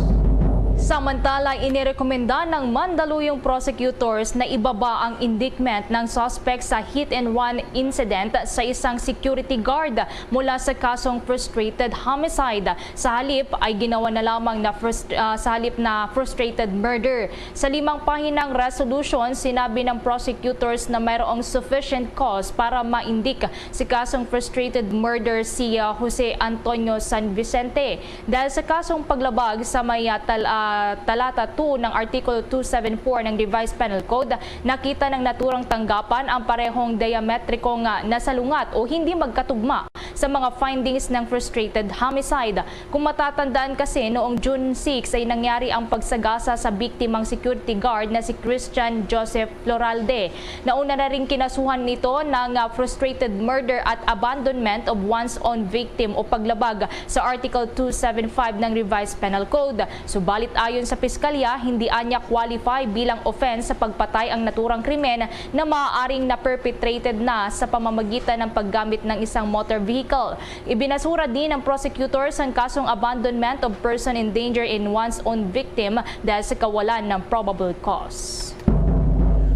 P: Samantala, inirekomenda ng Mandaluyong prosecutors na ibaba ang indictment ng suspect sa hit-and-run incident sa isang security guard mula sa kasong frustrated homicide. Sa halip ay ginawa na lamang na frustrated murder. Sa 5 pahinang resolution, sinabi ng prosecutors na mayroong sufficient cause para ma-indict si kasong frustrated murder si Jose Antonio San Vicente dahil sa kasong paglabag sa may talata 2 ng Article 274 ng Revised Penal Code, nakita ng naturang tanggapan ang parehong diametrikong nasalungat o hindi magkatugma sa mga findings ng frustrated homicide. Kung matatandaan kasi, noong June 6 ay nangyari ang pagsagasa sa biktimang security guard na si Christian Joseph Floralde. Nauna na rin kinasuhan nito ng frustrated murder at abandonment of one's own victim o paglabag sa Article 275 ng Revised Penal Code. Subalit ayon sa piskalya, hindi anya qualify bilang offense sa pagpatay ang naturang krimen na maaaring na-perpetrated na sa pamamagitan ng paggamit ng isang motor vehicle. Ibinasura din ng prosecutors ang kasong abandonment of person in danger in one's own victim dahil sa kawalan ng probable cause.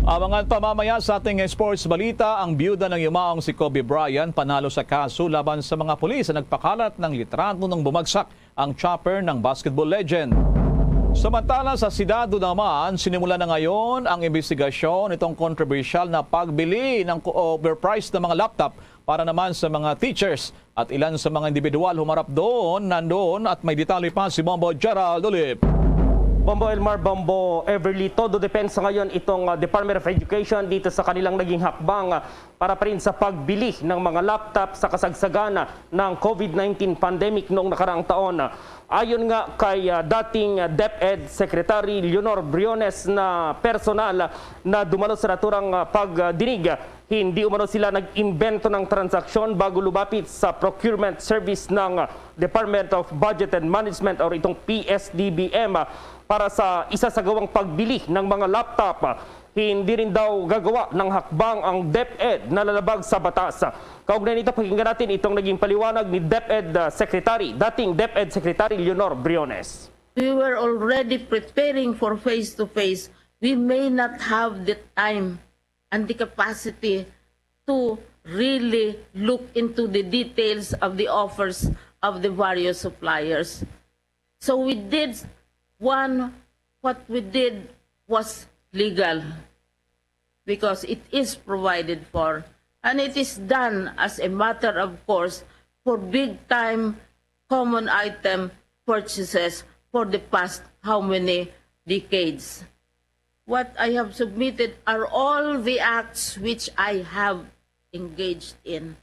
L: Mga pamamaya sa ating sports balita, ang biyuda ng yumaong si Kobe Bryant panalo sa kaso laban sa mga pulis na nagpakalat ng litrato nang bumagsak ang chopper ng basketball legend. Samantala sa Senado naman, sinimula na ngayon ang investigasyon itong controversial na pagbili ng overpriced na mga laptop para naman sa mga teachers at ilan sa mga individual humarap nandoon at may detalye pa si Bombo Gerald Olip.
M: Bombo Elmar, Bombo Everly, todo depensa ngayon itong Department of Education dito sa kanilang naging hakbang para pa rin sa pagbili ng mga laptop sa kasagsagan ng COVID-19 pandemic noong nakaraang taon. Ayon nga kay dating DepEd Secretary Leonor Briones na personal na dumalo sa naturang pagdinig, hindi umano sila nag-imbento ng transaksyon bago lumapit sa procurement service ng Department of Budget and Management o itong PSDBM para sa isasagawang pagbili ng mga laptop. Hindi rin daw gagawa ng hakbang ang DepEd na lalabag sa batas. Kaugnay nito, pakinggan natin itong naging paliwanag ni DepEd Secretary, dating DepEd Secretary Leonor Briones.
Q: We were already preparing for face-to-face. We may not have the time and the capacity to really look into the details of the offers of the various suppliers. So we did what we did was legal because it is provided for and it is done as a matter of course for big time common item purchases for the past how many decades. What I have submitted are all the acts which I have engaged in,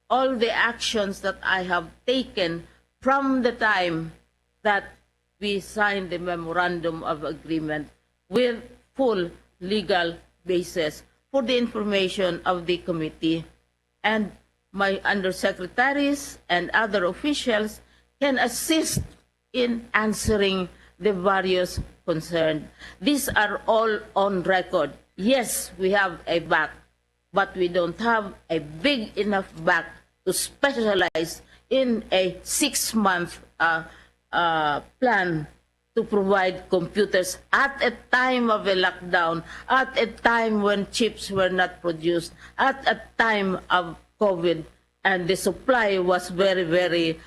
Q: all the actions that I have taken from the time that we signed the memorandum of agreement with full legal basis for the information of the committee. And my undersecretaries and other officials can assist in answering the various concerns. These are all on record. Yes, we have a back, but we don't have a big enough back to specialize in a 6-month plan to provide computers at a time of a lockdown, at a time when chips were not produced, at a time of COVID, and the supply was very, very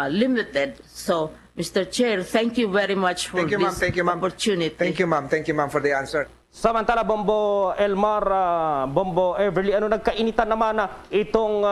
Q: limited. So, Mr. Chair, thank you very much for this opportunity.
W: Thank you, ma'am. Thank you, ma'am, for the answer.
M: Samantala, Bombo Elmar, Bombo Everly, nagkainitan naman itong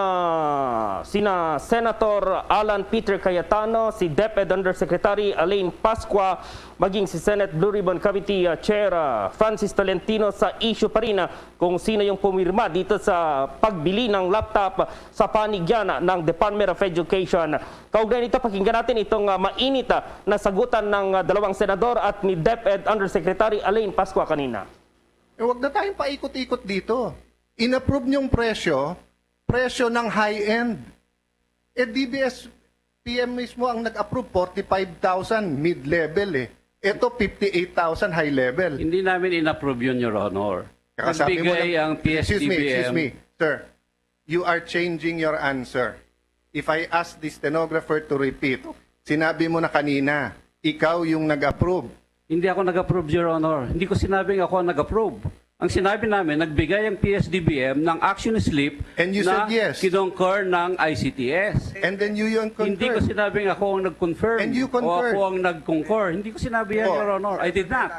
M: sina Senator Alan Peter Cayetano, si DepEd Undersecretary Elaine Pascua, maging si Senate Blue Ribbon Committee Chair Francis Tolentino sa issue pa rin kung sino yung pumirma dito sa pagbili ng laptop sa panigyan ng Department of Education. Kaugnay nito, pakinggan natin itong mainit na sagutan ng dalawang senador at ni DepEd Undersecretary Elaine Pascua kanina.
X: Huwag na tayong paikot-ikot dito. In-approve niyong presyo ng high-end. DBS PM mismo ang nag-approve 45,000 mid-level . Ito 58,000 high-level.
Y: Hindi namin in-approve yun, Your Honor.
X: Kakasabi mo
Y: Nagbigay ang PSDBM.
X: Excuse me, sir. You are changing your answer. If I ask the stenographer to repeat, sinabi mo na kanina, ikaw yung nag-approve.
Y: Hindi ako nag-approve, Your Honor. Hindi ko sinabing ako ang nag-approve. Ang sinabi namin, nagbigay ang PSDBM ng action slip
X: And you
Y: na
X: said yes.
Y: kinonquer ng ICTS.
X: And then you concurred.
Y: Hindi ko sinabing ako ang nag-confirm
X: And you
Y: o
X: concurred.
Y: ako ang nag-concur. Hindi ko sinabi yan,
X: Oh.
Y: Your Honor. I did not.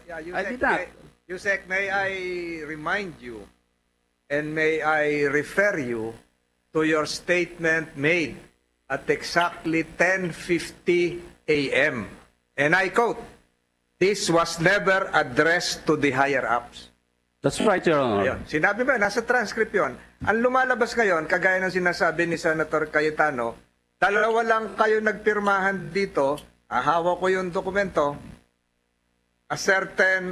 Y: I did not.
A: Yusek, may I remind you and may I refer you to your statement made at exactly 10:50 a.m. And I quote, "This was never addressed to the higher-ups."
Y: That's right, Your Honor.
A: Ayun. Sinabi ba, nasa transcript yun. Ang lumalabas ngayon, kagaya ng sinasabi ni Senator Cayetano, dalawa lang kayo nagpirmahan dito, hawak ko yung dokumento, a certain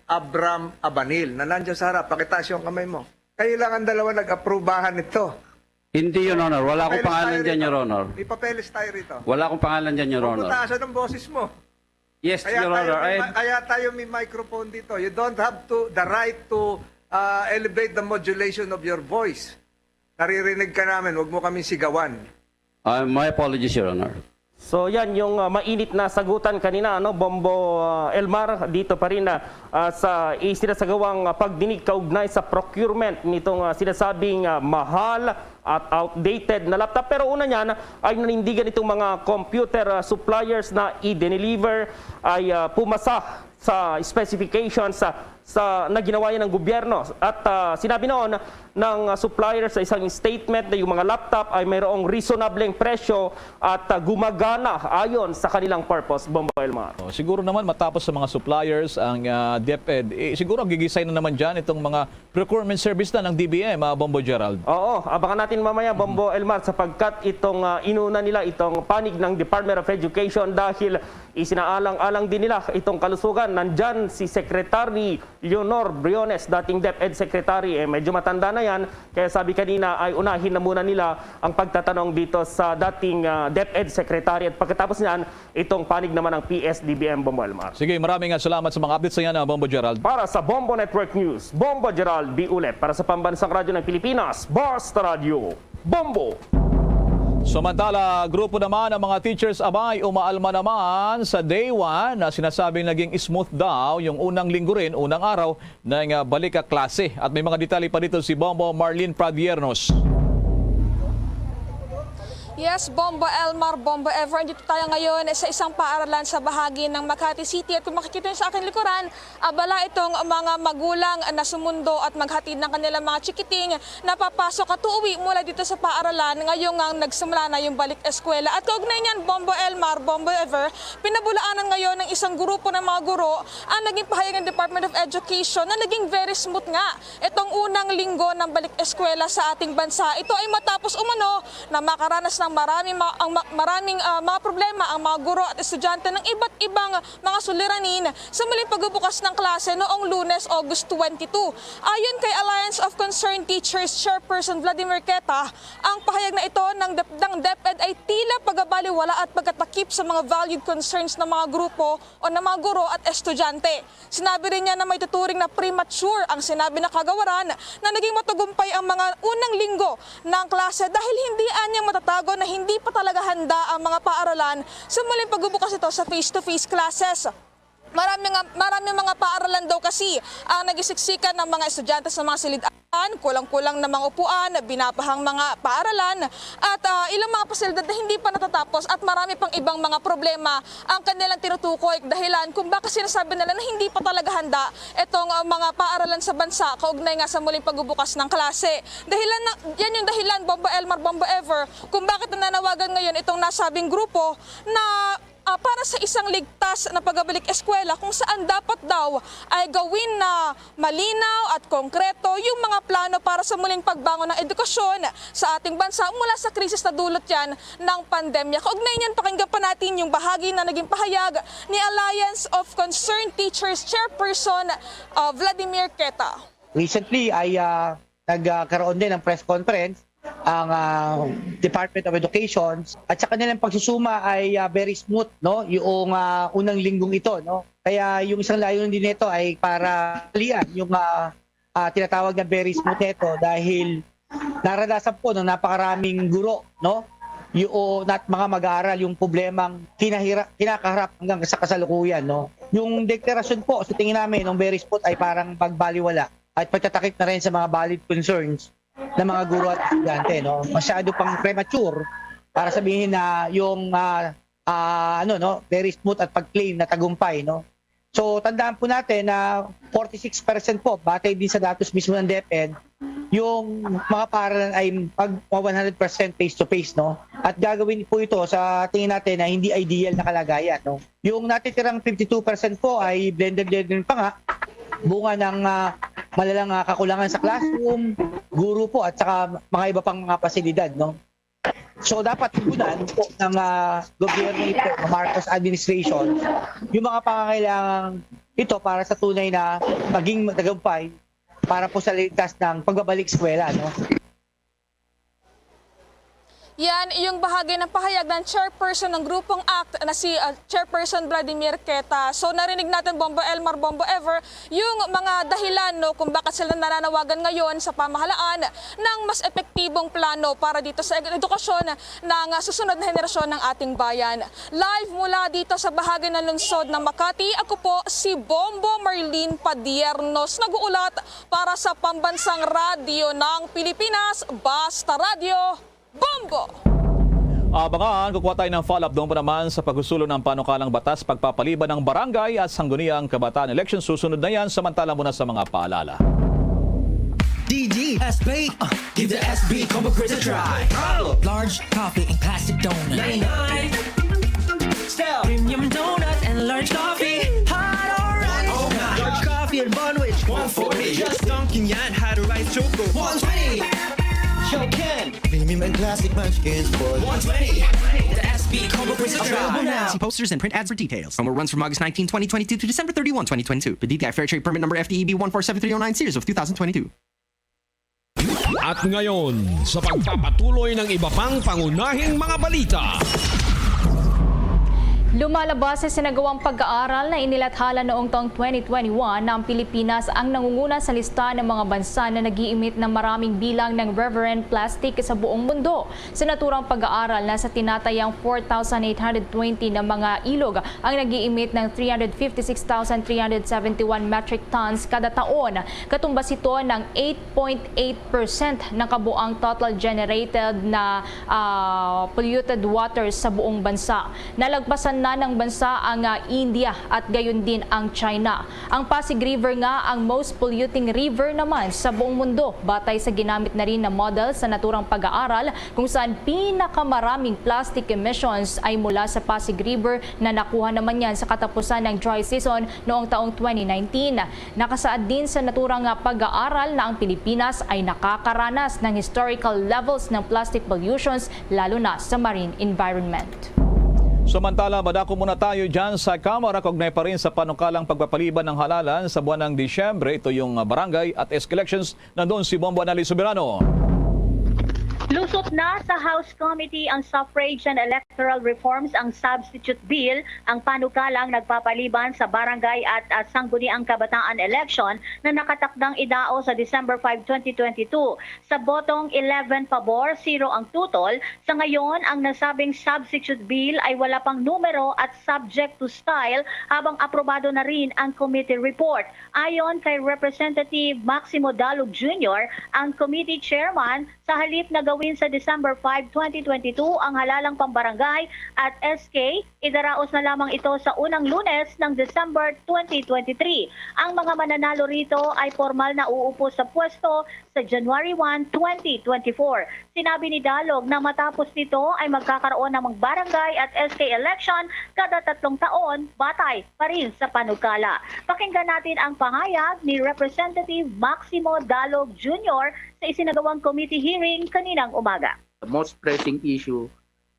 A: Abram Abanil, na nandiyan sa harap, pakitaas yung kamay mo. Kayo lang ang dalawa nag-aprubahan nito.
Y: Hindi, Your Honor. Wala akong pangalan dyan, Your Honor.
A: May papeles tayo rito.
Y: Wala akong pangalan dyan, Your Honor.
A: Pagkutaasan ng boses mo.
Y: Yes, Your Honor.
A: Kaya tayo may microphone dito. You don't have the right to elevate the modulation of your voice. Naririnig ka namin, wag mo kami sigawan.
Y: My apologies, Your Honor.
M: So yan yung mainit na sagutan kanina, Bombo Elmar, dito pa rin sa isinasagawang pagdinig kaugnay sa procurement nitong sinasabing mahal at outdated na laptop. Pero una niyan ay nanindigan itong mga computer suppliers na i-deliver ay pumasa sa specifications na ginawa yan ng gobyerno. At sinabi noon ng supplier sa isang statement na yung mga laptop ay mayroong reasonableng presyo at gumagana ayon sa kanilang purpose. Bombo Elmar.
L: Siguro naman matapos sa mga suppliers ang DepEd, siguro gigisay na naman dyan itong mga procurement service na ng DBM, Bombo Gerald.
M: Oo, abangan natin mamaya, Bombo Elmar, sapagkat itong inuna nila itong panig ng Department of Education dahil isinaalang-alang din nila itong kalusugan. Nandyan si Secretary Leonor Briones, dating DepEd Secretary. Medyo matanda na yan, kaya sabi kanina ay unahin na muna nila ang pagtatanong dito sa dating DepEd Secretary. At pagkatapos niyan, itong panig naman ng PSDBM, Bombo Elmar.
L: Sige, maraming salamat sa mga updates na yan, Bombo Gerald.
M: Para sa Bombo Network News, Bombo Gerald B. Ulep. Para sa Pambansang Radyo ng Pilipinas, Basta Radio, Bombo!
L: Samantala, grupo naman ng mga teachers abay umaalma naman sa day 1 na sinasabing naging smooth daw yung unang linggo rin, unang araw ng balik ka klase. At may mga detalye pa dito si Bombo Marlene Pradiernos.
C: Yes, Bombo Elmar, Bombo Ever. Dito tayo ngayon sa isang paaralan sa bahagi ng Makati City. At kung makikita nyo sa aking likuran, abala itong mga magulang na sumundo at maghatid ng kanilang mga chikiting na papasok at uuwi mula dito sa paaralan. Ngayong ang nagsimula na yung balik eskwela. At kaugnay niyan, Bombo Elmar, Bombo Ever, pinabulaanan ngayon ng isang grupo ng mga guro ang naging pahayag ng Department of Education na naging very smooth nga itong unang linggo ng balik eskwela sa ating bansa. Ito ay matapos umano na makaranas ng maraming mga problema ang mga guro at estudyante ng iba't ibang mga suliranin sa muling pagbubukas ng klase noong Lunes, August 22. Ayon kay Alliance of Concerned Teachers Chairperson Vladimir Queta, ang pahayag na ito ng DepEd ay tila pagbabaliwala at pagkatakip sa mga valued concerns ng mga grupo o ng mga guro at estudyante. Sinabi rin niya na may tuturing na premature ang sinabi na kagawaran na naging matagumpay ang mga unang linggo ng klase dahil hindi anyang matatago na hindi pa talaga handa ang mga paaralan sa muling pagbubukas ito sa face-to-face classes. Marami mga paaralan daw kasi ang nagisiksikan ng mga estudyante sa mga silid-an, kulang-kulang na mga upuan, binabahang mga paaralan at ilang mga pasilidad na hindi pa natatapos at marami pang ibang mga problema ang kanilang tinutukoy dahilan kung bakit sinasabi nila na hindi pa talaga handa itong mga paaralan sa bansa kaugnay nga sa muling pagbubukas ng klase. Yan yung dahilan, Bombo Elmar, Bombo Ever, kung bakit nananawagan ngayon itong nasabing grupo na para sa isang ligtas na pagbabalik eskwela kung saan dapat daw ay gawin na malinaw at konkreto yung mga plano para sa muling pagbangon ng edukasyon sa ating bansa mula sa krisis na dulot yan ng pandemya. Kaugnay niyan, pakinggan pa natin yung bahagi na naging pahayag ni Alliance of Concerned Teachers Chairperson Vladimir Queta.
J: Recently ay nagkaroon din ng press conference ang Department of Education at sa kanilang pagsusuma ay very smooth, no, yung unang linggong ito, no. Kaya yung isang layunin din nito ay para lian yung tinatawag na very smooth nito dahil naranasan po ng napakaraming guro, no, yung mga mag-aaral yung problemang kinakaharap hanggang sa kasalukuyan, no? Yung deklarasyon po sa tingin namin ng very spot ay parang pagbaliwala at pagtatakip na rin sa mga valid concerns ng mga guro at estudyante, no? Masyado pang premature para sabihin na yung very smooth at pag-claim na tagumpay, no? So tandaan po natin na 46% po batay din sa datos mismo ng DepEd, yung mga paaralan ay pag 100% face-to-face, no? At gagawin po ito sa tingin natin na hindi ideal na kalagayan, no? Yung natitirang 52% po ay blended learning pa nga, bunga ng malalang kakulangan sa classroom, guro po at saka mga iba pang mga pasilidad, no? So dapat tugunan po ng gobyerno ito, ng Marcos administration, yung mga pangangailangan ito para sa tunay na maging tagumpay para po sa ligtas ng pagbabalik eskwela, no?
C: Yan yung bahagi ng pahayag ng chairperson ng grupong ACT na si Chairperson Vladimir Queta. So narinig natin, Bombo Elmar, Bombo Ever, yung mga dahilan, no, kung bakit sila nananawagan ngayon sa pamahalaan ng mas epektibong plano para dito sa edukasyon ng susunod na henerasyon ng ating bayan. Live mula dito sa bahagi ng lungsod ng Makati, ako po si Bombo Marlene Padiernos, nag-uulat para sa Pambansang Radyo ng Pilipinas, Basta Radio, Bombo!
L: Abangan, kukuha tayo ng follow-up doon po naman sa pagsusulong ng panukalang batas, pagpapaliban ng barangay at sangguniang kabataan elections. Susunod na yan, samantala muna sa mga paalala.
R: DD SB, give the SB combo quiz a try. Large coffee and plastic donut. 99. Still premium donut and large coffee. Hot or right? Oh my. Large coffee and bun which 140. Just dunking yan, hot or rice choco 120. Ken. Premium and classic munchkins for 120. The SB combo quiz is available now.
S: See posters and print ads for details. Promo runs from August 19, 2022 to December 31, 2022. The DTI Fair Trade Permit number FTEB 147309 series of 2022.
T: At ngayon, sa pagpapatuloy ng iba pang pangunahing mga balita.
P: Lumalabas sa sinagawang pag-aaral na inilathala noong taong 2021 na ang Pilipinas ang nangunguna sa lista ng mga bansa na nag-iimit ng maraming bilang ng reverend plastic sa buong mundo. Sa naturang pag-aaral na sa tinatayang 4,820 na mga ilog ang nag-iimit ng 356,371 metric tons kada taon. Katumbas ito ng 8.8% ng kabuang total generated na polluted waters sa buong bansa. Nalagpasan na ng bansa ang India at gayon din ang China. Ang Pasig River nga ang most polluting river naman sa buong mundo batay sa ginamit na rin na model sa naturang pag-aaral kung saan pinakamaraming plastic emissions ay mula sa Pasig River na nakuha naman yan sa katapusan ng dry season noong taong 2019. Nakasaad din sa naturang pag-aaral na ang Pilipinas ay nakakaranas ng historical levels ng plastic pollutions lalo na sa marine environment.
L: Samantala, madako muna tayo dyan sa Kamara. Kaugnay pa rin sa panukalang pagpapaliban ng halalan sa buwan ng Disyembre. Ito yung barangay at elections. Nandun si Bombo Anali Soberano.
U: Lusot na sa House Committee ang Suffrage and Electoral Reforms, ang Substitute Bill, ang panukalang nagpapaliban sa barangay at sangguniang kabataan election na nakatakdang idao sa December 5, 2022. Sa botong 11 pabor, 0 ang tutol. Sa ngayon, ang nasabing Substitute Bill ay wala pang numero at subject to style habang aprobado na rin ang committee report. Ayon kay Representative Maximo Dalog Jr., ang committee chairman, sa halip na gawin sa December 5, 2022 ang halalang pambarangay at SK, idaraos na lamang ito sa unang Lunes ng December 2023. Ang mga mananalo rito ay formal na uupo sa pwesto sa January 1, 2024. Sinabi ni Dalog na matapos nito ay magkakaroon ng barangay at SK election kada 3 taon, batay pa rin sa panukala. Pakinggan natin ang pahayag ni Representative Maximo Dalog Jr. sa isinagawang committee hearing kaninang umaga.
V: The most pressing issue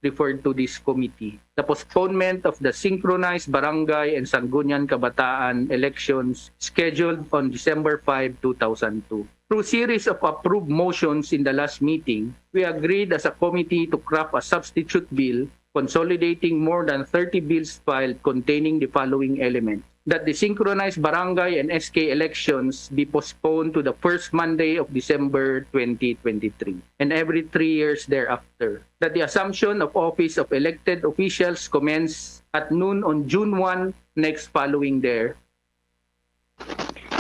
V: referred to this committee, the postponement of the synchronized barangay and sangguniang kabataan elections scheduled on December 5, 2002. Through series of approved motions in the last meeting, we agreed as a committee to craft a substitute bill consolidating more than 30 bills filed containing the following elements. that the synchronized barangay and SK elections be postponed to the first Monday of December 2023 and every 3 years thereafter. That the assumption of office of elected officials commence at noon on June 1 next following there.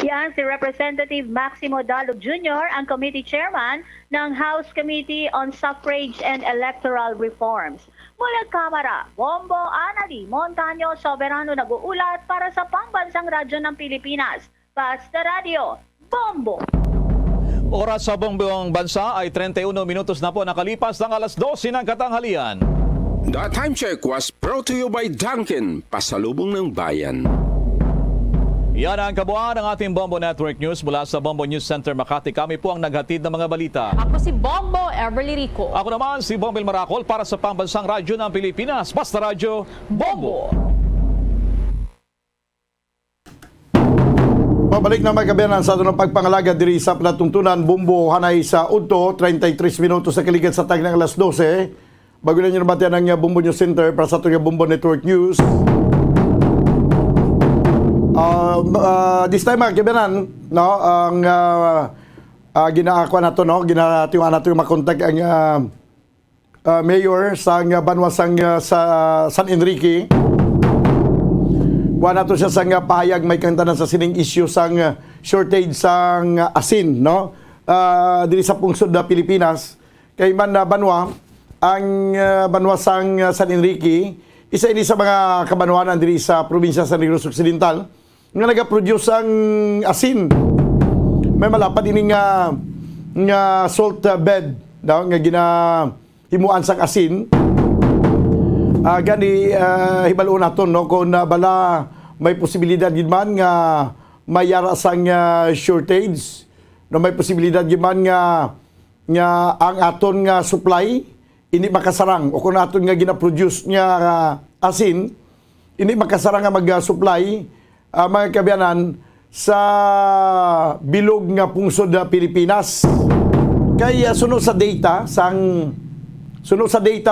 U: Yan si Representative Maximo Dalog Jr., ang committee chairman ng House Committee on Suffrage and Electoral Reforms. Mula Kamara, Bombo Anali Montaño Soberano nag-uulat para sa Pambansang Radyo ng Pilipinas. Basta Radio, Bombo!
L: Oras sa buong bansa ay 31 minutos na po nakalipas ng alas 12 ng katanghalian.
T: The time check was brought to you by Dunkin', pasalubong ng bayan.
L: Yan ang kabuuan ng ating Bombo Network News mula sa Bombo News Center Makati. Kami po ang naghatid ng mga balita.
P: Ako si Bombo Everly Rico.
L: Ako naman si Bombel Maracol para sa Pambansang Radyo ng Pilipinas. Basta Radyo, Bombo!
B: Pabalik na magkabiyanan sa ato ng pagpangalaga diri sa palatuntunan Bombo hanay sa Udto, 33 minutos sa kaligid sa tag ng alas 12. Bago na nyo nabatian ng Bombo News Center para sa ato ng Bombo Network News. This time magkabiyanan, no, ang ginaakwa nato, no, ginatiwan nato yung makontak ang mayor sa banwasang sa San Enrique. Kuha nato siya sang pahayag may kantanan sa sining issue sang shortage sang asin, no? Diri sa pungsod na Pilipinas. Kay man banwa ang banwasang San Enrique, isa ini sa mga kabanwanan diri sa probinsya sa Negros Occidental nga nagaproduce ang asin. May malapad ini nga salt bed daw nga ginahimuan sang asin. Gani hibalo naton, no, kung bala may posibilidad gid man nga mayara sang shortage, no, may posibilidad gid man nga ang aton nga supply ini makasarang o kung aton nga gina-produce nga asin ini makasarang nga mag-supply mga kabiyanan sa bilog nga pungsod na Pilipinas. Kaya sunod sa data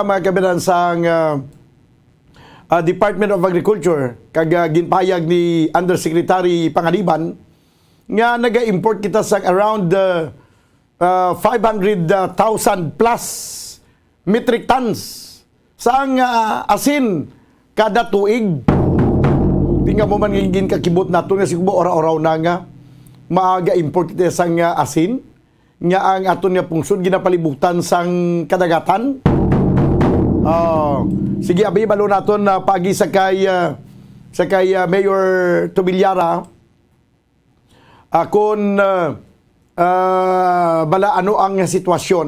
B: mga kabiyanan sang Department of Agriculture kag ginpahayag ni Undersecretary Panganiban nga naga-import kita sa around 500,000 plus metric tons sang asin kada tuig. Tingnan mo man ngin kakibot nato nga siguro ora-oraw na nga maaga import kita sang asin nga ang aton nga pungsod ginapalibutan sang kadagatan. Sige abi balo naton na pagi sa kay Mayor Tobilyara kung bala ano ang sitwasyon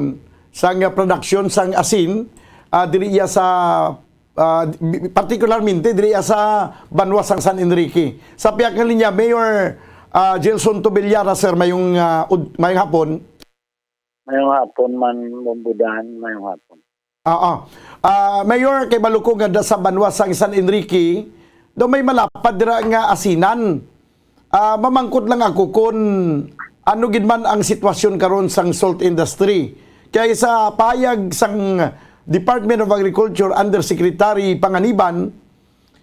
B: sang production sang asin diri sa particularmente diri sa banwasang San Enrique. Sa piyak nga linya Mayor Gelson Tobilyara, sir, mayong hapon.
E: Mayong hapon man Bombudan, mayong hapon.
B: Mayor, kay balukong nga sa banwasang San Enrique, daw may malapad dira nga asinan. Mamangkot lang ako kung ano gid man ang sitwasyon karon sang salt industry. Kaya sa payag sang Department of Agriculture Undersecretary Panganiban,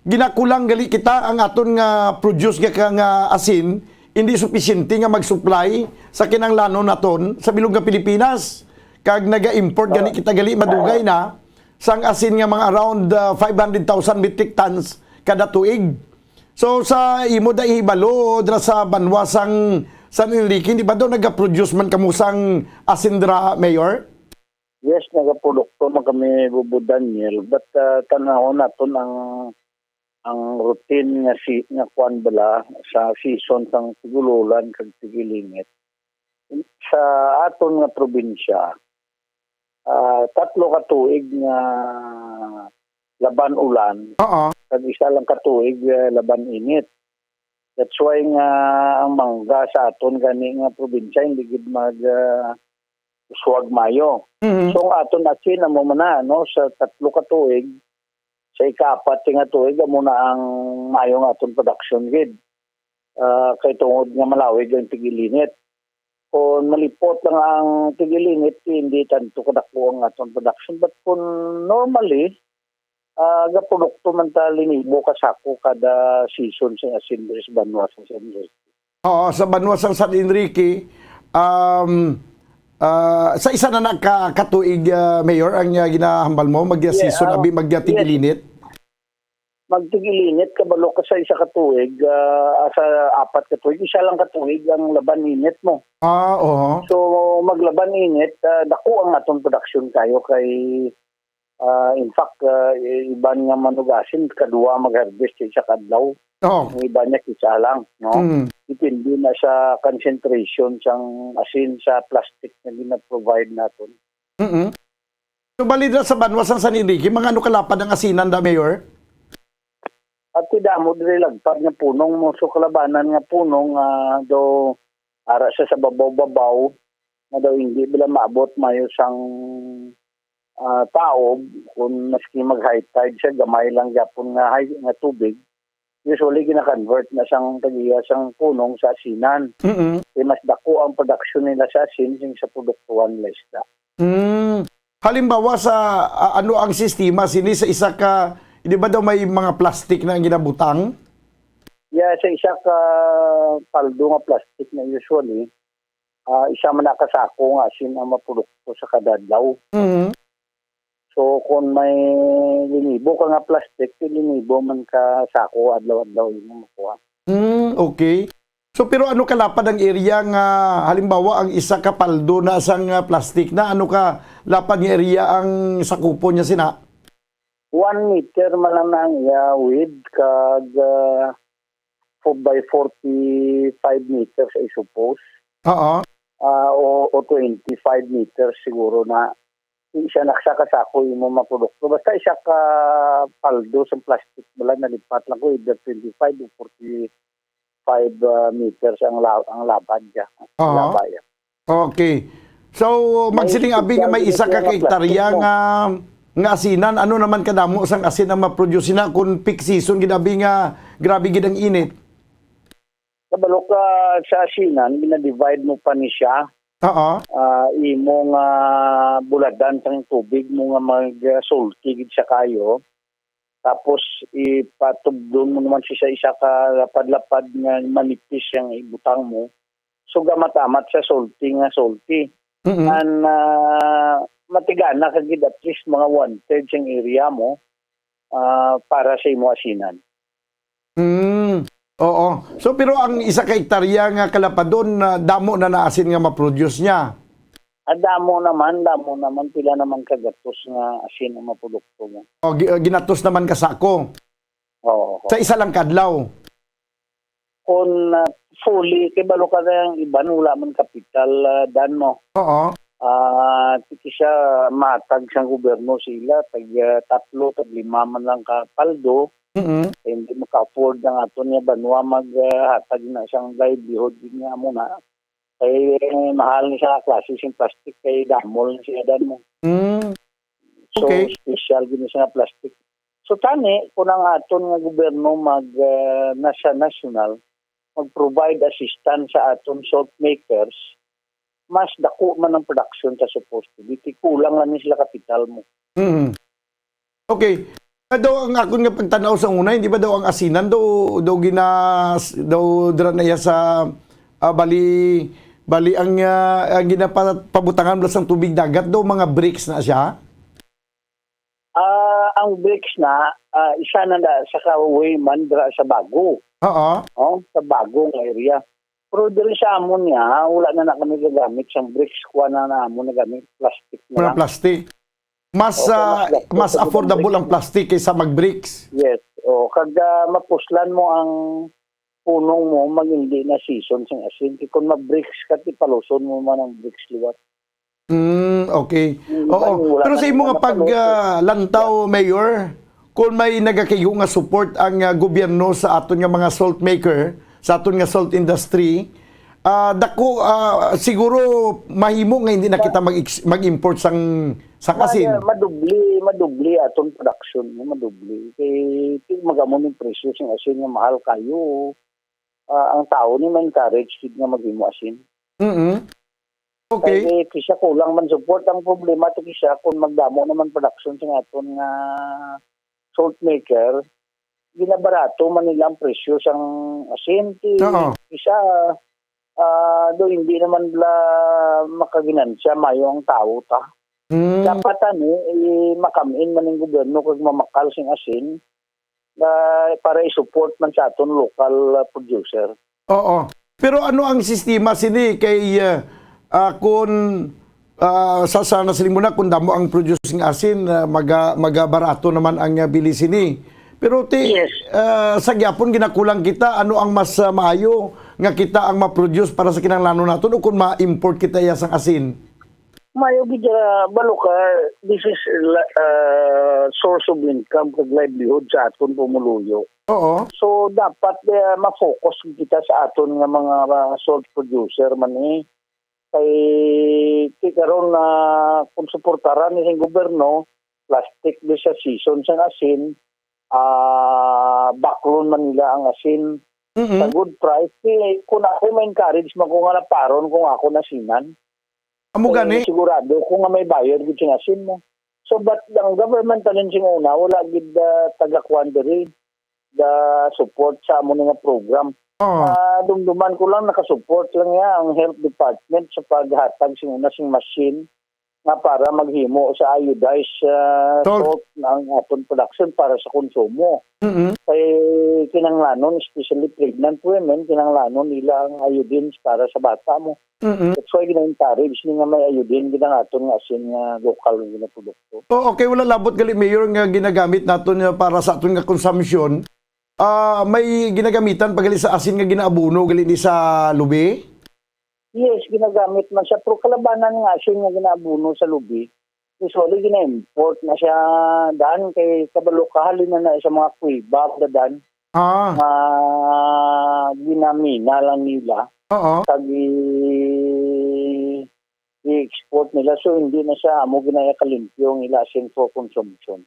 B: ginakulang gali kita ang aton nga produce nga asin, hindi sufisyente nga mag-supply sa kinahanglanon naton sa bilog nga Pilipinas. Kag naga-import gani kita gali madugay na sang asin nga mga around 500,000 metric tons kada tuig. So sa imo da ihibalo dra sa banwasang San Enrique, di ba daw naga-produce man kamusang asin dra, Mayor?
E: Yes, nagaprodukto na kami Bubu Daniel, but tanahon naton ang routine nga kuan bala sa season sang tigululan kag tigilingit. Sa aton nga probinsya, 3 ka tuig nga laban ulan. Kag isa lang ka tuig laban init. That's why nga ang mangga sa aton gani nga probinsya hindi gid mag suwag mayo. So ang aton asin mo na no sa 3 ka tuig, sa ika-4 nga tuig mo na ang mayo nga aton production gid. Kay tungod nga malawig ang tigilinit. Kung malipot lang ang tigilinit, hindi tanto kadako ang aton production. But kung normally, Ga produkto man ta linibo ka sako kada season sa asin diri sa Banwa sa San Enrique.
B: Oo, sa Banwa sa San Enrique, sa isa na nakatuig, Mayor, ang ginahambal mo, mag-season, abi mag-tigilinit?
E: Magtigilinit, kabalo ka sa isa katuig, sa apat katuig, isa lang katuig ang laban init mo.
B: Oo.
E: So, maglaban init, dako ang atong production kayo kay, in fact, iban nga manugasin, kadua mag-harvest sa isa kadlaw.
B: Oh.
E: Iba niya kisa lang, no? Depende na sa concentration sang asin sa plastic na gina-provide natin.
B: So, balida sa Banwa sa San Enrique, mga ano kalapad ang asinan da, Mayor?
E: At tidamo diri lagpad nga punong mo, so kalabanan nga punong do ara sa babaw-babaw na daw hindi bila maabot mayo sang tao kung maski mag-high tide siya, gamay lang yapon nga tubig. Usually gina-convert na siyang tagiya sang punong sa asinan. Mas dako ang production nila sa asin sa produktuhan nila isda.
B: Halimbawa sa ano ang sistema sini sa isa ka, di ba daw may mga plastic na ginabutang?
E: Yeah, sa isa ka paldo nga plastic na usually, isa man nakasako nga asin ang maprodukto sa kadadlaw. So, kung may linibo ka nga plastic, linibo man ka sako, adlaw-adlaw yun ang makuha.
B: Okay. So, pero ano kalapad ang area nga, halimbawa, ang isa ka paldo na asang plastic na, ano ka lapad ng area ang sakupo niya sina?
E: 1 meter man lang na ang width, kag 4 by 45 meters, I suppose.
B: Oo.
E: O 25 meters siguro na isa nakasako yung mga produkto. Basta isa ka paldo sa plastic wala nalipat lang ko either 25 o 45 meters ang labad niya. Labaya.
B: Okay. So, magsiling abi nga may isa ka hektarya nga asinan, ano naman kadamo sang asin ang ma-produce na kung peak season ginabi nga grabe gid ang init.
E: Kabalo ka sa asinan, binadivide mo pa ni siya. Imong buladan sa tubig mo nga mag-sulti sa kayo. Tapos ipatugdon mo naman siya sa isa ka lapad-lapad nga manipis yung ibutang mo. So gamatamat sa sulti nga sulti. And matigana kagid at least mga 1/3 yung area mo para sa imo asinan.
B: Oo. So pero ang isa ka hektarya nga kalapadon damo na naasin nga ma-produce niya.
E: Damo naman pila naman kagatos nga asin ang maprodukto mo.
B: Ginatos naman ka sako.
E: Oo.
B: Sa isa lang kadlaw.
E: Kung fully kay balo ka yung iban wala man kapital dan mo.
B: Oo.
E: Tiki siya matag sa gobyerno sila tag 3 tag 5 man lang ka paldo. Hindi maka-afford ng ato niya Banwa maghatag na siyang livelihood niya muna. Kaya mahal ni siya klase siyang plastic kay damol siya dan mo. So, special gini siya plastic. So, tani, kung ang aton nga gobyerno nasa national, mag-provide assistance sa aton salt makers, mas dako man ang production sa supposed to be. Kulang lang sila kapital mo.
B: Okay. Daw ang akon nga pagtanaw sa una, hindi ba daw ang asinan daw dra na iya sa bali ang ginapabutangan blas ng tubig dagat daw mga bricks na siya.
E: Ang bricks na isa na sa kaway man dra sa bago. Sa bagong area. Pero diri sa amon niya, wala na kami gagamit sa bricks, kuha na amon na gamit plastic na lang.
B: Plastic. Mas affordable ang plastic kaysa mag-bricks.
E: Yes. Kag mapuslan mo ang punong mo, mag-hindi na season sing asin. Kung mag-bricks ka, paluson mo man ang bricks liwat.
B: Okay. Oo. Pero sa imo nga paglantaw, Mayor, kung may nagakayo nga support ang gobyerno sa aton nga mga salt maker, sa aton nga salt industry, dako siguro mahimo nga hindi na kita mag-import sang asin.
E: Madubli aton production, madubli. Kay magamon yung presyo sing asin nga mahal kayo. Ang tao ni man encourage nga maghimo asin. Okay. Kaya kisa kulang man support ang problema to kisa kung magdamo naman production sing aton nga salt maker, ginabarato man nila ang presyo sang asin.
B: Oo.
E: Isa, do hindi naman la makaginansya mayo ang tao ta. Dapat makamin man ng gobyerno kag mamakal sing asin para i-support man sa aton local producer.
B: Oo. Pero ano ang sistema sini kay kung sasana sila muna kung damo ang producing asin, magabarato naman ang bili sini. Pero sa gyapon ginakulang kita, ano ang mas maayo nga kita ang ma-produce para sa kinahanglan naton o kung ma-import kita yasang asin?
E: Mayo gidya balukar, this is source of income kag livelihood sa aton pumuluyo.
B: Oo.
E: So dapat ma-focus kita sa aton nga mga salt producer man kay karon na kung suportaran ni gobyerno plastic di sa season sang asin, backloan man nila ang asin sa good price. Kung ako ma-encourage man ko nga na paron kung ako nasinan.
B: Amo gani?
E: Sigurado kung nga may bayad gid sing asin mo. So but ang government talin sing una wala gid taga-kuan diri the support sa amo nga program. Dumduman ko lang nakasupport lang niya ang health department sa paghatag sing una sing machine nga para maghimo sa iodized salt ng aton production para sa konsumo. Kay kinanglanon, especially pregnant women, kinanglanon nila ang iodine para sa bata mo. That's why gina-encourage nga may iodine ginang aton nga asin nga local nga produkto.
B: Okay, wala labot gali mayor nga ginagamit naton para sa aton nga consumption. May ginagamitan pagali sa asin nga ginaabuno gali ni sa lubi?
E: Yes, ginagamit man siya. Pero kalabanan nga asin nga ginaabuno sa lubi, usually gina-import na siya daan kay kabalo kahalin na sa mga kuiba dadan. Ginamina lang nila. Kag i-export nila. So hindi na siya amo ginaya kalimpyo ang ila asin for consumption.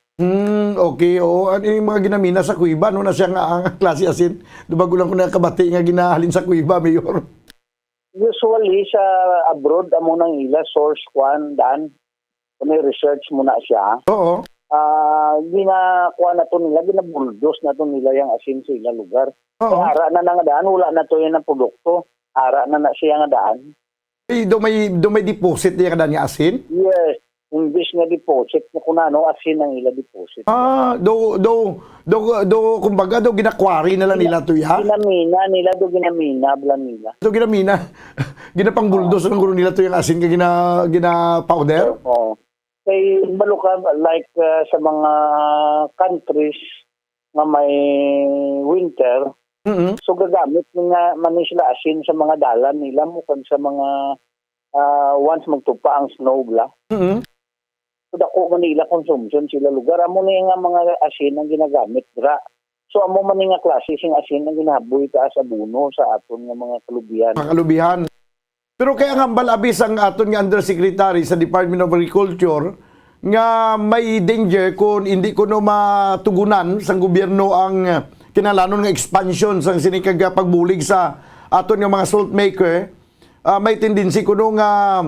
B: Okay, oo. Ano yung mga ginamina sa kuiba? No na siya nga ang klase asin? Dubago lang ko nakabati nga ginahalin sa kuiba, mayor.
E: Usually sa abroad amo nang ila source kwan dan may research muna siya.
B: Oo.
E: Ginakuha na to nila, ginabuldos na to nila yung asin sa ila lugar. Ara na nga daan, wala na to yan ang produkto. Ara na siya nga daan.
B: Do may deposit niya kadaan nga asin?
E: Yes. Imbis nga deposit na kung ano, asin ang ila deposit.
B: Kumbaga, ginakwari na lang nila to ya?
E: Ginamina nila, blan nila.
B: Ginamina. Ginapang buldos ng guro nila to yung asin ka gina-powder?
E: Oo. Kay baluka, like sa mga countries na may winter, so gagamit nga man sila asin sa mga dalan nila mo kag sa mga once magtupa ang snow bla. So dako man nila consumption sila lugar amo ni nga mga asin ang ginagamit dra. So amo man nga klase sing asin ang ginahaboy ta sa abuno sa aton nga mga kalubihan.
B: Mga kalubihan. Pero kaya nga balabis ang aton nga undersecretary sa Department of Agriculture nga may danger kung hindi kuno matugunan sang gobyerno ang kinalanon nga expansion sang sinikag pagbulig sa aton nga mga salt maker. May tendency kuno nga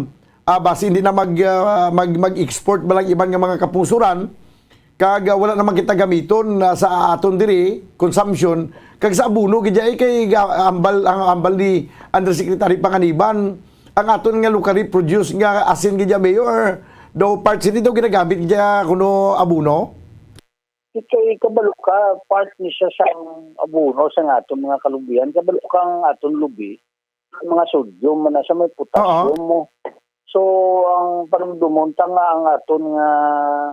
B: base hindi na mag-export balang ibang nga mga kapusuran kag wala naman kita gamiton sa aton diri consumption kag sa abuno gidya kay ambal ni Undersecretary Panganiban ang aton nga locally produce nga asin gidya mayor do parts hindi daw ginagamit gidya kuno abuno.
E: Kay kabalo ka part ni siya sa abuno sa aton mga kalubihan, kabalo kang aton lubi mga sodium man sa may potassium mo. So ang panumdumonta nga ang aton nga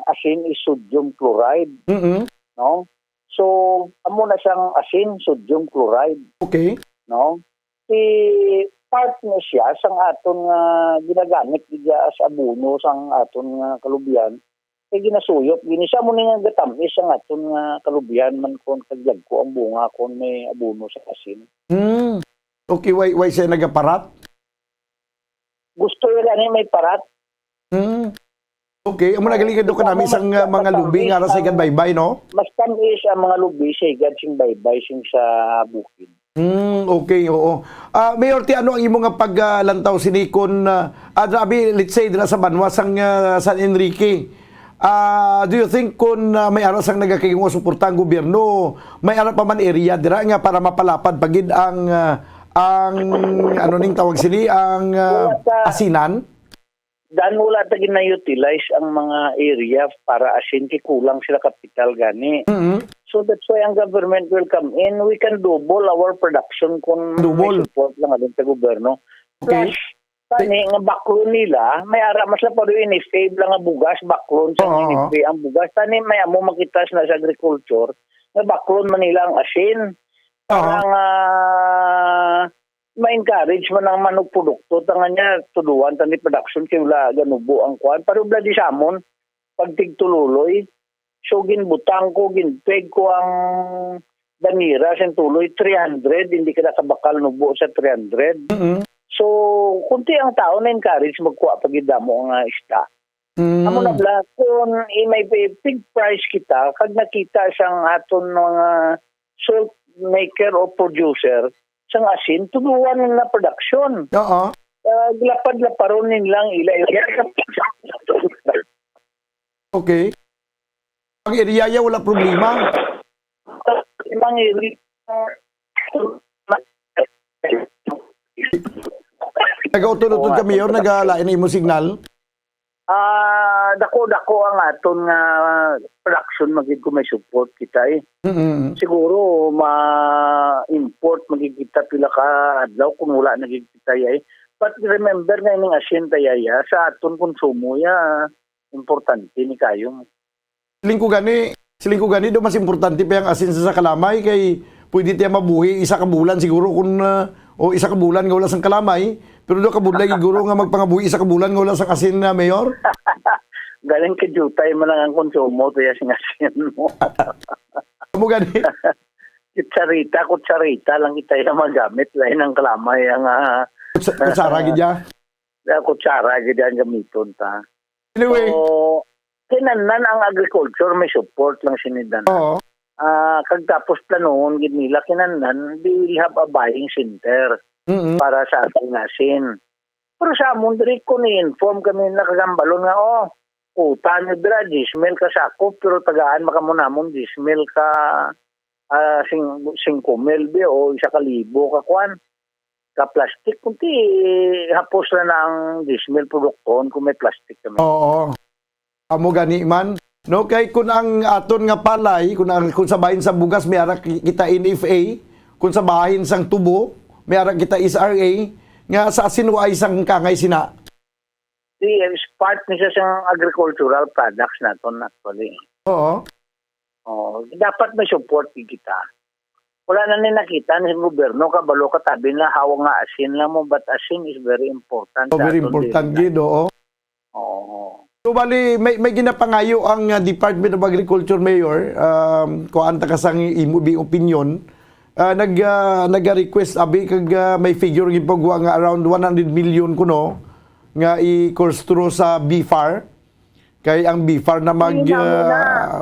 E: asin is sodium chloride. No? So amo na siyang asin sodium chloride.
B: Okay.
E: No? Si part na siya sang aton nga ginagamit diya as abuno sang aton nga kalubihan. Kay ginasuyop gini siya mo nga gatamis ang aton nga kalubihan man kon kaglag ko ang bunga kon may abuno sa asin.
B: Okay, why siya nagaparat?
E: Gusto nila ni may parat.
B: Okay, amo nagaligad do kanami sang mga lubi nga sa ikan baybay no?
E: Mas tamis ang mga lubi sa ikan sing baybay sing sa bukid.
B: Okay, oo. Mayor, ano ang imo nga paglantaw sinikon let's say dira sa Banwa sang San Enrique. do you think kung may aras ang nagakayong suporta ang gobyerno, may ara pa man area dira nga para mapalapad pagid ang ano ning tawag sini ang asinan?
E: Dan wala ta gina-utilize ang mga area para asin kay kulang sila kapital gani. So that's why ang government will come in. We can double our production kung may support lang adin sa gobyerno.
B: Okay.
E: Plus, tani nga backloan nila, may ara mas la pa rin inifave lang nga bugas, backloan sa inifave ang bugas. Tani may amo makita na sa agriculture, nga backloan man nila ang asin. Parang ma-encourage man ang manok produkto tanga niya tuduan tani production kay wala ganubo ang kuan pero wala di samon pag tigtululoy so ginbutang ko ginpeg ko ang danira sen tuloy 300 hindi ka nakabakal nubo sa 300 so kunti ang tao na encourage magkuha pag idamo nga ista amo na bla kung may big price kita kag nakita sang aton mga salt maker o producer sang asin, tuduan na production.
B: Oo.
E: Lapad-laparon nilang ilay.
B: Okay. Ang area wala problema?
E: Ang area
B: nag-utod-utod ka, Mayor, nag-alain na mo signal?
E: Dako ang aton nga production magig ko may support kita Siguro ma-import magig kita pila ka adlaw kung wala nagig kita But remember na ining asin tayaya sa aton konsumo ya importante ni kayo.
B: Siling ko gani do mas importante pa yung asin sa kalamay kay pwede tiya mabuhi isa ka bulan siguro kung o isa ka bulan nga wala sang kalamay pero do ka budlay siguro nga magpangabuhi isa ka bulan nga wala sang asin na Mayor.
E: Galing ka jutay man lang ang konsumo to yung asin mo.
B: Amo gani.
E: Kutsarita lang kita yung magamit lain ang kalamay ang
B: kutsara gid ya.
E: Kutsara gid ang gamiton ta.
B: Anyway,
E: so, kinanan ang agriculture may support lang sinidan.
B: Oo.
E: Kag tapos planon gid nila kinanan they have a buying center para sa ating asin. Pero sa amon diri ko ni-inform kami na kagambalon nga utan nyo dira, 10,000 ka sakop, pero tagaan makamunamon 10,000 ka 5,000 o 1,000 ka kwan. Ka plastic, kunti hapos na ang 10,000 produkton kung may plastic kami.
B: Oo. Amo gani man. No, kay kun ang aton nga palay, kung sa bahin sa bugas, may arak kita NFA, kung sa bahin sang tubo, may arak kita SRA, nga sa asin wa isang kangay sina.
E: Is part niya sa agricultural products naton actually.
B: Oo.
E: Dapat may support kita. Wala na nakita ni gobyerno kabalo katabi na hawak nga asin lang mo but asin is very important.
B: Very important gid oo. So bali may ginapangayo ang Department of Agriculture Mayor kuan ta kasang imo bi opinion nag-request abi kag may figure gipagwa nga around 100 million kuno nga i-course through sa BFAR kay ang BFAR na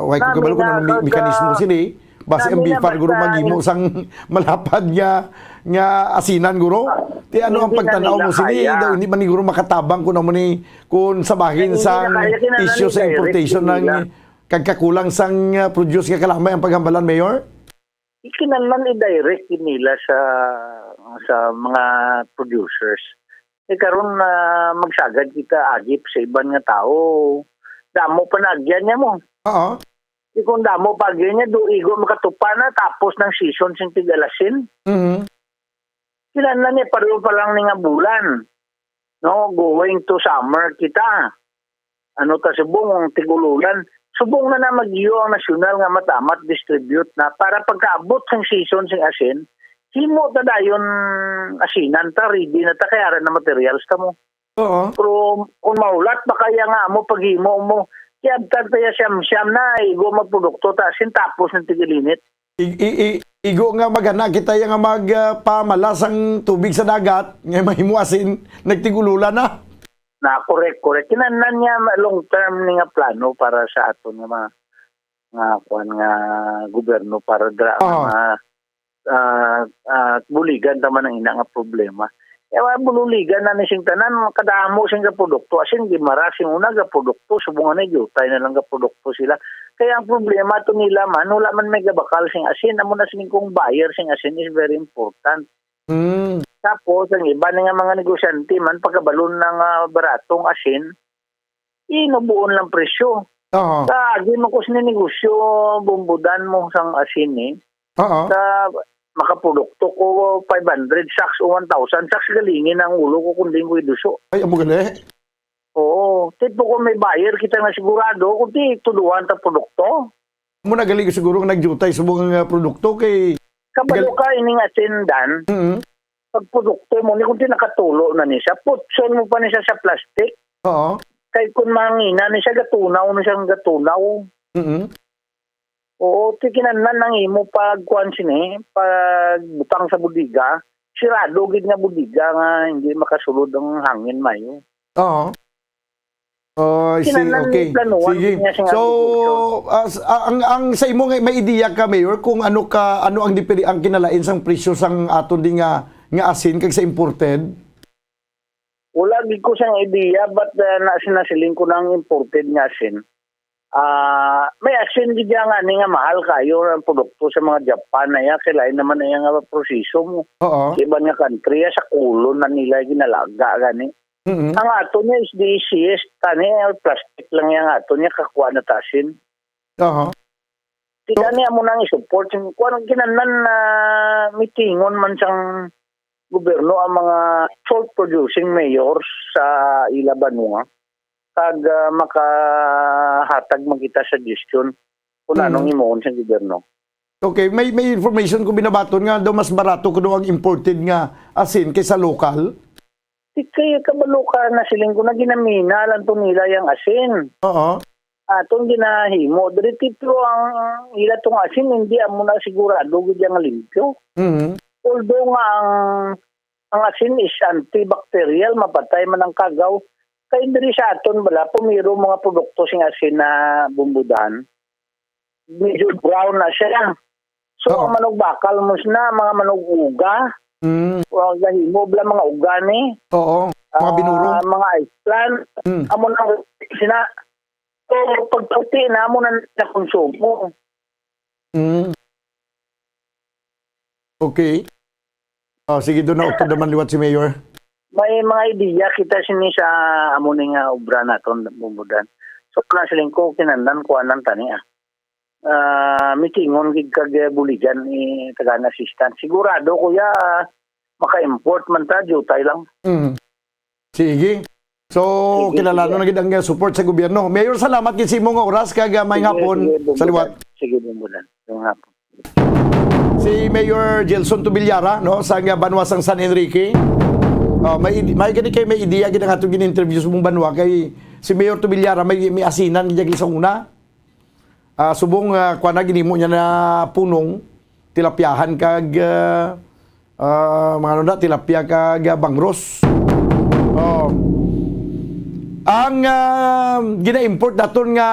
B: way ko kabalo kung mekanismo sini base ang BFAR guro maghimo sang malapad nga asinan guro ti ano ang pagtanaw mo sini daw hindi man ni guro makatabang kun amo ni kun sa bahin sang issue sa importation ng kagkakulang sang produce nga kalamay ang paghambalan Mayor.
E: Ikinanman i-direct nila sa mga producers. Karon na magsagad kita agip sa ibang nga tao. Damo pa nagyan niya mo.
B: Oo.
E: Kung damo pa nagyan niya, igo makatupa na tapos ng season sing tigalasin. Kailan niya pareho pa lang nga bulan. No, going to summer kita. Ano ta subong tigululan. Subong na magiyo ang nasyonal nga matamat distribute na para pagkaabot ng season sing asin, himo ta dayon asinan ta ready na ta kaya na materials ta mo.
B: Oo.
E: Pero kung maulat ba kaya nga mo paghimo mo kaya taya siyam na igo magprodukto ta asin tapos ng tigilinit.
B: Igo nga magana kita nga magpamalasang tubig sa dagat nga mahimo asin nagtigululan na.
E: Na correct. Kinahanglan niya long term nga plano para sa aton nga gobyerno para buligan naman ang ina nga problema. Kaya bululigan na ni sing tanan, kadamo sing ga produkto. Asin, gimara sing una ga produkto, subungan na jutay na lang ga produkto sila. Kaya ang problema ito nila man, wala man may gabakal sing asin. Amo na sing kong buyer sing asin is very important. Tapos, ang iba nga mga negosyante man, pagkabalon ng baratong asin, inubuon lang presyo. Agi mo ko sa negosyo, bumbudan mo sang asin eh. Sa makaprodukto ko 500 sacks o 1,000 sacks, galingin ang ulo ko kundi ko iduso.
B: Ay, amo gani?
E: Oo. Tipo ko may buyer, kita na sigurado, kundi tuduan ta produkto.
B: Muna galing siguro nagjutay sa mga produkto kay...
E: Kabalo ka ining asindan, pag produkto mo, kundi nakatulo na niya, putson mo pa niya sa plastic.
B: Oo.
E: Kay kung mangina niya gatunaw, Oo, tikinanan nang imo pag kuan sini, pag butang sa budiga, sirado gid nga budiga nga hindi makasulod ang hangin mayo.
B: Oo. Oh, I see. Okay. Sige. So, ang sa imo may ideya ka, Mayor, kung ano ang ang kinalain sang presyo sang aton di nga asin kag sa imported?
E: Wala gid ko sang ideya, but nasinasiling ko ng imported nga asin. May asin gid nga nga mahal kayo ang produkto sa mga Japan na ya, kailangan naman na nga proseso mo. Iba nga country sa kulon na nila ginalaga gani. Ang ato niya is the easiest, tani plastic lang yung ato niya kakuha na tasin. Tika niya mo nang isupport. Kung ginanan na mitingon man siyang gobyerno ang mga salt producing mayors sa Ilabanua, kag makahatag magkita suggestion kung anong imoon sa gobyerno.
B: Okay, may information ko binabaton nga daw mas barato kuno ang imported nga asin kaysa local.
E: Kaya kabalo ka na siling ko na ginamina lang to nila yung asin. Atong ginahimo, diretito ang ila tong asin, hindi amo na sigurado gud yang limpyo. Although nga ang asin is antibacterial, mapatay man ang kagaw. Kaya diri sa aton bala, pumiro mga produkto sing asin na bumbudan. Medyo brown na siya. So, ang manog bakal mo na, mga manog uga, gahimo bala mga uga ni.
B: Mga binurong.
E: Mga ice plant. Amo na sina. So, pagputi na mo na konsumo.
B: Okay. Sige, doon na utod naman liwat si Mayor.
E: May mga ideya kita sini sa amo ning obra naton bumbudan. So, na siling ko kinandan ko anan tani mitingon gid kag buligan ni taga assistant. Sigurado kuya maka-import man ta, jutay lang.
B: Sige. So, kinalano na gid ang support sa gobyerno. Mayor, salamat gid sa imong oras kag may hapon sa liwat.
E: Sige, bumbudan. Yung hapon.
B: Si Mayor Gelson Tubilyara, no, sa Banwa sang San Enrique. May ideya gid nga atong gin-interview sa mong Banwa kay si Mayor Tubilyara may asinan gid sa una. Subong kuan na ginimo niya na punong tilapyahan kag mga tilapia kag bangros. Ang gina-import naton nga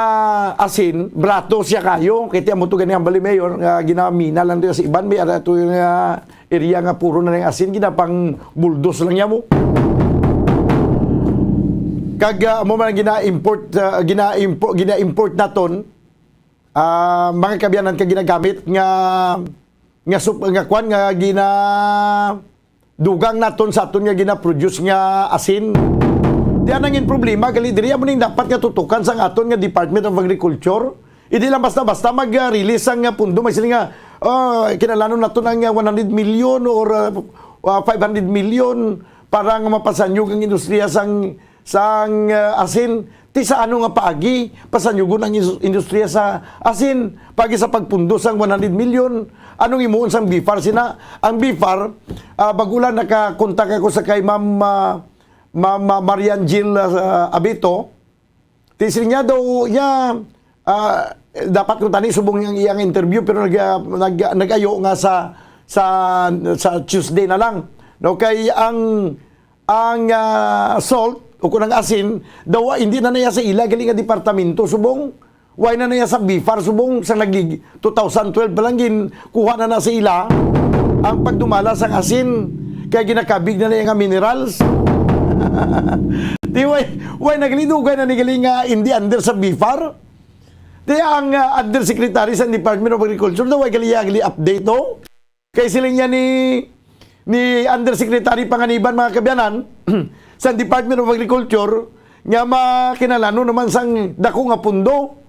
B: asin, brato siya kayo. Kaya mo ito ganyan bali Mayor, ginamina lang ito sa iban. May ito yung area nga puro na ng asin, ginapang buldos lang niya mo. Kag mo man gina-import naton, mga kabyanan ka ginagamit nga kwan nga dugang naton sa aton nga gina-produce nga asin. Diyan ang problema, gali diri mo ning dapat nga tutukan sa aton nga Department of Agriculture. Hindi lang basta-basta mag-release ang pundo. May sila nga, kinalanon naton ang 100 million or 500 million para nga mapasanyog ang industriya sang asin. Ti sa ano nga paagi, pasanyugon ang industriya sa asin. Pagi sa pagpundo sang 100 million, anong imuon sang BIFAR sina? Ang BIFAR, bagulan nakakontak ako sa kay Ma'am Marian Jill Abito. Tising niya daw dapat ko tani subong iyang interview pero nag-ayo nga sa Tuesday na lang. No, kay ang salt o kunang asin daw hindi na naya sa ila galing nga departamento subong why na naya sa BIFAR subong sa 2012 pa lang kuha na sa ila ang pagdumala sang asin kaya ginakabig na nga minerals. Di way naglidugay na nigaling hindi under sa BIFAR. Di ang undersecretary sa Department of Agriculture daw way gali update no. Kay sila niya ni Undersecretary Panganiban mga kabyanan sa Department of Agriculture nga makinalano naman sang dako nga pundo.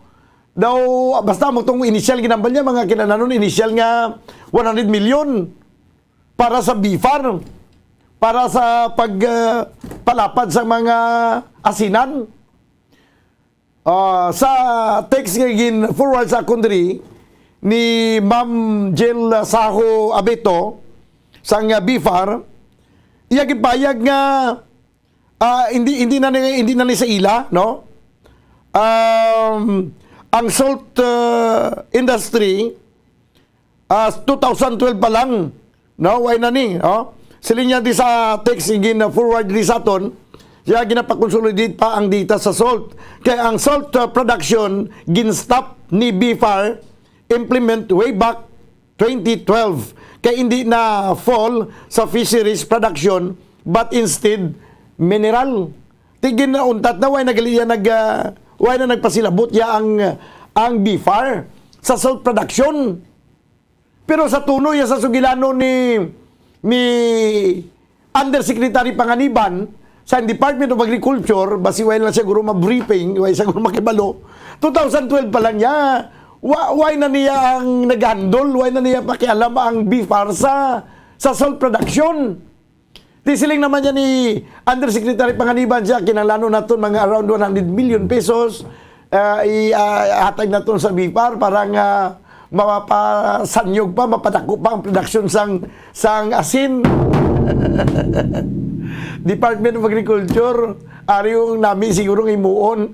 B: Daw basta mo tong initial ginambal niya mga kinalanon initial nga 100 million para sa BIFAR para sa pagpalapad sa mga asinan. Sa text nga gin forward sa kundri ni Ma'am Jill Saho Abeto sang BIFAR iya gipayag nga hindi na ni sa ila no. Ang salt industry 2012 pa lang no way na ni sila niya di sa text gin forward risaton siya ginapakonsolidate pa ang data sa salt kaya ang salt production gin-stop ni BIFAR implement way back 2012 kaya hindi na fall sa fisheries production but instead mineral tigin na untat na way nagaliya way na nagpasilabot ya ang BIFAR sa salt production. Pero sa tunoy sa sugilano ni Undersecretary Panganiban sa Department of Agriculture, basi way lang siguro ma-briefing, way siguro makibalo. 2012 pa lang niya. Way na niya ang nag-handle, way na niya pakialam ang BIFAR sa salt production. Di siling naman niya ni Undersecretary Panganiban siya, kinalano natin mga around 100 million pesos ihatag natin sa BIFAR para nga mapasanyog pa, mapadako pa ang production sang asin. Department of Agriculture, yung namin siguro imuon.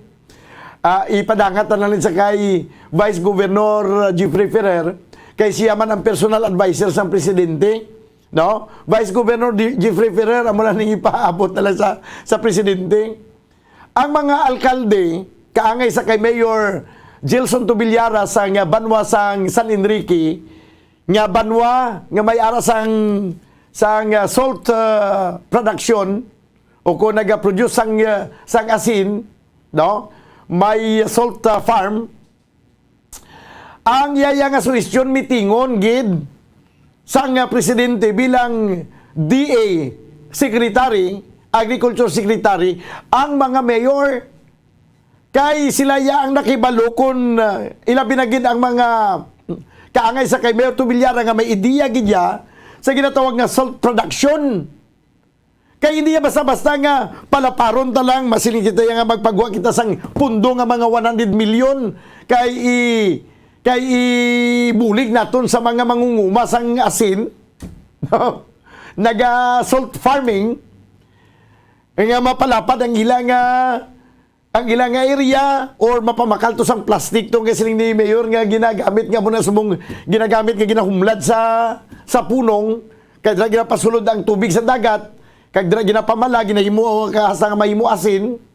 B: Ipadangat na lang sa kay Vice Governor Jeffrey Ferrer, kay siya man ang personal advisor sa Presidente. No? Vice Governor Jeffrey Ferrer amo lang ning ipaabot na lang sa presidente. Ang mga alkalde kaangay sa kay Mayor Gilson Tubillara sa nga banwa sang San Enrique nga banwa nga may ara sang salt production o kung naga-produce sang asin no may salt farm ang yaya nga suwestyon mitingon gid sang presidente bilang DA Secretary, Agriculture Secretary, ang mga mayor kay sila ya ang nakibalo kung ilabi na gid ang mga kaangay sa kay Mayor Tubillara nga may ideya gid ya sa ginatawag nga salt production. Kay hindi ya basta-basta nga palaparon ta lang masiling kita nga magpagwa kita sang pundo nga mga 100 million kay ibulig naton sa mga mangunguma sang asin no? Naga-salt farming nga mapalapad ang ilang area or mapamakal to sang plastic tong kasiling ni Mayor nga ginagamit nga muna sumong ginagamit nga ginahumlad sa punong kay dra ginapasulod ang tubig sa dagat kay dra ginapamala ginahimo hasta nga mahimo asin.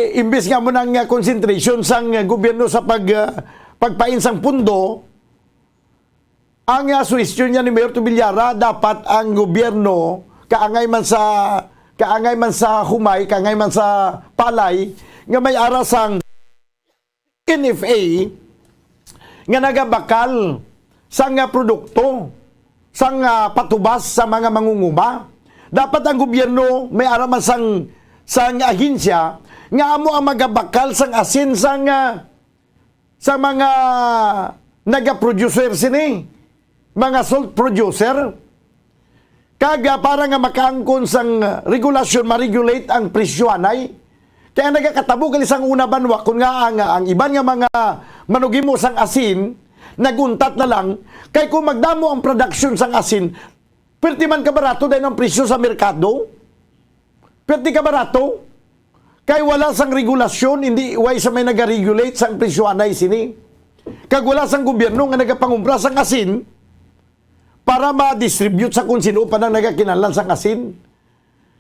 B: Imbes nga mo ng concentration sang gobyerno sa pagpain sang pundo, ang suwestyon niya ni Mayor Tubillara, dapat ang gobyerno kaangay man sa humay, kaangay man sa palay, nga may arasang NFA nga nagabakal sang produkto, sang patubas sa mga mangunguma. Dapat ang gobyerno may araman sang ahinsya nga amo ang magabakal sang asin sa mga naga-producer sini, mga salt producer. Kaga para nga makaangkon sang regulasyon, ma-regulate ang presyoanay. Kaya nagakatabo gali sang una banwa kung nga ang iban nga mga manugimo sang asin naguntat na lang kay kung magdamo ang production sang asin, perti man kabarato dahil ang presyo sa merkado. Perti ka barato? Kay wala sang regulasyon, hindi way sa may nag-regulate sang presyoanay sini. Kag wala sang gobyerno nga nagapangumpra sang asin para ma-distribute sa kung sino pa nang nagakinalan sang asin.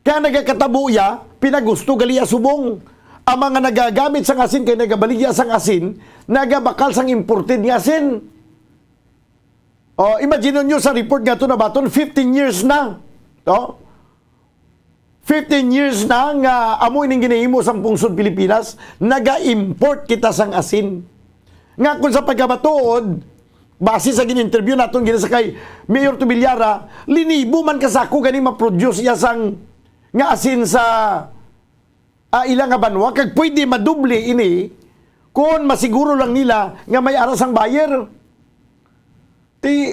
B: Kaya nagakatabuya, pinagusto gali asubong. Ang mga nagagamit sang asin kay nagabaligya sang asin, nagabakal sang imported nga asin. Imagine nyo sa report nga ito na baton, 15 years na. 15 years na nga amoy ning ginahimo sa pungsod Pilipinas, naga-import kita sang asin. Nga kung sa pagkabatuod, base sa gin-interview naton ginasakay Mayor Tubilyara, linibo man kasako gani ma-produce iya sang nga asin sa ilang nga banwa, kag pwede madoble ini kung masiguro lang nila nga may aras ang buyer.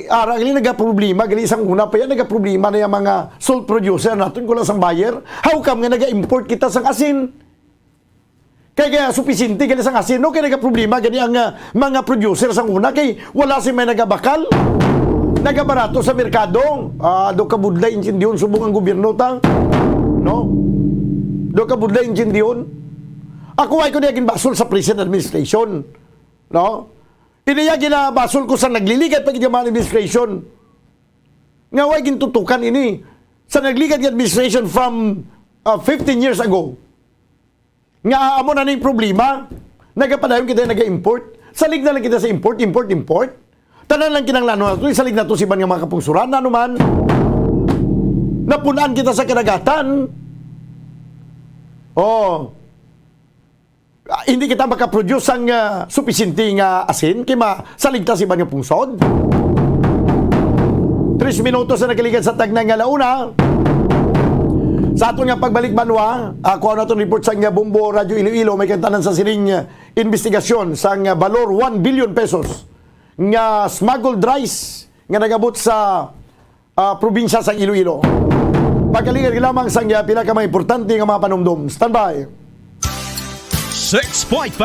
B: Ara gali nagaproblema, gali isang una pa yan, nagaproblema na yung mga salt producer natin, kung lang sang buyer. How come nga naga-import kita sang asin? Kaya supisinti gali sang asin, no? Kaya nagaproblema, gali ang mga producer sang una, kay wala si may nagabakal. Nagabarato sa merkado. Do kabudlay intindiyon, subong ang gobyerno tang. No? Do kabudlay intindiyon. Ako ay ko niyagin basol sa present administration. No? Iniya ginabasol ko sa nagliligad pag mga administration. Nga way gintutukan ini sa nagliligad administration from 15 years ago. Nga amo na ning problema, nagapadayon kita naga-import. Salig na lang kita sa import. Tanan lang kinanglan nato, salig na to si ban nga mga kapungsuran na naman. Napunaan kita sa kadagatan. Hindi kita makaproduce ang supisinti nga asin kay masaligtas iban nga pungsod. 3 minutos na nakaligad sa tagnang nga launa. Sa aton nga pagbalik banwa, ako na itong report sa nga Bombo Radio Iloilo, may kantanan sa sining investigasyon sa nga balor 1 billion pesos nga smuggled rice nga nagabot sa probinsya sa Iloilo. Pagkaligad lamang sa nga pinakamay importante nga mga panumdum. Standby.
F: 6.5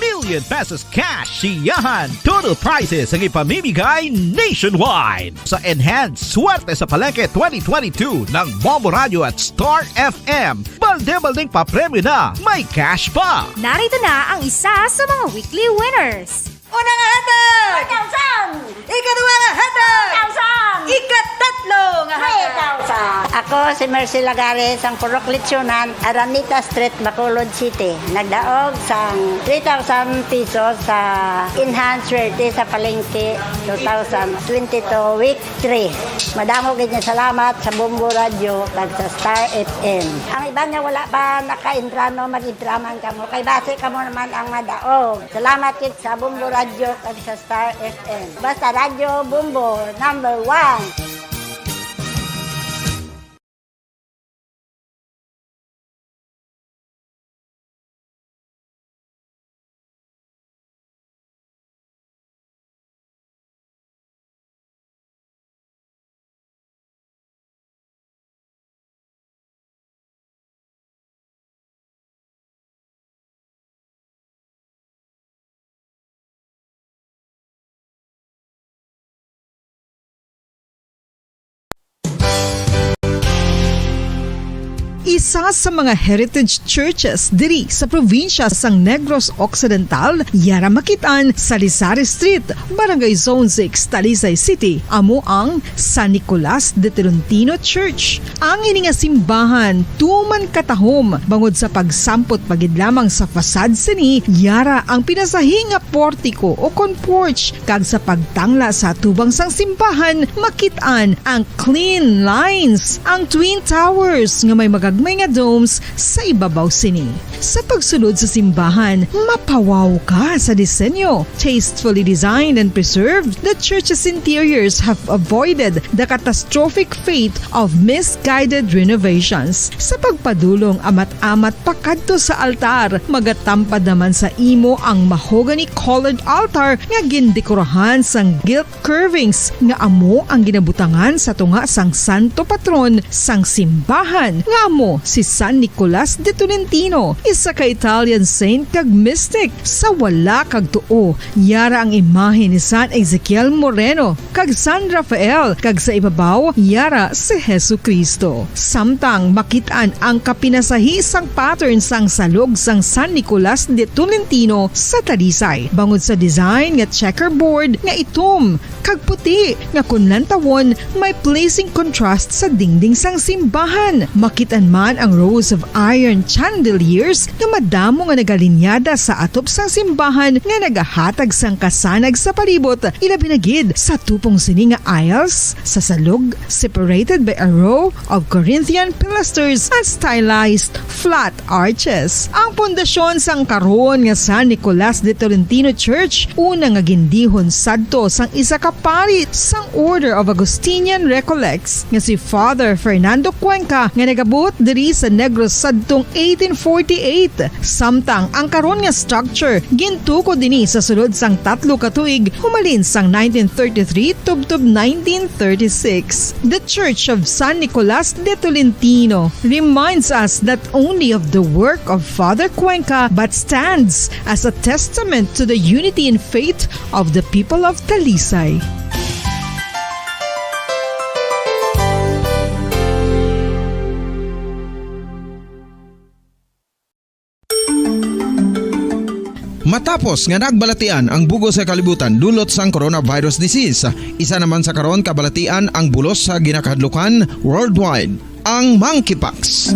F: million pesos cash siyahan. Total prizes ang ipamimigay nationwide sa Enhanced Swerte sa Palengke 2022 ng Bombo Radio at Star FM. Balde-baldeng papremyo na, may cash pa.
G: Narito na ang isa sa mga weekly winners.
I: Unang hatag! 1,000! Ikadua nga hatag! 1,000! Ikatatlo nga hatag!
N: 3,000! Ako si Mercy Lagares, ang Purok Litsunan, Aranita Street, Bacolod City. Nagdaog sang 3,000 pesos sa Enhanced Swerte sa Palengke 2022 week 3. Madamo ganyan salamat sa Bombo Radio at sa Star FM. Ang iba niya wala pa naka-intrano, mag-intraman ka mo. Kay base ka mo naman ang madaog. Salamat kit sa Bombo Radio at sa Star FM. Basta Radio Bombo, number 1.
O: Isa sa mga heritage churches diri sa probinsya sang Negros Occidental, yara makitaan sa Lisari Street, Barangay Zone 6, Talisay City, amo ang San Nicolas de Tolentino Church. Ang ini nga simbahan tuman katahom bangod sa pagsampot pagid lamang sa fasad sini, yara ang pinasahi nga portiko o kon porch, kag sa pagtangla sa tubang sang simbahan makitaan ang clean lines, ang twin towers nga may magagmay nga domes sa ibabaw sini. Sa pagsulod sa simbahan, mapawaw ka sa disenyo. Tastefully designed and preserved, the church's interiors have avoided the catastrophic fate of misguided renovations. Sa pagpadulong amat-amat pakadto sa altar, magatampad naman sa imo ang mahogany colored altar nga gindekorahan sang gilt curvings nga amo ang ginabutangan sa tunga sang santo patron sang simbahan nga amo si San Nicolas de Tolentino, isa ka Italian saint kag mystic. Sa wala kag tuo, yara ang imahe ni San Ezekiel Moreno kag San Rafael, kag sa ibabaw yara si Hesu Kristo. Samtang makitaan ang kapinasahi sang pattern sang salog sang San Nicolas de Tolentino sa Talisay, bangod sa design nga checkerboard nga itom kag puti nga kunlantawon may pleasing contrast sa dingding sang simbahan. Makitaan man ang rows of iron chandeliers nga madamo nga nagalinyada sa atop sang simbahan nga nagahatag sang kasanag sa palibot, ilabi na gid sa tupong sini nga aisles sa salog, separated by a row of Corinthian pilasters at stylized flat arches. Ang pundasyon sang karon nga San Nicolas de Tolentino Church una nga gindihon sadto sang isa ka pari sang Order of Augustinian Recollects nga si Father Fernando Cuenca nga nagabot diri sa Negros sadtong 1848. Samtang ang karon nga structure gintuko dinhi sa sulod sang 3 ka tuig humalin sang 1933 tubtob 1936. The Church of San Nicolas de Tolentino reminds us not only of the work of Father Cuenca but stands as a testament to the unity and faith of the people of Talisay.
D: Matapos nga nagbalatian ang bugos sa kalibutan dulot sang coronavirus disease, isa naman sa karon kabalatian ang bulos sa ginakahadlukan worldwide, ang monkeypox.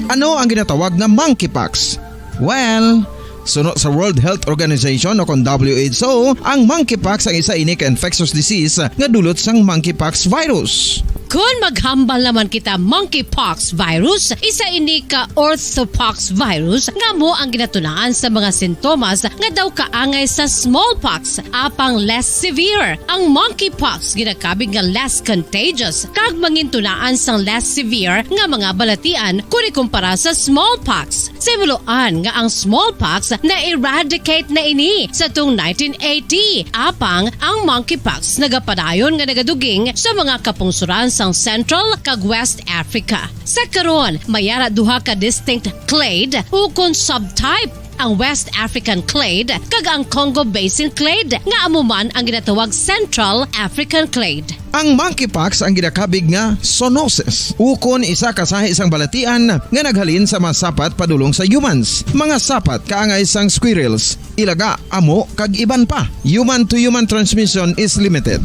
D: Ano ang ginatawag na monkeypox? Well, suno sa World Health Organization o kon WHO, ang monkeypox ang isa ini ka infectious disease nga dulot sang monkeypox virus.
H: Kung maghambal naman kita monkeypox virus, isa ini ka orthopox virus nga mo ang ginatunaan sa mga sintomas nga daw kaangay sa smallpox apang less severe. Ang monkeypox ginakabig nga less contagious kag mangintunaan sang less severe nga mga balatian kung ikumpara sa smallpox. Simuloan nga ang smallpox na eradicate na ini sa tung 1980 apang ang monkeypox nagapadayon nga nagaduging sa mga kapungsuran sang Central kag West Africa. Sa karon, mayara duha ka distinct clade ukon subtype, ang West African clade kag ang Congo Basin clade nga amuman ang ginatawag Central African clade.
D: Ang monkeypox ang ginakabig nga zoonosis. Ukon isa kasahi isang balatian nga naghalin sa mga sapat padulong sa humans. Mga sapat kaangay sang squirrels, ilaga, amo kag iban pa. Human to human transmission is limited.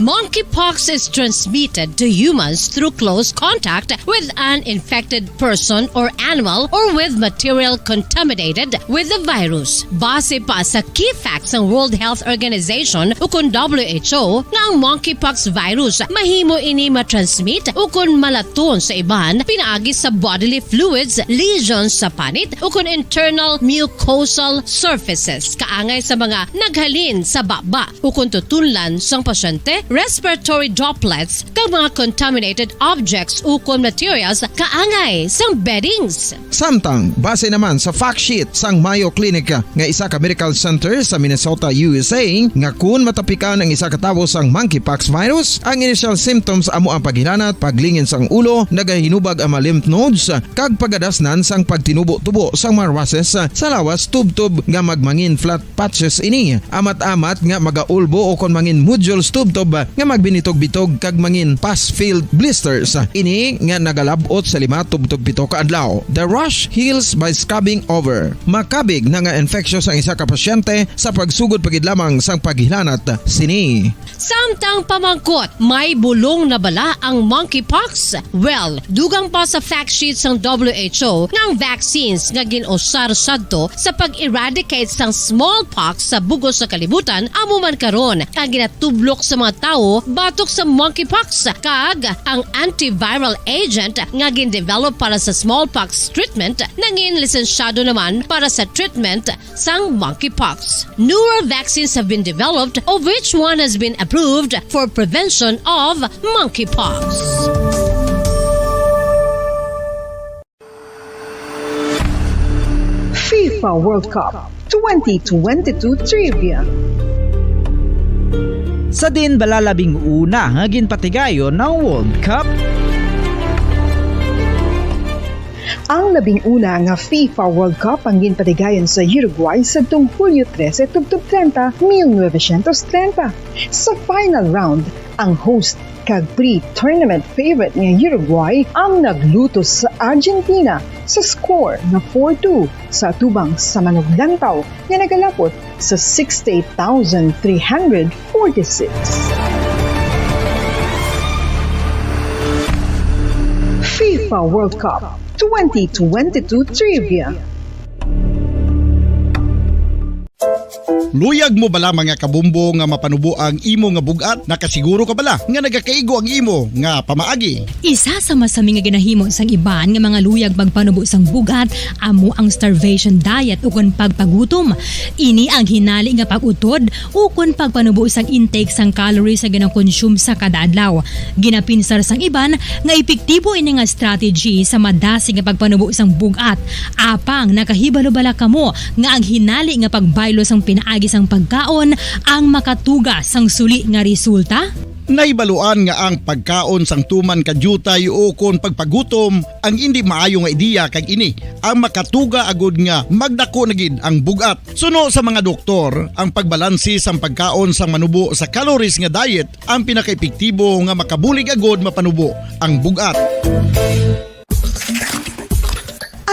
H: Monkeypox is transmitted to humans through close contact with an infected person or animal or with material contaminated with the virus. Base pa sa key facts ng World Health Organization ukon WHO nga ang monkeypox virus mahimo ini matransmit ukon malaton sa iban pinaagi sa bodily fluids, lesions sa panit ukon internal mucosal surfaces kaangay sa mga naghalin sa baba ukon tutunlan sang pasyente, respiratory droplets kag mga contaminated objects ukon materials kaangay sang beddings.
D: Samtang base naman sa fact sheet sang Mayo Clinic nga isa ka medical center sa Minnesota, USA, nga kun matapikan ang isa ka tawo sang monkeypox virus, ang initial symptoms amo ang paghilanat, paglingin sang ulo, nagahinubag ang mga lymph nodes kag pagadasnan sang pagtinubo-tubo sang mga rashes sa lawas tubtob nga magmangin flat patches ini. Amat-amat nga magaulbo o kon mangin nodules tubtob nga magbinitog-bitog kag mangin pus-filled blisters. Ini nga nagalabot sa 5 tubtob 7 ka adlaw. The rash heals by scabbing over. Makabig na nga infectious ang isa ka pasyente sa pagsugod pagid lamang sang paghilanat sini.
H: Samtang pamangkot, may bulong na bala ang monkeypox? Well, dugang pa sa fact sheets ng WHO ng vaccines nga ginusar sadto sa pag-eradicate sang smallpox sa bugos sa kalibutan amuman karon ang ginatublok sa mga tao batok sa monkeypox kag ang antiviral agent nga gin-develop para sa smallpox treatment nangin lisensyado naman para sa treatment sang monkeypox. Newer vaccines have been developed of which one has been approved for prevention of monkeypox.
O: FIFA World Cup 2022 Trivia.
K: Sa din balalabing una nga ginpatigayon ng World Cup.
O: Ang 11 nga FIFA World Cup ang ginpatigayon sa Uruguay sa tuong Hulyo 13, 1930. Sa final round, ang host kag pre-tournament favorite nga Uruguay ang nagluto sa Argentina sa score na 4-2 sa tubang sa manuglantaw nga nagalapot sa 68,346. FIFA World Cup 2022 Trivia.
B: Luyag mo bala mga kabumbo nga mapanubo ang imo nga bugat? Nakasiguro ka bala nga nagakaigo ang imo nga pamaagi?
A: Isa sa masami nga ginahimo sang iban nga mga luyag pagpanubo sang bugat amo ang starvation diet ukon pagpagutom. Ini ang hinali nga pag-utod ukon pagpanubo sang intake sang calories sa gina-consume sa kada adlaw. Ginapinsar sang iban nga epektibo ini nga strategy sa madasig nga pagpanubo sang bugat. Apang nakahibalo bala kamo nga ang hinali nga pagbaylo sang pinaagi sang pagkaon ang makatuga sang suli nga resulta?
B: Naibaluan nga ang pagkaon sang tuman kadyutay o kon pagpagutom ang hindi maayo nga ideya kag ini ang makatuga agud nga magdako na gid ang bugat. Suno sa mga doktor, ang pagbalansi sang pagkaon sang manubo sa calories nga diet ang pinakaepektibo nga makabulig agud mapanubo ang bugat.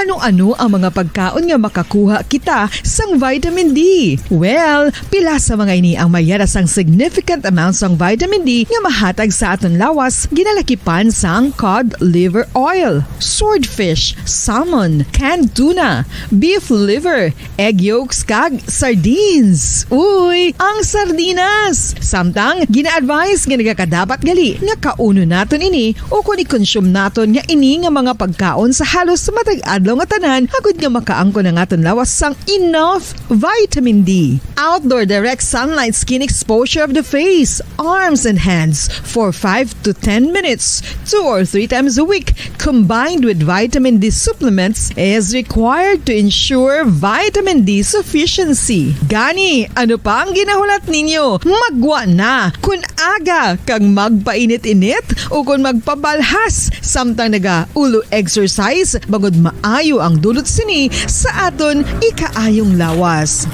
O: Ano-ano ang mga pagkaon nga makakuha kita sang vitamin D? Well, pila sa mga ini ang mayara sang significant amount sang vitamin D nga mahatag sa aton lawas ginalakipan sang cod liver oil, swordfish, salmon, canned tuna, beef liver, egg yolks kag sardines. Uy, ang sardinas! Samtang gina-advise nga nagakadapat gali nga kauno naton ini o kung i-consume naton nga ini nga mga pagkaon sa halos matag adlaw nga tanan hagud nga makaangko na naton lawas sang enough vitamin D. Outdoor direct sunlight skin exposure of the face, arms and hands for 5 to 10 minutes 2 or 3 times a week combined with vitamin D supplements is required to ensure vitamin D sufficiency. Gani, ano pa ang ginahulat ninyo? Magwa na kun aga kang magpainit-init o kun magpabalhas samtang naga ulo exercise bagod maayo ang dulot sini sa aton ikaayong lawas.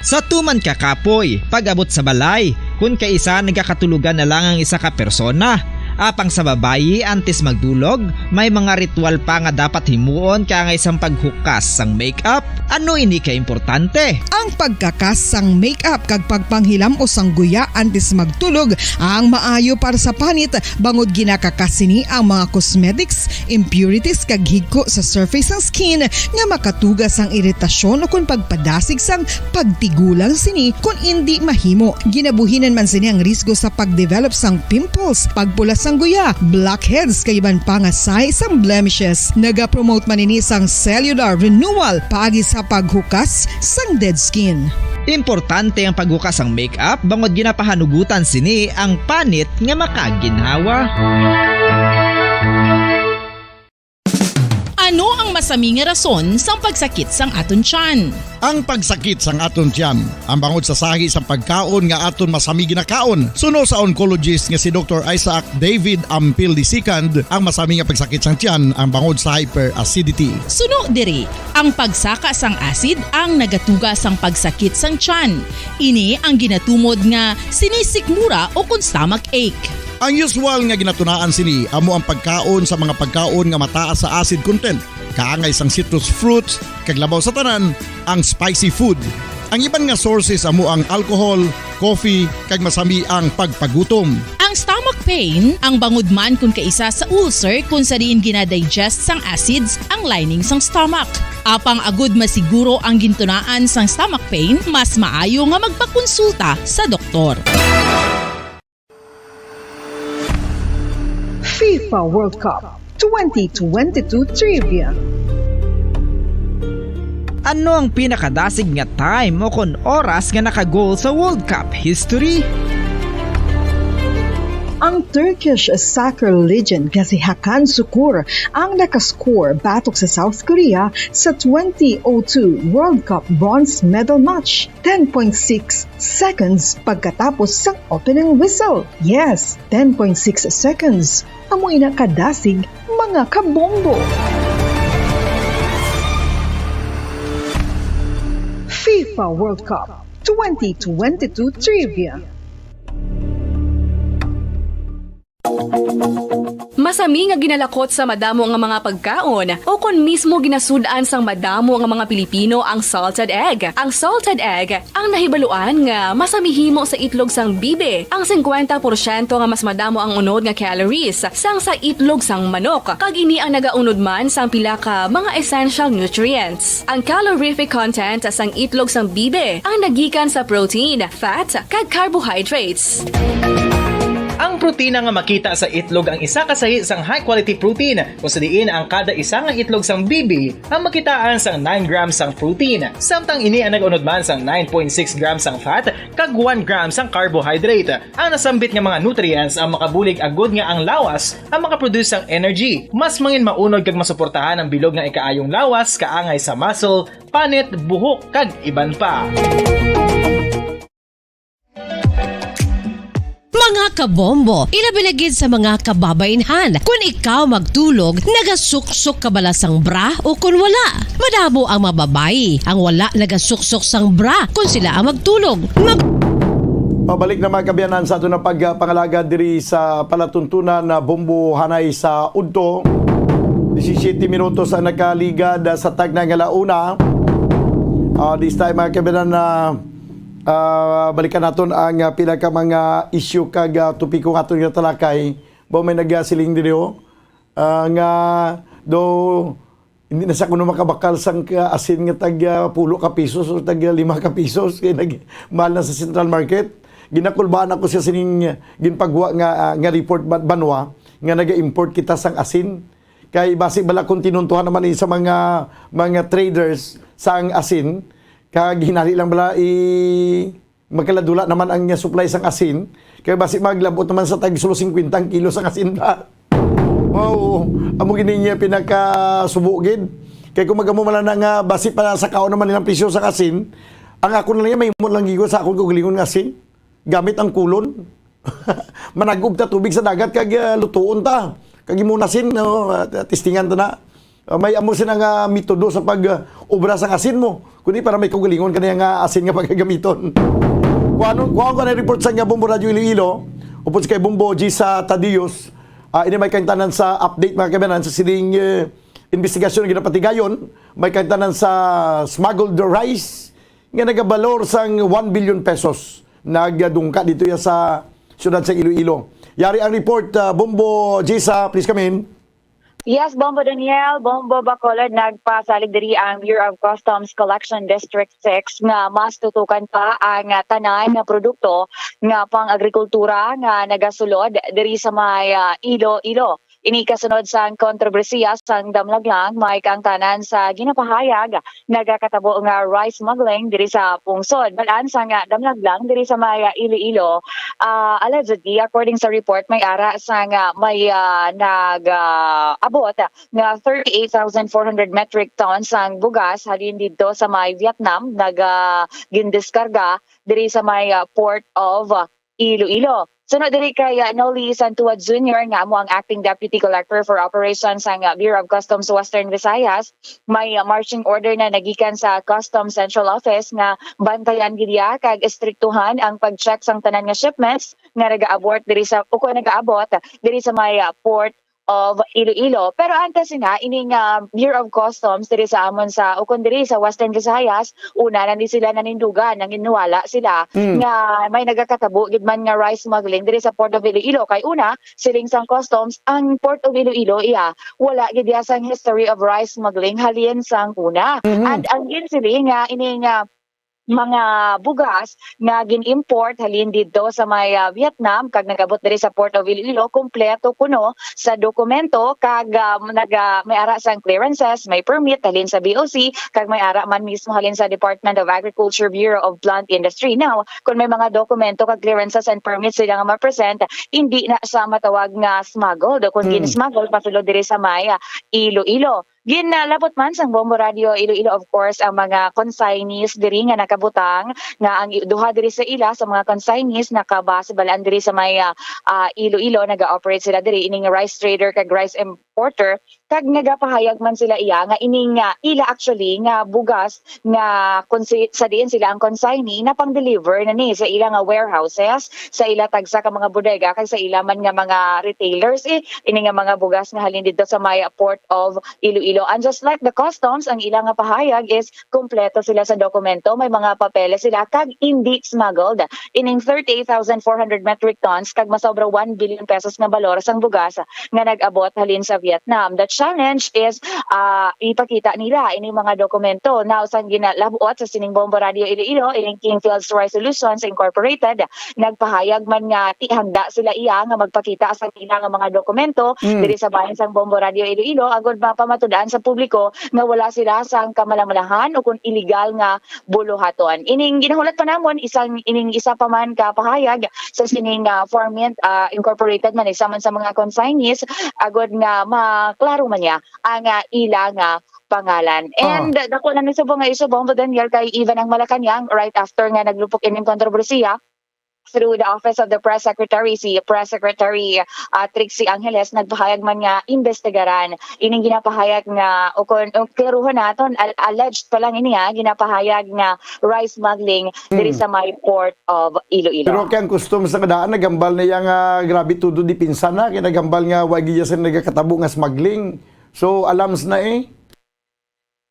K: Sa tuman ka kapoy, pag-abot sa balay, kung kaisa nagkakatulugan na lang ang isa ka persona. Apang sa babayi antes magdulog, may mga ritual pa nga dapat himuon kaya nga isang paghukas sang makeup. Ano ini ka importante?
O: Ang pagkakas sang makeup kag pagpanghilam o sangguya antes magtulog ang maayo para sa panit bangod ginakakasini ang mga cosmetics, impurities kag higko sa surface sang skin nga makatugas sang iritasyon o kung pagpadasig sang pagtigulang sini kung hindi mahimo. Ginabuhinan man sini ang risgo sa pagdevelop sang pimples, pagpula sang guya, blackheads kay iban pa nga size sang blemishes. Naga-promote man ini sang cellular renewal paagi sa paghukas sang dead skin.
K: Importante ang paghukas ang makeup bangod ginapahanugutan sini ang panit nga makaginhawa.
A: Ano ang masami nga rason sang pagsakit sang aton tiyan?
B: Ang pagsakit sang aton tiyan ang bangod sa sahi sa pagkaon nga aton masami ginakaon. Suno sa oncologist nga si Dr. Isaac David Ampil II, ang masami nga pagsakit sang tiyan ang bangod sa hyperacidity.
A: Suno diri, ang pagsaka sang acid ang nagatuga sang pagsakit sang tiyan. Ini ang ginatumod nga sinisikmura o kung stomach ache.
B: Ang usual nga ginatunaan sini amo ang pagkaon sa mga pagkaon nga mataas sa acid content, kaangay sang citrus fruits, kag labaw sa tanan ang spicy food. Ang iban nga sources amo ang alcohol, coffee, kag masami ang pagpagutom.
A: Ang stomach pain ang bangod man kung kaisa sa ulcer kung sa diin ginadigest sang acids ang lining sang stomach. Apang agud masiguro ang gintunaan sang stomach pain, mas maayo nga magpakonsulta sa doktor.
O: FIFA World Cup 2022 Trivia.
K: Ano ang pinakadasig nga time o kon oras nga naka-goal sa World Cup history?
O: Ang Turkish soccer legend nga si Hakan Şükür ang nakascore batok sa South Korea sa 2002 World Cup bronze medal match. 10.6 seconds pagkatapos sa opening whistle. Yes, 10.6 seconds. Amoy na kadasig mga kabombo. FIFA World Cup 2022 Trivia.
M: Masami nga ginalakot sa madamo nga mga pagkaon o kon mismo ginasudaan sang madamo nga mga Pilipino ang salted egg. Ang salted egg ang nahibaluan nga masamihimo sa itlog sang bibe. Ang 50% nga mas madamo ang unod nga calories sang sa itlog sang manok. Kag ini ang nagaunod man sang pila ka mga essential nutrients. Ang calorific content sang itlog sang bibe ang nagikan sa protein, fat, kag carbohydrates.
K: Ang protina nga makita sa itlog ang isa kasahi sang high quality protein kung sa diin ang kada isa nga itlog sang bibi ang makitaan sang 9 grams sang protein. Samtang ini ang nag-unod man sang 9.6 grams sang fat kag 1 grams sang carbohydrate. Ang nasambit nga mga nutrients ang makabulig agud nga ang lawas ang makaproduce sang energy. Mas mangin maunod kag masuportahan ang bilog nga ikaayong lawas kaangay sa muscle, panit, buhok kag iban pa.
H: Mga kabombo, ilabilagid sa mga kababainhan. Kung ikaw magtulog, nagasuksok ka bala sang bra o kung wala. Madamo ang mababayi, ang wala nagasuksok sang bra kung sila ang magtulog.
B: Pabalik na mga kabiyanan sa ito na pagpangalaga diri sa palatuntunan na bombo hanay sa Udto. 17 minutos ang nakaligad sa tagna nga launa. This time mga kabiyanan na balikan naton ang pila ka mga issue kag topiko nga aton nga talakay. May nagasiling diri nga do hindi na sa kuno makabakal sang asin nga tag 10 ka pesos o tag 5 ka pesos kay mahal na sa Central Market. Ginakulbaan ako siya sining ginpagwa nga report banwa nga naga-import kita sang asin. Kay basi bala kung tinuntuhan naman sa mga traders sang asin. Kag hinali lang bala magkaladula naman ang supply sang asin. Kaya basi maglabot naman sa tag 50 kilo sang asin ba. Wow, amo gini niya pinakasubugid. Kaya kung magamo man na nga basi pa sa kao naman nilang presyo sa asin, ang ako na lang may mo lang gigo sa akong kaugalingon nga asin. Gamit ang kulon. Managub ta tubig sa dagat kag lutuon ta. Kag imunasin testingan ta na. May amo sila nga metodo sa pag-obra sa asin mo. Kundi para may kaugalingon ka na nga asin nga pagkagamiton. Kung ka na report sa nga Bombo Radio Iloilo, upos kay Bombo G sa Tadios, ini may kantanan sa update mga kabanan sa siling investigasyon nga napatigayon, may kantanan sa smuggled rice nga nagabalor sang 1 billion pesos. Nagdungka dito ya sa syudad sa Iloilo. Yari ang report, Bombo G sa, please come in.
Q: Yes, Bombo Daniel, Bombo Bacolod, nagpasalig diri ang Bureau of Customs Collection District 6 nga mas tutukan pa ang tanan nga produkto nga pang-agrikultura nga nagasulod diri sa may Iloilo. Ini kasunod sa kontrobersiya sang damlaglang may kaangtanan sa ginapahayag nagakatabo nga rice smuggling diri sa pungsod. Balaan sa nga damlaglang diri sa may Iloilo, allegedly according sa report may ara sa nga may abot nga 38,400 metric tons ang bugas halin dito sa may Vietnam gindiskarga diri sa may port of Iloilo. Sunod diri kay Noli Santuad Jr. nga mo ang Acting Deputy Collector for Operations sa Bureau of Customs Western Visayas. May marching order na nagikan sa Customs Central Office nga bantayan gidya kag istriktuhan ang pag-check sang tanan nga shipments nga nagaabot diri sa may port of Iloilo. Pero antes nga ining Bureau of Customs diri sa amon sa ukon diri sa Western Visayas, una na sila nanindugan nang inuwala sila nga may nagakatabo gid man nga rice smuggling diri sa Port of Iloilo. Kay una siling sang customs ang Port of Iloilo wala gid sang history of rice smuggling halin sang una. And ang ginsiling nga ining mga bugas nga gin-import halin dito sa may Vietnam kag nagabot diri sa Port of Iloilo kompleto kuno sa dokumento kag may ara sang clearances, may permit halin sa BOC kag may ara man mismo halin sa Department of Agriculture Bureau of Plant Industry. Now, kung may mga dokumento kag clearances and permits sila nga ma-present, hindi na sa matawag nga smuggled. Kung gin-smuggle pasulod diri sa may Iloilo. Ginalabot man sang Bombo Radio Iloilo of course ang mga consignees diri nga nakabutang nga ang duha diri sa ila sa mga consignees nakabase balaan diri sa may Iloilo naga-operate sila diri ining rice trader kag rice importer kag nagapahayag man sila iya nga ining ila actually nga bugas nga sa diin sila ang consignee na pang-deliver na ni sa ila nga warehouses, sa ila tagsa ka mga bodega kag sa ila man nga mga retailers ini nga mga bugas nga halin dito sa may port of Iloilo. And just like the customs, ang ila nga pahayag is kumpleto sila sa dokumento, may mga papeles sila kag hindi smuggled. Ining 38,400 metric tons kag masobra 1 billion pesos nga balor sang bugas nga nag-abot halin sa Vietnam. The challenge is ipakita nila ini mga dokumento. Now, sa ginalabuot sa sining Bombo Radio Iloilo, ining Kingfields Rice Solutions Incorporated, nagpahayag man nga handa sila iya nga magpakita sa nila nga mga dokumento diri sa bahin sang Bombo Radio Iloilo agud mapamatudaan sa publiko nga wala sila sang kamalamalahan o kung illegal nga buluhaton. Ining ginahulat pa namon ining isa pa man ka pahayag sa sining Formint Incorporated man isa man sa mga consignees agud nga maklaro man niya ang ila nga pangalan. And dako na ni subong nga isubong Daniel kay even ang Malacañang right after nga naglupok ining kontrobersiya through the Office of the Press Secretary, si Press Secretary Trixie Angeles, nagpahayag man nga investigaran. Ining ginapahayag nga, o kleruhan naton, alleged pa lang ini ginapahayag nga rice smuggling diri sa may port of Iloilo.
B: Pero kaya ang customs sa kadaan, nagambal na yung grabe tudo di pinsan na, kinagambal nga wagi sa nagakatabo nga smuggling. So, alams na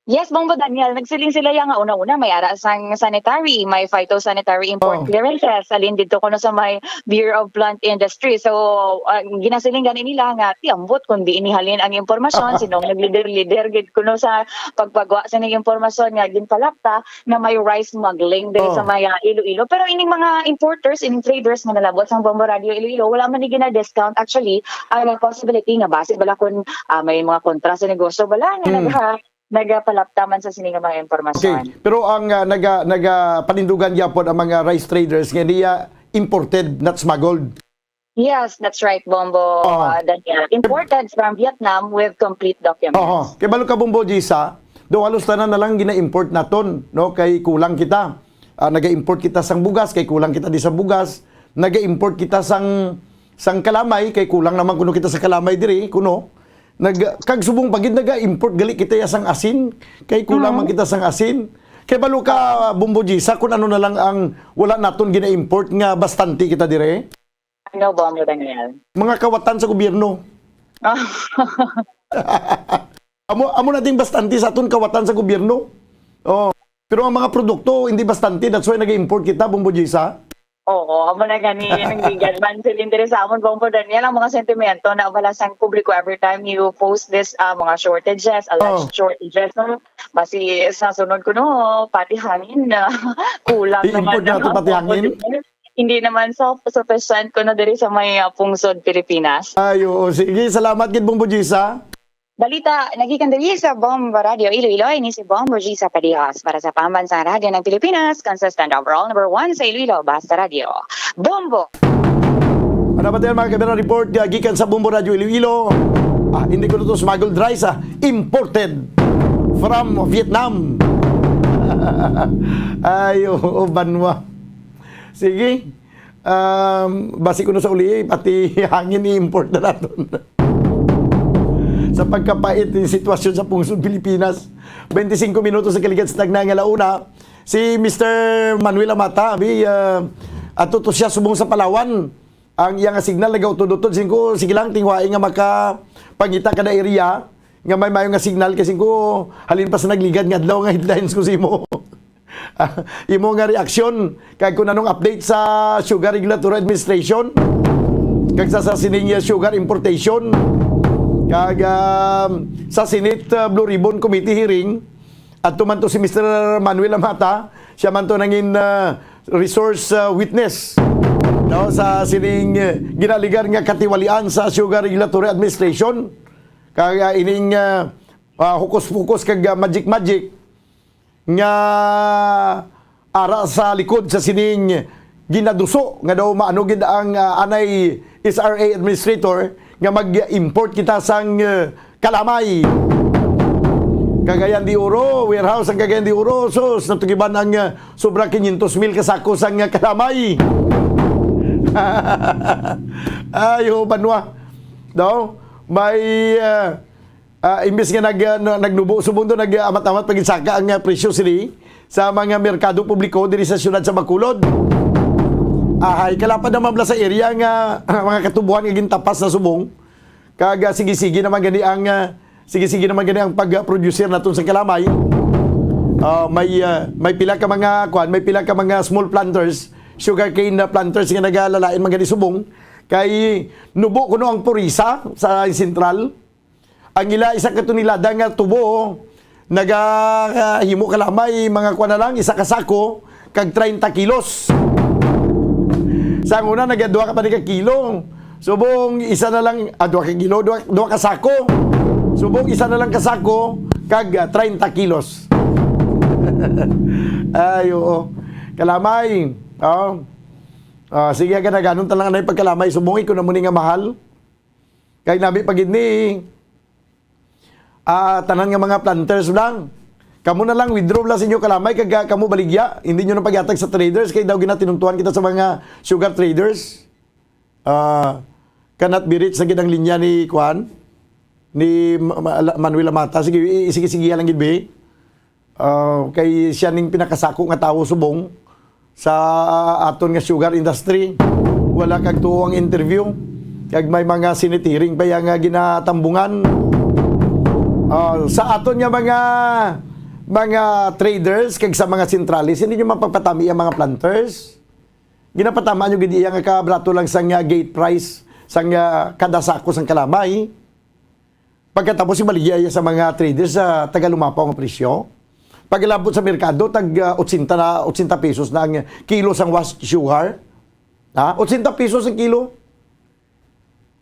Q: Yes, Bombo Daniel, nagsiling sila yung una-una, may arasang sanitary, may phytosanitary import clearances, alin dito kuno sa may Bureau of Plant Industry. So, ginasiling ganin nila nga, tiambot kundi inihalin ang impormasyon, sinong naglider-lider gid kuno sa pagpagawa sa ning impormasyon nga ginpalapta na may rice smuggling diri sa may Iloilo. Pero ining mga importers, ining traders nga nalabot sa Bombo Radio Iloilo, wala man ni gina-discount actually ang possibility nga base bala kun may mga kontra sa negosyo bala nga nagapalaptaman sa sining mga impormasyon.
B: Okay. Pero ang panindugan yapon ang mga rice traders nga niya imported, not smuggled.
Q: Yes, that's right, Bombo Daniel. Imported from Vietnam with complete documents.
B: Kay balo ka Bombo Gisa, do halos tanan na lang gina-import naton, no? Kay kulang kita. Naga-import kita sang bugas, kay kulang kita di sa bugas. Naga-import kita sang kalamay, kay kulang naman kuno kita sa kalamay diri, kuno. Kag subong pagid naga-import gali kita sang asin, kay kulang man kita sang asin. Kay balo ka Bombo Gisa kun ano na lang ang wala naton gina-import nga bastante kita dire.
Q: Ano Bombo Daniel?
B: Mga kawatan sa gobyerno. amo nating bastante sa aton kawatan sa gobyerno. Pero ang mga produkto hindi bastante, that's why nag-import kita Bombo Gisa.
Q: Oo, amo na gani nanggigan man sila interesa amon Bombo Daniel ang mga sentimento na wala sang publiko every time you post this mga shortages, alleged shortages no. Basi sa sunod ko no pati hangin na kulang naman
B: nato pati hangin.
Q: Hindi naman self-sufficient ko na diri sa may pungsod Pilipinas.
B: Ayo, sige, salamat gid Bombo Gisa.
Q: Balita, nagikan diri sa Bombo Radio Iloilo, ini si Bombo Gisa Padihas para sa Pambansang Radio ng Pilipinas, consistent overall number 1 sa Iloilo, Basta Radio. Bombo!
B: Ano ba tayo mga kamera report gikan sa Bombo Radio Iloilo? Hindi ko ito smuggled rice, imported from Vietnam. Ayo, banwa. Sige, basi ko na sa uli, pati hangin i-import na natin. Sa pagkapait ng sitwasyon sa pungsod Pilipinas. 25 minuto sa kaligat sa tagnang alauna. Si Mr. Manuel Amata, atuto siya subong sa Palawan. Ang iyang signal nagautod-utod. Sige lang, tingwain nga makapangita ka na area. Nga may mayo nga signal kasi ko halin pa sa nagligad nga adlaw nga headlines ko si mo. Imo nga reaksyon kag kung anong update sa Sugar Regulatory Administration kag sa sining sugar importation. Kag sa Senate Blue Ribbon Committee hearing at tumanto si Mr. Manuel Amata, siya man to nangin resource witness sa sining ginaligar nga katiwalian sa Sugar Regulatory Administration. Kag ining hukus-hukus kag magic nga ara sa likod sa sining ginaduso nga daw maano gid ang anay SRA administrator nga mag-import kita sang kalamay. Cagayan de Oro, warehouse ang Cagayan de Oro, sos natugiban ang sobra 500,000 kasako sang kalamay. Ayo banwa. Daw may imbes nga nagnubo subundo nag-amat-amat paginsaka ang presyo sini sa mga merkado publiko diri sa syudad sa Bacolod. Ahay kalapad naman bla sa area nga mga katubuhan nga gintapas na subong kag sige-sige naman gani ang pag-producer naton sa kalamay. May pila ka mga may pila ka mga small planters, sugarcane planters nga nagalalain mga gani subong kay nubo kuno ang purisa sa sentral. Ang ila isa katunilada nga tubo nagahimo kalamay mga kuan na lang isa ka sako kag 30 kilos. Sa una nagaduha ka pa ni ka kilo. Subong isa na lang 2 ka kilo, 2 ka sako. Subong isa na lang ka sako kag 30 kilos. Ay oo. Kalamay. Sige ka na ganun talang na pagkalamay subong ko na muni nga mahal. Kay nabi pagid ni tanan nga mga planters lang. Kamu na lang withdraw lang sa inyo kalamay kag kamu baligya. Hindi nyo na pagyatag sa traders kay daw ginatinuntuan kita sa mga sugar traders. Cannot be reached sa gidang linya ni Juan ni Manuel Amata. Sige lang gid be. Kay siya ning pinakasako nga tawo subong sa aton nga sugar industry. Wala kag tuo ang interview. Kag may mga sinitiring pa yang ginatambungan. Sa aton nga mga traders kag sa mga sentralis hindi nyo mapagpatami ang mga planters. Ginapatama nyo gidi nga kabrato lang sang gate price sang kada sako sang kalamay. Pagkatapos si baligya sa mga traders sa tagalumapaw nga presyo. Paglabot sa merkado tag 80 pesos na ang kilo sang washed sugar. 80 pesos ang kilo.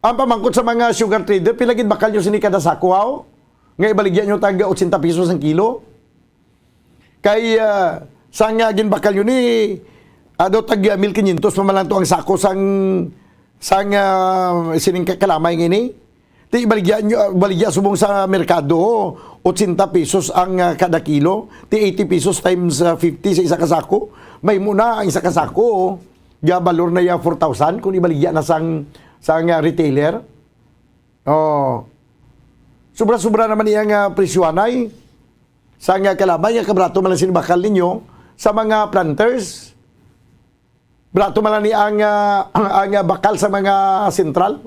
B: Ang pamangkot sa mga sugar trader pilagid bakal nyo sini kada sako haw. Nga ibaligyan nyo tag 80 pesos ang kilo. Kay sang ginbakal yun ni tag 1,500 pamalang to ang sako sang sining kalamay ngini. Ti baligya subong sa merkado 80 pesos ang kada kilo. Ti 80 pesos times 50 sa isa ka sako. May muna ang isa ka sako valor na 4,000 kung ibaligya na sang retailer. Sobra-sobra naman iyang presyoanay sa kalamay nga kabrato man lang sinibakal ninyo sa mga planters. Brato man lang ni ang bakal sa mga sentral.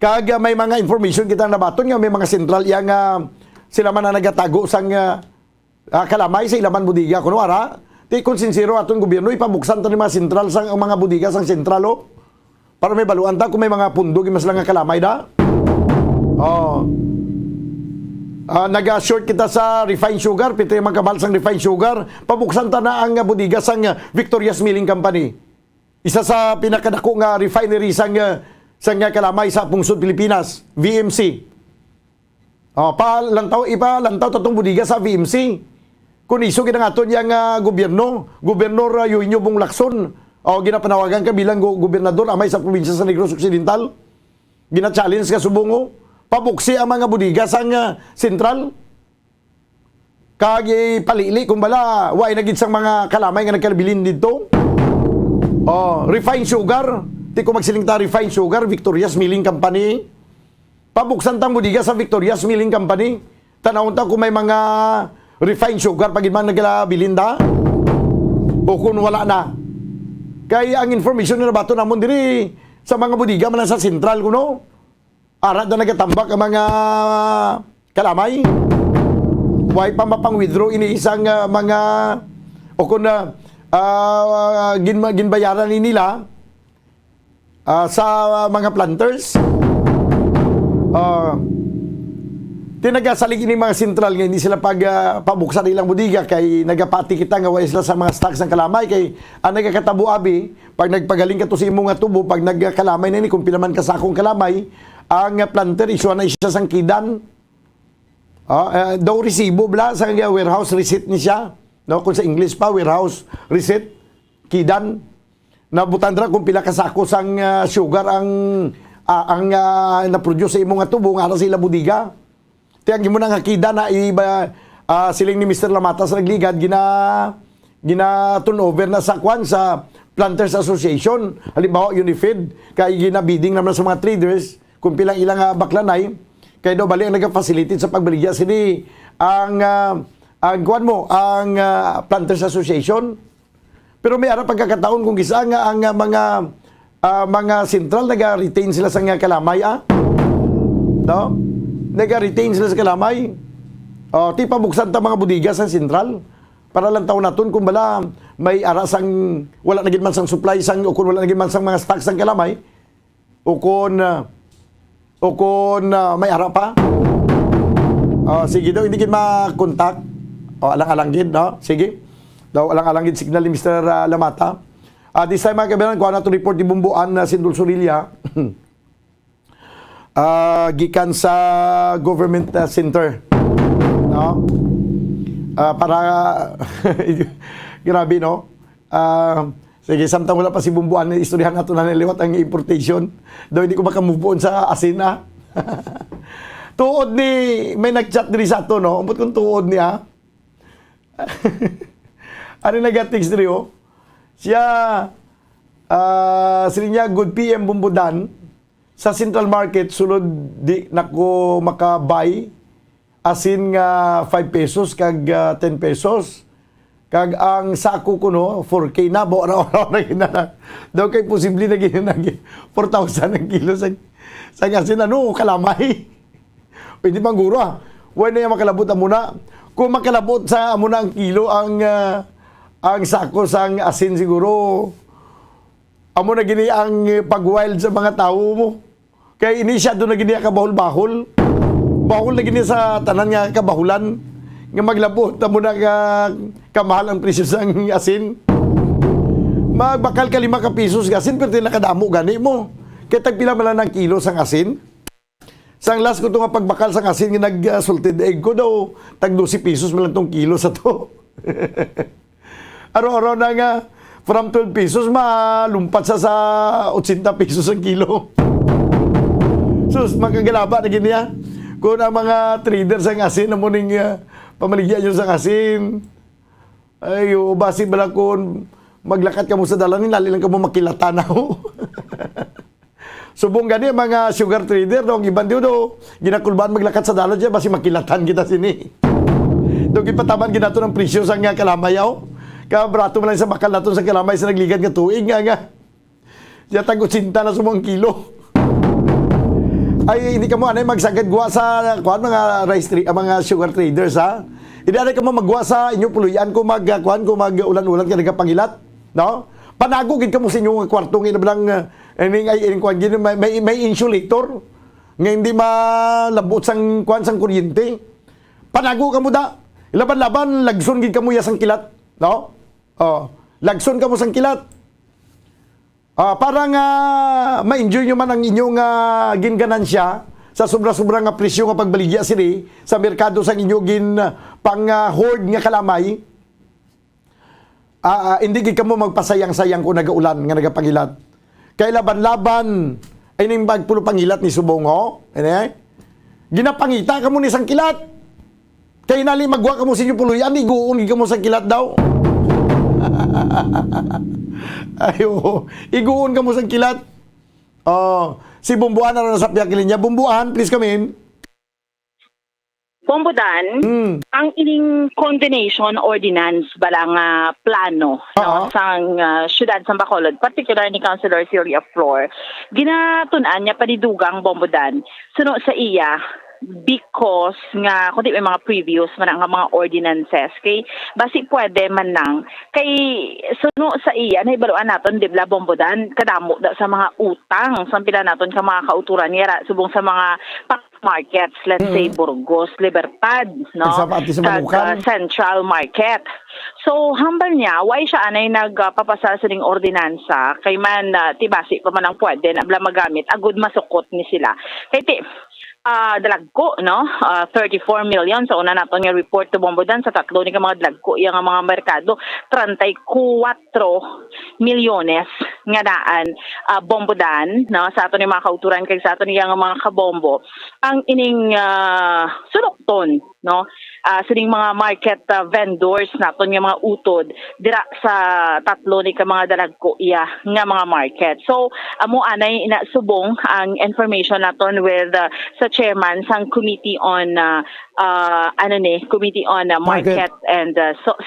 B: Kag may mga information kita nabaton nga may mga sentral yang sila man na nagatago sang kalamay sa ilaman budiga kuno ara. Ti konsinsiro aton gobyerno ipabuksan ta ni mga sentral sang mga budiga sang sentralo. Para may baluan ta kung may mga pundo gimas lang nga kalamay da. Nag-short kita sa refined sugar, pito yung magkabal sang refined sugar, pabuksan ta na ang budiga sang Victoria's Milling Company. Isa sa pinakadako nga refinery sang kalamay sa pungsod Pilipinas, VMC. Lantaw tatong budiga sa VMC. Kung iso ginangaton yang Gobernador Eugenio Bong Lacson, ginapanawagan ka bilang gobernador amay sa probinsya sa Negros Occidental. Gina-challenge ka subungo. Pabuksi ang mga budiga sang sentral. Kagi palili kumbala way nagid sang mga kalamay nga nagkalbilin dito. Refined sugar, ti ko magsiling ta refined sugar, Victoria's Milling Company. Pabuksan tang budiga sa Victoria's Milling Company. Tanawon ta kung may mga refined sugar pagid man nagkalabilin da. O kung wala na. Kaya ang information na nabato namon diri sa mga budiga man sa sentral kuno. Arat na nagatambak ang mga kalamay. Way pa mapang-withdraw ini isang mga o kung ginbayaran nila sa mga planters. Tinagasalig ini mga sentral nga hindi sila pabuksan ilang budiga kay nagapati kita nga way sila sa mga stocks ng kalamay kay ang nagakatabo abi pag nagpagaling ka to sa imong nga tubo pag nagkalamay na ni kung pinaman ka sakong kalamay ang planter isyo na siya sang kidan. Daw resibo bla sa warehouse receipt ni siya. No, kung sa English pa warehouse receipt kidan. Nabutandra kung pila ka sako sang sugar ang na-produce sa imong nga tubo nga sila budiga. Tiyang mo na nga kidan na siling ni Mr. Lamata sa nagligad gina turnover na sa kwan sa Planters Association. Halimbawa Unifed kay ginabidding naman sa mga traders kung pilang ilang baklanay, kaya daw bali ang nag-facilitate sa pagbaligya sini ang Planters Association. Pero may ara pagkakataon kung gisa nga ang mga sentral naga-retain sila sa nga kalamay no? Naga-retain sila sa kalamay. Ti pabuksan ta mga budiga sa sentral para lang taon naton kung bala may ara sang wala na gid man sang supply sang o kung wala na gid man sang mga stocks sang kalamay o kung may ara pa. Sige daw hindi gid ma-contact. Alang-alang gid, no? Sige. Daw alang-alang gid signal ni Mr. Lamata. This time mga kabilang, kuha na ito report ni Bumbuan na Sindul Surilla. Gikan sa government center. No? Para, grabe, no? Sige, samtang wala pa si Bumbuan, istoryahan nato na niliwat ang importation. Daw hindi ko makamove on sa Asina. Tuod ni, may nag-chat diri sa ito, no? Umpot kong tuod niya. Ano nag-text diri, siya sila niya good PM Bumbudan sa Central Market sulod di nako makabay asin nga 5 pesos kag 10 pesos kag ang sako ko 4K na bo na daw kay posible na ginag 4,000 ang kilo sa asin kalamay pwede bang guro wala na makalabot muna kung makalabot sa muna ang kilo ang sako sang asin siguro amo na gini ang pag-wild sa mga tao mo. Kaya inisyado na gini ka bahol-bahol. Bahol na gini sa tanan nga kabahulan. Nga maglabot amo na kamahal ang presyo sang asin. Magbakal ka 5 pesos asin pero nakadamo gani mo. Kaya tagpila man lang ng kilo sang asin. Sang last ko nga pagbakal sang asin nga nag-salted egg ko daw tag 12 pesos man lang tong kilo sa to. Araw-araw na nga, from 12 pesos, malumpat sa 80 pesos ang kilo. Sus, makagalaba na ganyan. Kung ang mga traders ang asin, na muning pamaligyan nyo sa asin. Ay, basi bala kung maglakat ka mo sa dalanin, lali lang ka mo makilatan na ho. Subong gani, mga sugar trader, ang iban diyo, ginakulbaan maglakat sa dalan dyan, basi makilatan kita sini. Doon ipataman ginato ng presyo sa nga kalamayaw. Kabrato mo lang sa bakal nato sa kalamay sa nagligad nga tuig nga. Siya tag 80 na sumang kilo. Ay hindi ka mo anay magsagad guwa sa mga mga sugar traders Hindi anay ka mo magguwa sa inyo puluyan ko mag-ulan-ulan ka nagapangilat, no? Panago gid ka mo sa inyong kwartong inabalang may insulator nga hindi malabot sang sang kuryente. Panago ka mo da. Laban-laban lagson gid ka mo yasang kilat. No? Lagson ka mo sang kilat. Para nga ma-enjoy nyo man ang inyong ginganansya sa sobra-sobra nga presyo nga pagbaligya sini sa merkado sang inyo pang-hoard nga kalamay. Hindi gid ka mo magpasayang-sayang kung nagaulan nga nagapangilat. Kay laban-laban ay ning bagpulo pangilat ni Subong ginapangita ka mo ni sang kilat. Kay nali magwa ka mo sa inyo puluyan, iguun ka mo sa kilat daw. Ayo, iguun ka mo sa kilat. Si Bumbuan na nasa piyakilin niya. Bumbuan, please come in.
C: Bumbudan, ang ining combination ordinance balang plano sang syudad sa Bacolod, particular ni Councilor Celia Flor, ginatunan niya panidugang Bumbudan. Suno sa iya, because nga kundi may mga previous man ang mga ordinances kay basi pwede man lang kay suno sa iya na ibaluan naton dibla Bumbudan kadamo da sa mga utang sampila naton ka mga kauturan niya subong sa mga markets, let's say Burgos, Libertad, no? Central Market. So, hambal niya, why siya anay nagpapasa sa ring ordinansa, kay man tibasi pa man ang pwede na magamit, agud masukot ni sila. Kay dalagko, no? 34 million sa una naton nga report to Bumbudan sa tatlo ni mga dalagko yang mga merkado 34 milyones nga daan Bumbudan, no? Sa aton ni mga kauturan kay sa aton yang mga kabombo ang ining sunokton, no? sining mga market vendors naton nga mga utod dira sa tatlo ni ka mga dalagko iya nga mga market. So amo anay inasubong ang information naton with sa chairman sang committee on committee on market and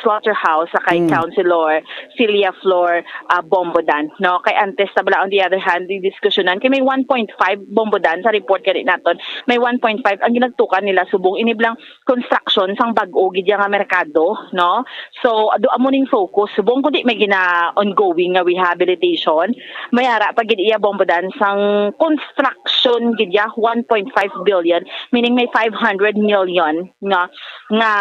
C: slaughterhouse sa kay Councilor Celia Flor Bombodan, no? Kay antes tabla on the other hand di diskusyonan kay may 1.5 Bombodan sa report kay naton may 1.5 ang ginagtukan nila subong iniblang construction sang bag-o gid nga merkado, no? So ado amo ning focus subong kundi may gina ongoing nga rehabilitation mayara pag gid iya Bombodan sang construction gid 1.5 billion meaning may 500 million nga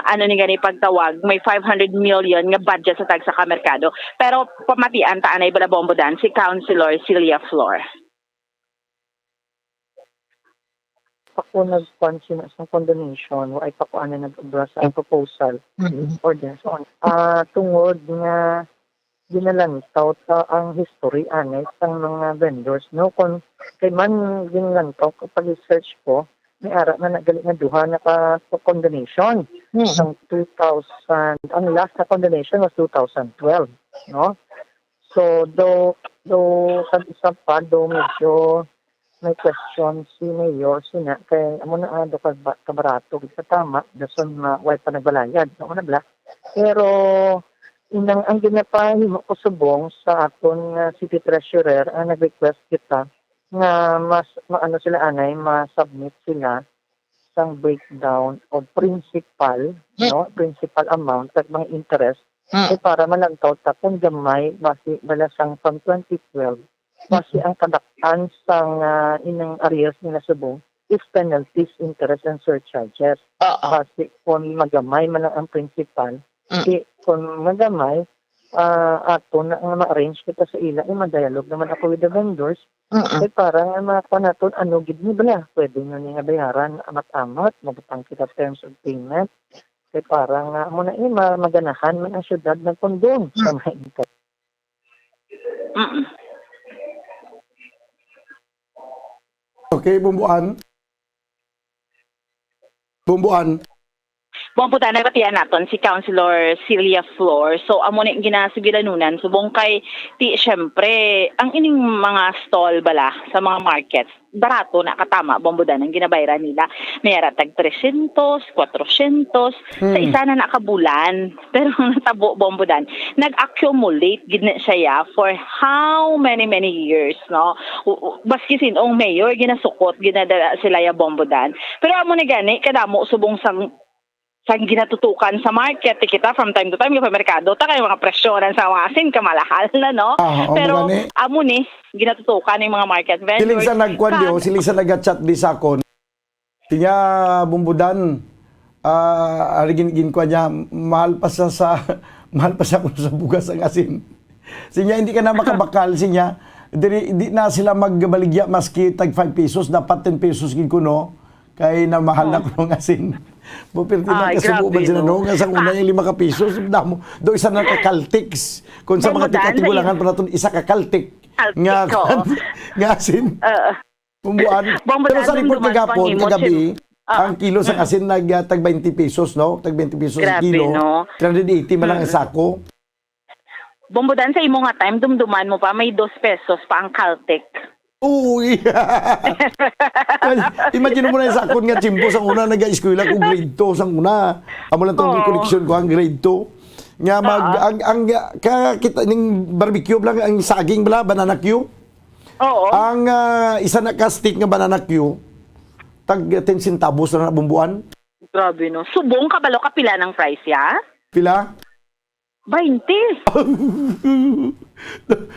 C: ano ni gani pagtawag may 500 million nga budget sa tag sa merkado pero pamatian ta anay bala Bombodan si Councilor Celia Flor.
J: Ako nag-consume sa condonation o ay pakuan na nag-obra sa proposal or this on. Tungod nga ginalantaw ang history anay sang mga vendors no kung kay man ginalantaw kapag search ko may ara na nagalit na duha na ka condonation sang 2000 ang last na condonation was 2012 no so do sa isa pa do medyo may question si Mayor sina kay amo na do kabarato sa tama dason na way pa nagbalayad no na bla pero inang ang ginapahimo ko subong sa aton city treasurer ang nag-request kita nga mas maano sila anay ma-submit sila sang breakdown of principal no principal amount at mga interest para malangtaw ta kung gamay basi balasang from 2012 basi ang kadaktan sang inang areas nila subong is penalties, interest and surcharges basi kung magamay man ang principal kung magamay ato na nga ma-arrange kita sa ila ma-dialogue naman ako with the vendors kay parang mapa naton ano gid ni bala pwede nga nga bayaran amat-amat mabutang kita terms of payment kay parang mo na maganahan man ang syudad ng kondon sa mga interest.
B: Okay, Bumbuan.
C: Buwan na patian naton si Councilor Celia Flor. So amo ni ginasibilanunan subong kay ti syempre ang ining mga stall bala sa mga markets barato na katama Bombodan ang ginabayaran nila. Mayara tag 300, 400 sa isa na nakabulan. Pero natabo Bombodan nag-accumulate gid na siya for how many years, no? Baski sinong mayor ginasukot ginadala sila ya Bombodan. Pero amo ni gani kadamo subong sang ginatutukan sa market kita from time to time yung merkado ta kay mga presyonan sa mga asin kamalahal na no pero amo ni ginatutukan ng mga market vendors
B: siling sa nagkwandio siling sa nag-chat di sakon siya Bombodan arigin kwa niya mahal pa sa kung sa bugas ang asin sinya hindi ka na makabakal sinya di na sila magbaligya maski tag 5 pesos dapat 10 pesos gid kuno kay na mahal na ko ng asin. Bupirti na kasububan sila no. Nga sa una yung 5 pesos. Damo. Do isa na kakaltiks. Kung sa mga tikatigulangan pa natin, isa kakaltik. Nga asin. Bumbuan. Pero sa report kagabi, ang kilo sa asin tag 20 pesos, no? Tag 20 pesos kilo. No? 380 man lang ang sako.
C: Bombodan sa imo nga time, dumduman mo pa, may 2 pesos pa ang kaltik.
B: Uy! Imagine mo na yung sakon nga chimpo sa una nag-eskwela ko grade 2 sa una. Amo lang itong connection ko ang grade 2. Nga kita ning barbecue lang ang saging bala banana Q.
C: Oo.
B: Ang isa na ka-stick nga banana Q tag 10 centavos na Bumbuan.
C: Grabe no. Subong kabalo ka pila ng price ya?
B: Pila?
C: 20.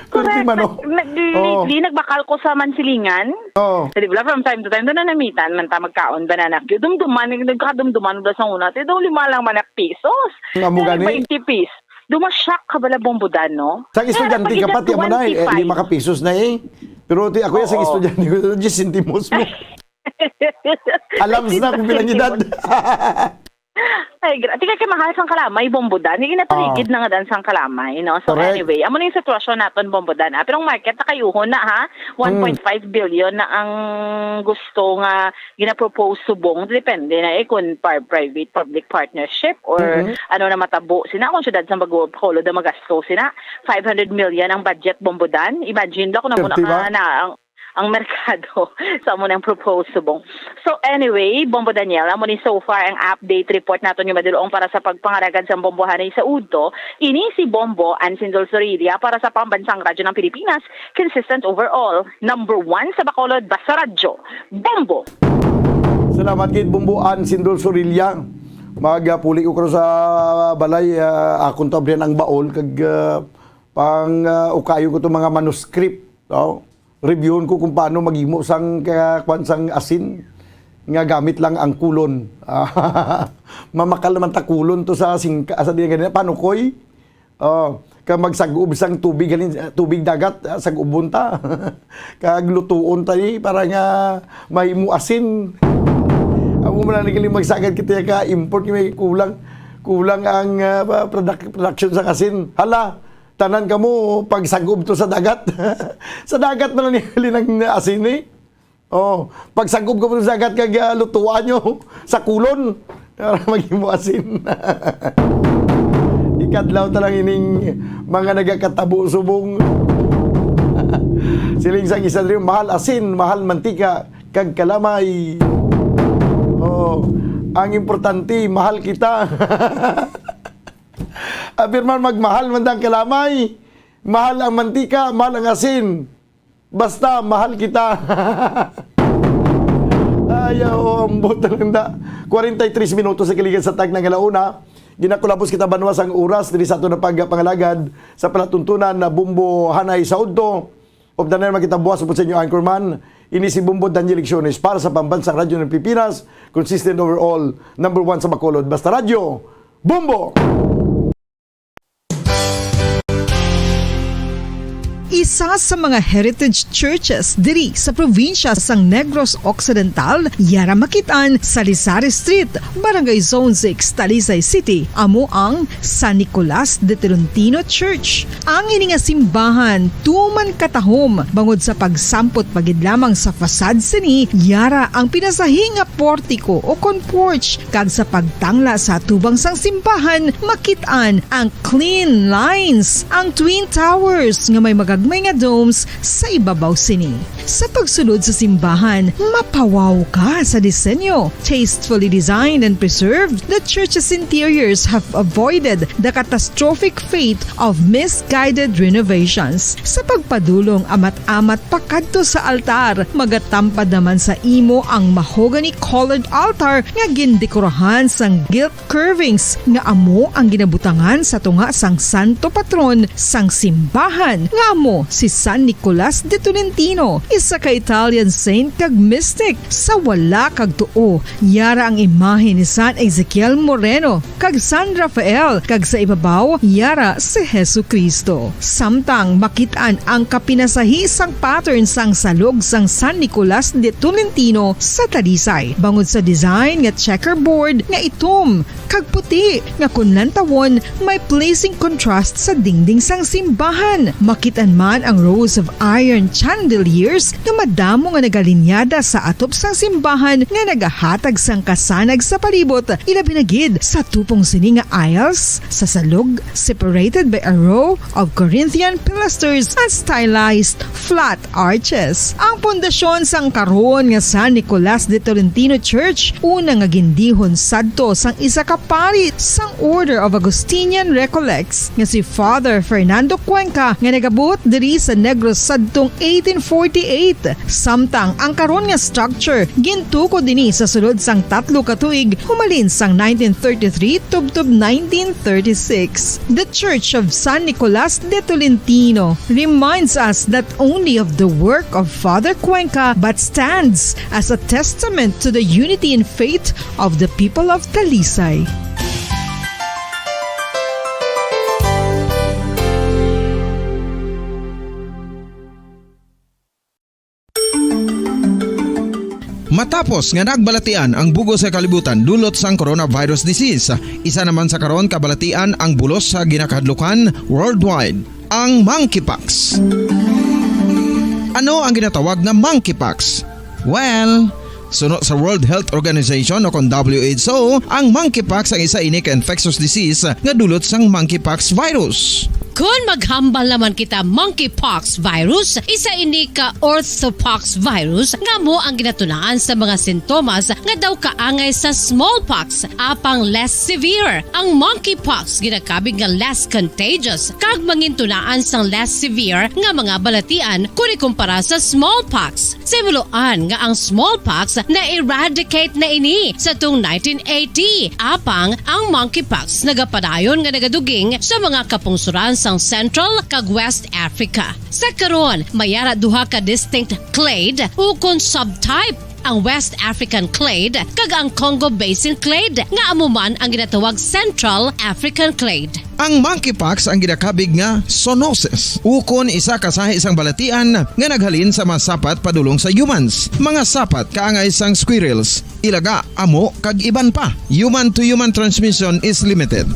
C: Correct. Di nagbakal ko sa Mansilingan. Di ba from time to time doon na namitan man ta magkaon banana Q. Nagkadumduman ba sa una. Daw 5 lang manak pesos. 20 pesos. Dumasyak ka bala Bombodan, no?
B: Sa estudyante ka pati mo na 5 pesos na eh. Pero ako yung sa estudyante ko 10 centimos mo. Alam na kung bilang edad.
C: tigay kay mahal sang kalamay bombodan. Hindi natarigid na nga dan sang kalamay, no? So
B: Correct.
C: anyway, amo na yung sitwasyon naton bombodan. Pero ang market nakayuhon na ha. 1.5 billion na ang gusto nga gina-propose subong. Depende na kung private public partnership or ano na matabo sina kung syudad sa Bacolod na magasto sina. 500 million ang budget bombodan. Imagine lang kung na muna
B: Diba?
C: na ang merkado sa mo nang propose subong. So anyway, Bombo Daniel, amo ni so far ang update report naton yung madulong para sa pagpangaragan sa bombohanay sa Udto. Ini si Bombo Ansindol Sorilia para sa pambansang radyo ng Pilipinas, consistent overall. Number 1 sa Bacolod, Basta Radyo, Bombo.
B: Salamat kay Bumbuan Sindol Sorilia. Magpuli ko sa balay akong tabrihan ang baol kag pang ukayo ko to mga manuscript. No? Reviewon ko kung paano maghimo sang kwansang asin nga gamit lang ang kulon. Mamakal naman ta kulon to sa singka sa diyan ganina paano koy? Ka magsag-ub sang tubig tubig dagat sag-ubon ta. Kag lutuon ta para nga mahimo asin. Amo man nang magsagad kita ka import may kulang ang production sa asin. Hala, tanan ka mo pag sagub to sa dagat. Sa dagat na lang ng asin eh. Oh, pag sagub ka mo sa dagat kag lutuan nyo sa kulon para maging mo asin. Ikadlaw talang ining mga nagakatabo subong. Siling sang isa rin, mahal asin, mahal mantika, kag kalamay. Oh, ang importante, mahal kita. Abirman magmahal man ang kalamay. Mahal ang mantika, mahal ang asin. Basta mahal kita. Ayaw, ang buta lang da. 43 minutos sa kiligan sa tag ng alauna. Ginakulapos kita banwas ang oras diri sa ato na pagpangalagad sa palatuntunan na Bumbo Hanay sa Udto. Of the naman kita buwas po sa inyo anchorman. Ini si Bumbo Daniel Lecciones para sa Pambansang Radyo ng Pilipinas. Consistent overall, number 1 sa Bacolod. Basta Radyo, Bumbo!
O: Isa sa mga heritage churches diri sa probinsya sang Negros Occidental, yara makitaan sa Lizares Street, Barangay Zone 6, Talisay City, amo ang San Nicolas de Tolentino Church. Ang ini nga simbahan tuman katahom bangod sa pagsampot pagid lamang sa fasad sini, yara ang pinasahi nga portiko o kon porch kag sa pagtangla sa tubang sang simbahan makitaan ang clean lines, ang twin towers nga may magagmay nga domes sa ibabaw sini. Sa pagsulod sa simbahan, mapawaw ka sa disenyo. Tastefully designed and preserved, the church's interiors have avoided the catastrophic fate of misguided renovations. Sa pagpadulong amat-amat pakadto sa altar, magatampad naman sa imo ang mahogany colored altar nga gindekorahan sang gilt curvings nga amo ang ginabutangan sa tunga sang santo patron sang simbahan nga amo si San Nicolas de Tolentino, isa ka Italian saint kag mystic. Sa wala kag tuo, yara ang imahe ni San Ezekiel Moreno kag San Rafael, kag sa ibabaw yara si Hesu Kristo. Samtang makitaan ang kapinasahi sang pattern sang salog sang San Nicolas de Tolentino sa Talisay, bangod sa design nga checkerboard nga itom kag puti nga kunlantawon may pleasing contrast sa dingding sang simbahan. Makitaan man ang rows of iron chandeliers nga madamo nga nagalinyada sa atop sang simbahan nga nagahatag sang kasanag sa palibot, ilabi na gid sa tupong sini nga aisles sa salog, separated by a row of Corinthian pilasters and stylized flat arches. Ang pundasyon sang karon nga San Nicolas de Tolentino Church una nga gindihon sadto sang isa ka pari sang Order of Augustinian Recollects nga si Father Fernando Cuenca nga nagabot diri sa Negros sadtong 1848. Samtang ang karon nga structure gintuko dinhi sa sulod sang 3 ka tuig humalin sang 1933 tubtob 1936. The Church of San Nicolas de Tolentino reminds us not only of the work of Father Cuenca but stands as a testament to the unity and faith of the people of Talisay.
D: Matapos nga nagbalatian ang bugos sa kalibutan dulot sang coronavirus disease, isa naman sa karon kabalatian ang bulos sa ginakadlukan worldwide, ang monkeypox. Ano ang ginatawag na monkeypox? Well, sunod sa World Health Organization o kung WHO, ang monkeypox ang isa ini ka infectious disease nga dulot sang monkeypox virus.
H: Kung maghambal naman kita monkeypox virus, isa ini ka orthopox virus nga mo ang ginatunaan sa mga sintomas nga daw kaangay sa smallpox apang less severe. Ang monkeypox ginakabig nga less contagious kag mangintunaan sang less severe nga mga balatian kung ikumpara sa smallpox. Simuloan nga ang smallpox na-eradicate na ini sa tung 1980 apang ang monkeypox nagapadayon nga nagaduging sa mga kapungsuran sang Central kag West Africa. Sa karon, mayara duha ka distinct clade o kung subtype, ang West African clade kag ang Congo Basin clade nga amuman ang ginatawag Central African clade.
D: Ang monkeypox ang ginakabig nga zoonosis. Ukon isa ka sa isang balatian nga naghalin sa mga sapat padulong sa humans. Mga sapat kaangay sang squirrels, ilaga, amo kag iban pa. Human to human transmission is limited.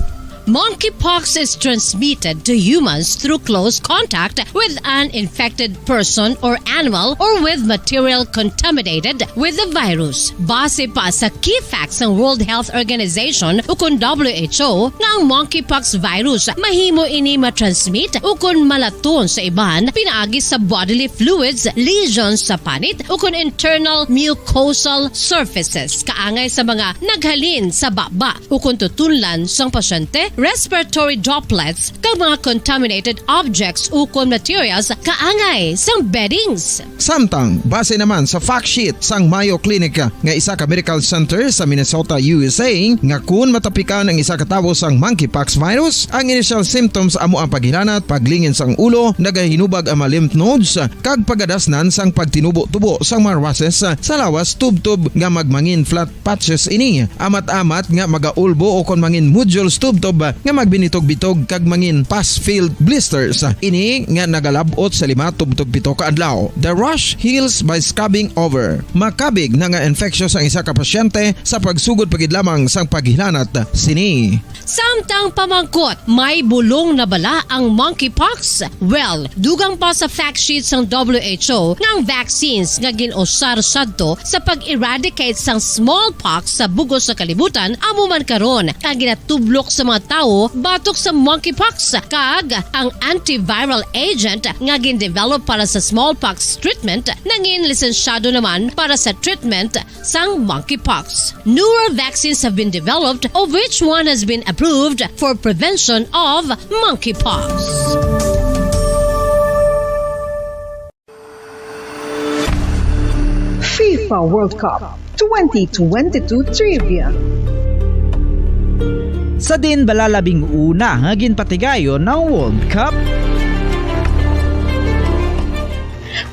H: Monkeypox is transmitted to humans through close contact with an infected person or animal or with material contaminated with the virus. Base pa sa key facts ng World Health Organization o kung WHO nga ang monkeypox virus mahimo ini matransmit o kung malaton sa iban pinaagi sa bodily fluids, lesions sa panit o kung internal mucosal surfaces kaangay sa mga naghalin sa baba o kung tutunlan sang pasyente, respiratory droplets kag mga contaminated objects o materials kaangay sang beddings.
D: Samtang, base naman sa fact sheet sang Mayo Clinic nga isa ka medical center sa Minnesota, USA, nga kun matapikan ang isa ka tawo sang monkeypox virus, ang initial symptoms amo ang paghilanat, paglingin sang ulo, nagahinubag ang mga lymph nodes, kag pagadasnan sang pagtinubo-tubo sang mga rashes sa lawas tubtob nga magmangin flat patches ini. Amat-amat nga magaulbo o kon mangin nodules tubtob nga magbinitog-bitog kag mangin pus-filled blisters. Ini nga nagalabot sa 5 tubtob 7 ka adlaw. The rash heals by scabbing over. Makabig na nga infectious ang isa ka pasyente sa pagsugod pagid lamang sang paghilanat sini.
H: Samtang pamangkot, may bulong na bala ang monkeypox? Well, dugang pa sa fact sheets ng WHO nga ang vaccines nga ginusar sadto sa pag-eradicate sang smallpox sa bugos sa kalibutan amo man karon ang ginatublok sa mga tao batok sa monkeypox kag ang antiviral agent nga gin-develop para sa smallpox treatment nangin lisensyado naman para sa treatment sang monkeypox. Newer vaccines have been developed of which one has been approved for prevention of monkeypox.
O: FIFA World Cup 2022 Trivia.
K: Sa din balalabing una nga ginpatigayon ng World Cup.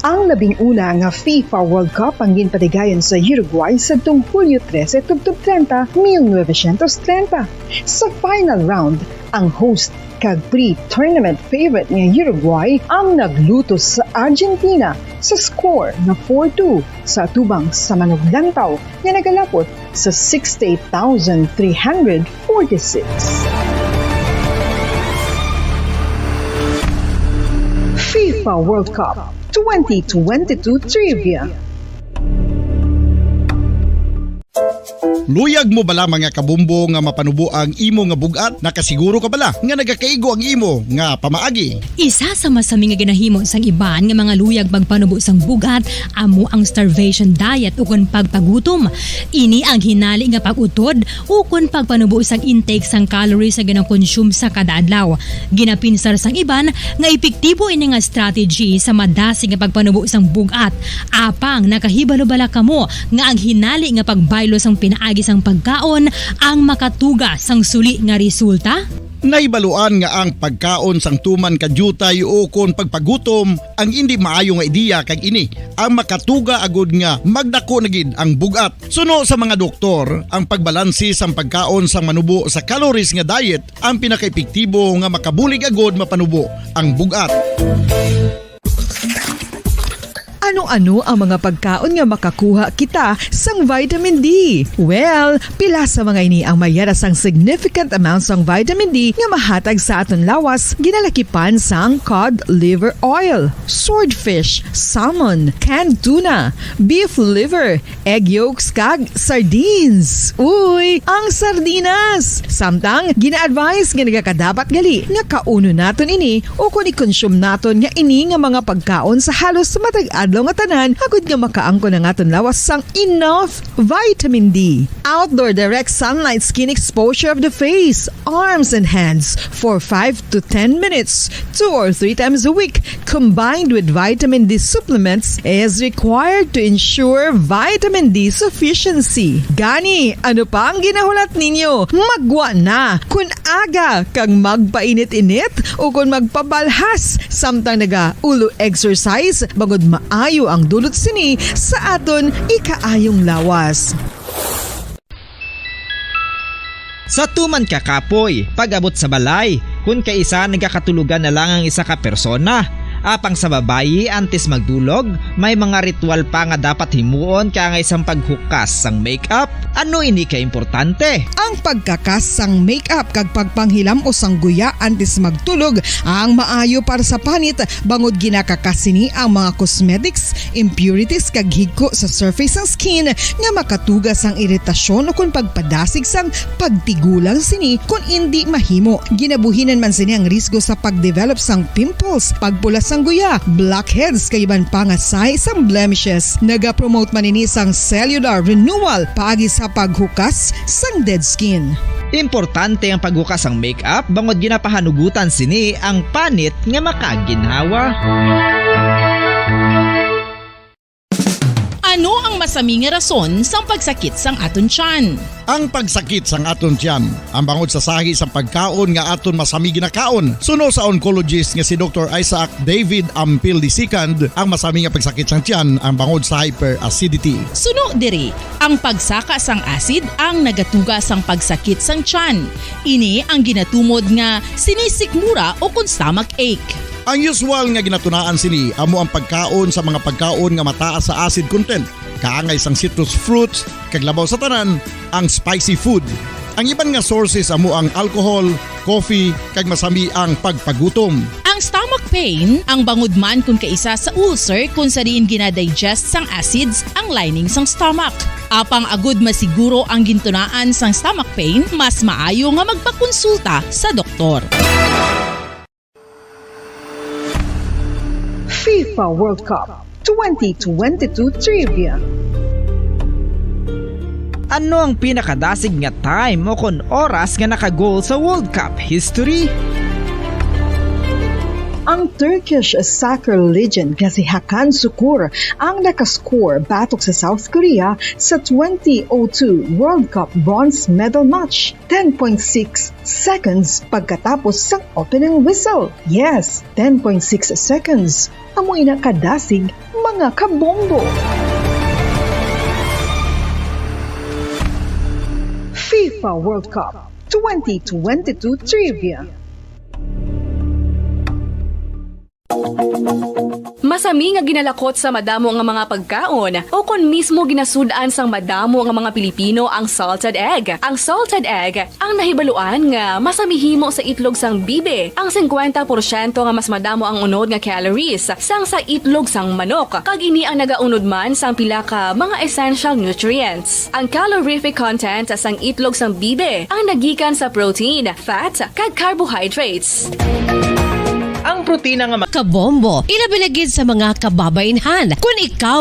O: Ang labing una nga FIFA World Cup ang ginpatigayon sa Uruguay sa tung Hulyo 13 tubtob 30, 1930. Sa final round, ang host kag pre-tournament favorite nga Uruguay ang naglutos sa Argentina sa score na 4-2 sa atubang sa manuglantaw nga nagalapot sa 68,346. FIFA World Cup 2022 Trivia.
R: Luyag mo bala mga kabumbo nga mapanubo ang imo nga bugat? Nakasiguro ka bala nga nagakaigo ang imo nga pamaagi?
A: Isa sa masami nga ginahimo sang iban nga mga luyag pagpanubo sang bugat amo ang starvation diet ukon pagpagutom. Ini ang hinali nga pag-utod ukon pagpanubo sang intake sang calories nga gina-consume sa kada adlaw. Ginapinsar sang iban nga epektibo ini nga strategy sa madasi nga pagpanubo sang bugat. Apang nakahibalo bala kamo nga ang hinali nga pagbaylo sang pinaagi sang pagkaon ang makatuga sang suli nga resulta?
R: Naibaluan nga ang pagkaon sang tuman kadyutay o kon pagpagutom ang hindi maayo nga ideya kag ini ang makatuga agud nga magdako na gid ang bugat. Suno sa mga doktor, ang pagbalansi sang pagkaon sang manubo sa calories nga diet ang pinakaepektibo nga makabulig agud mapanubo ang bugat.
O: Ano Ano ang mga pagkaon nga makakuha kita sang vitamin D? Well, pila sa mga ini ang mayara sang significant amounts sang vitamin D nga mahatag sa aton lawas ginalakipan sang cod liver oil, swordfish, salmon, canned tuna, beef liver, egg yolks kag sardines. Uy, ang sardinas! Samtang gina-advise nga nagakadapat gali nga kauno naton ini o kung i-consume naton nga ini nga mga pagkaon sa halos matag adlaw nga tanan agud nga makaangko na naton lawas sang enough vitamin D. Outdoor direct sunlight skin exposure of the face, arms and hands for 5 to 10 minutes 2 or 3 times a week combined with vitamin D supplements is required to ensure vitamin D sufficiency. Gani, ano pa ang ginahulat ninyo? Magwa na kun aga kang magpainit-init o kung magpabalhas samtang naga-ulo exercise bagod maayo ang dulot sini sa aton ikaayong lawas.
K: Sa tuman ka kapoy, pag-abot sa balay, kung kaisa nagakatulugan na lang ang isa ka persona, apang sa babayi antes magdulog, may mga ritual pa nga dapat himuon kaya nga isang paghukas sang makeup. Ano ini ka importante?
O: Ang pagkakas sang makeup kag pagpanghilam o sang guya antes magtulog ang maayo para sa panit bangod ginakakas sini ang mga cosmetics, impurities kag higko sa surface sang skin nga makatugas sang iritasyon o kung pagpadasig sang pagtigulang sini kung hindi mahimo. Ginabuhinan man sini ang risgo sa pagdevelop sang pimples, pagpulas sang guya, blackheads kaiban pa nga sa isang blemishes. Naga-promote man ini sang cellular renewal paagi sa paghukas sang dead skin.
K: Importante ang paghukas ang makeup bangod ginapahanugutan sini ang panit nga makaginhawa.
S: Ano ang masaming rason sa pagsakit sang aton tiyan?
R: Ang pagsakit sang aton tiyan, ang bangod sa sahi sa pagkaon nga aton masami ginakaon. Suno sa oncologist nga si Dr. Isaac David Ampil II, ang masami nga pagsakit sang tiyan ang bangod sa hyperacidity.
S: Suno diri, ang pagsaka sang acid ang nagatuga sang pagsakit sang tiyan. Ini ang ginatumod nga sinisikmura o kung stomach ache.
R: Ang usual nga ginatunaan sini amo ang pagkaon sa mga pagkaon nga mataas sa acid content, kaangay sang citrus fruits, kag labaw sa tanan ang spicy food. Ang iban nga sources amo ang alcohol, coffee, kag masami ang pagpagutom.
S: Ang stomach pain ang bangod man kung kaisa sa ulcer kung sa diin ginadigest sang acids ang lining sang stomach. Apang agud masiguro ang gintunaan sang stomach pain, mas maayo nga magpakonsulta sa doktor.
O: FIFA World Cup 2022 Trivia.
K: Ano ang pinakadasig nga time o kon oras nga nakagol sa World Cup history?
O: Ang Turkish soccer legend nga si Hakan Şükür ang nakascore batok sa South Korea sa 2002 World Cup bronze medal match 10.6 seconds pagkatapos sa opening whistle. Yes, 10.6 seconds. Amoy na kadasig mga kabombo. FIFA World Cup 2022 Trivia.
M: Masami nga ginalakot sa madamo nga mga pagkaon o kon mismo ginasudan sang madamo nga mga Pilipino ang salted egg. Ang salted egg ang nahibaluan nga masamihimo sa itlog sang bibe. Ang 50% nga mas madamo ang unod nga calories sang sa itlog sang manok. Kag ini ang nagaunod man sang pila ka mga essential nutrients. Ang calorific content sang itlog sang bibe ang nagikan sa protein, fat, kag carbohydrates.
H: Ang protina nga kabombo, ilabilagid sa mga kababainhan. Kung ikaw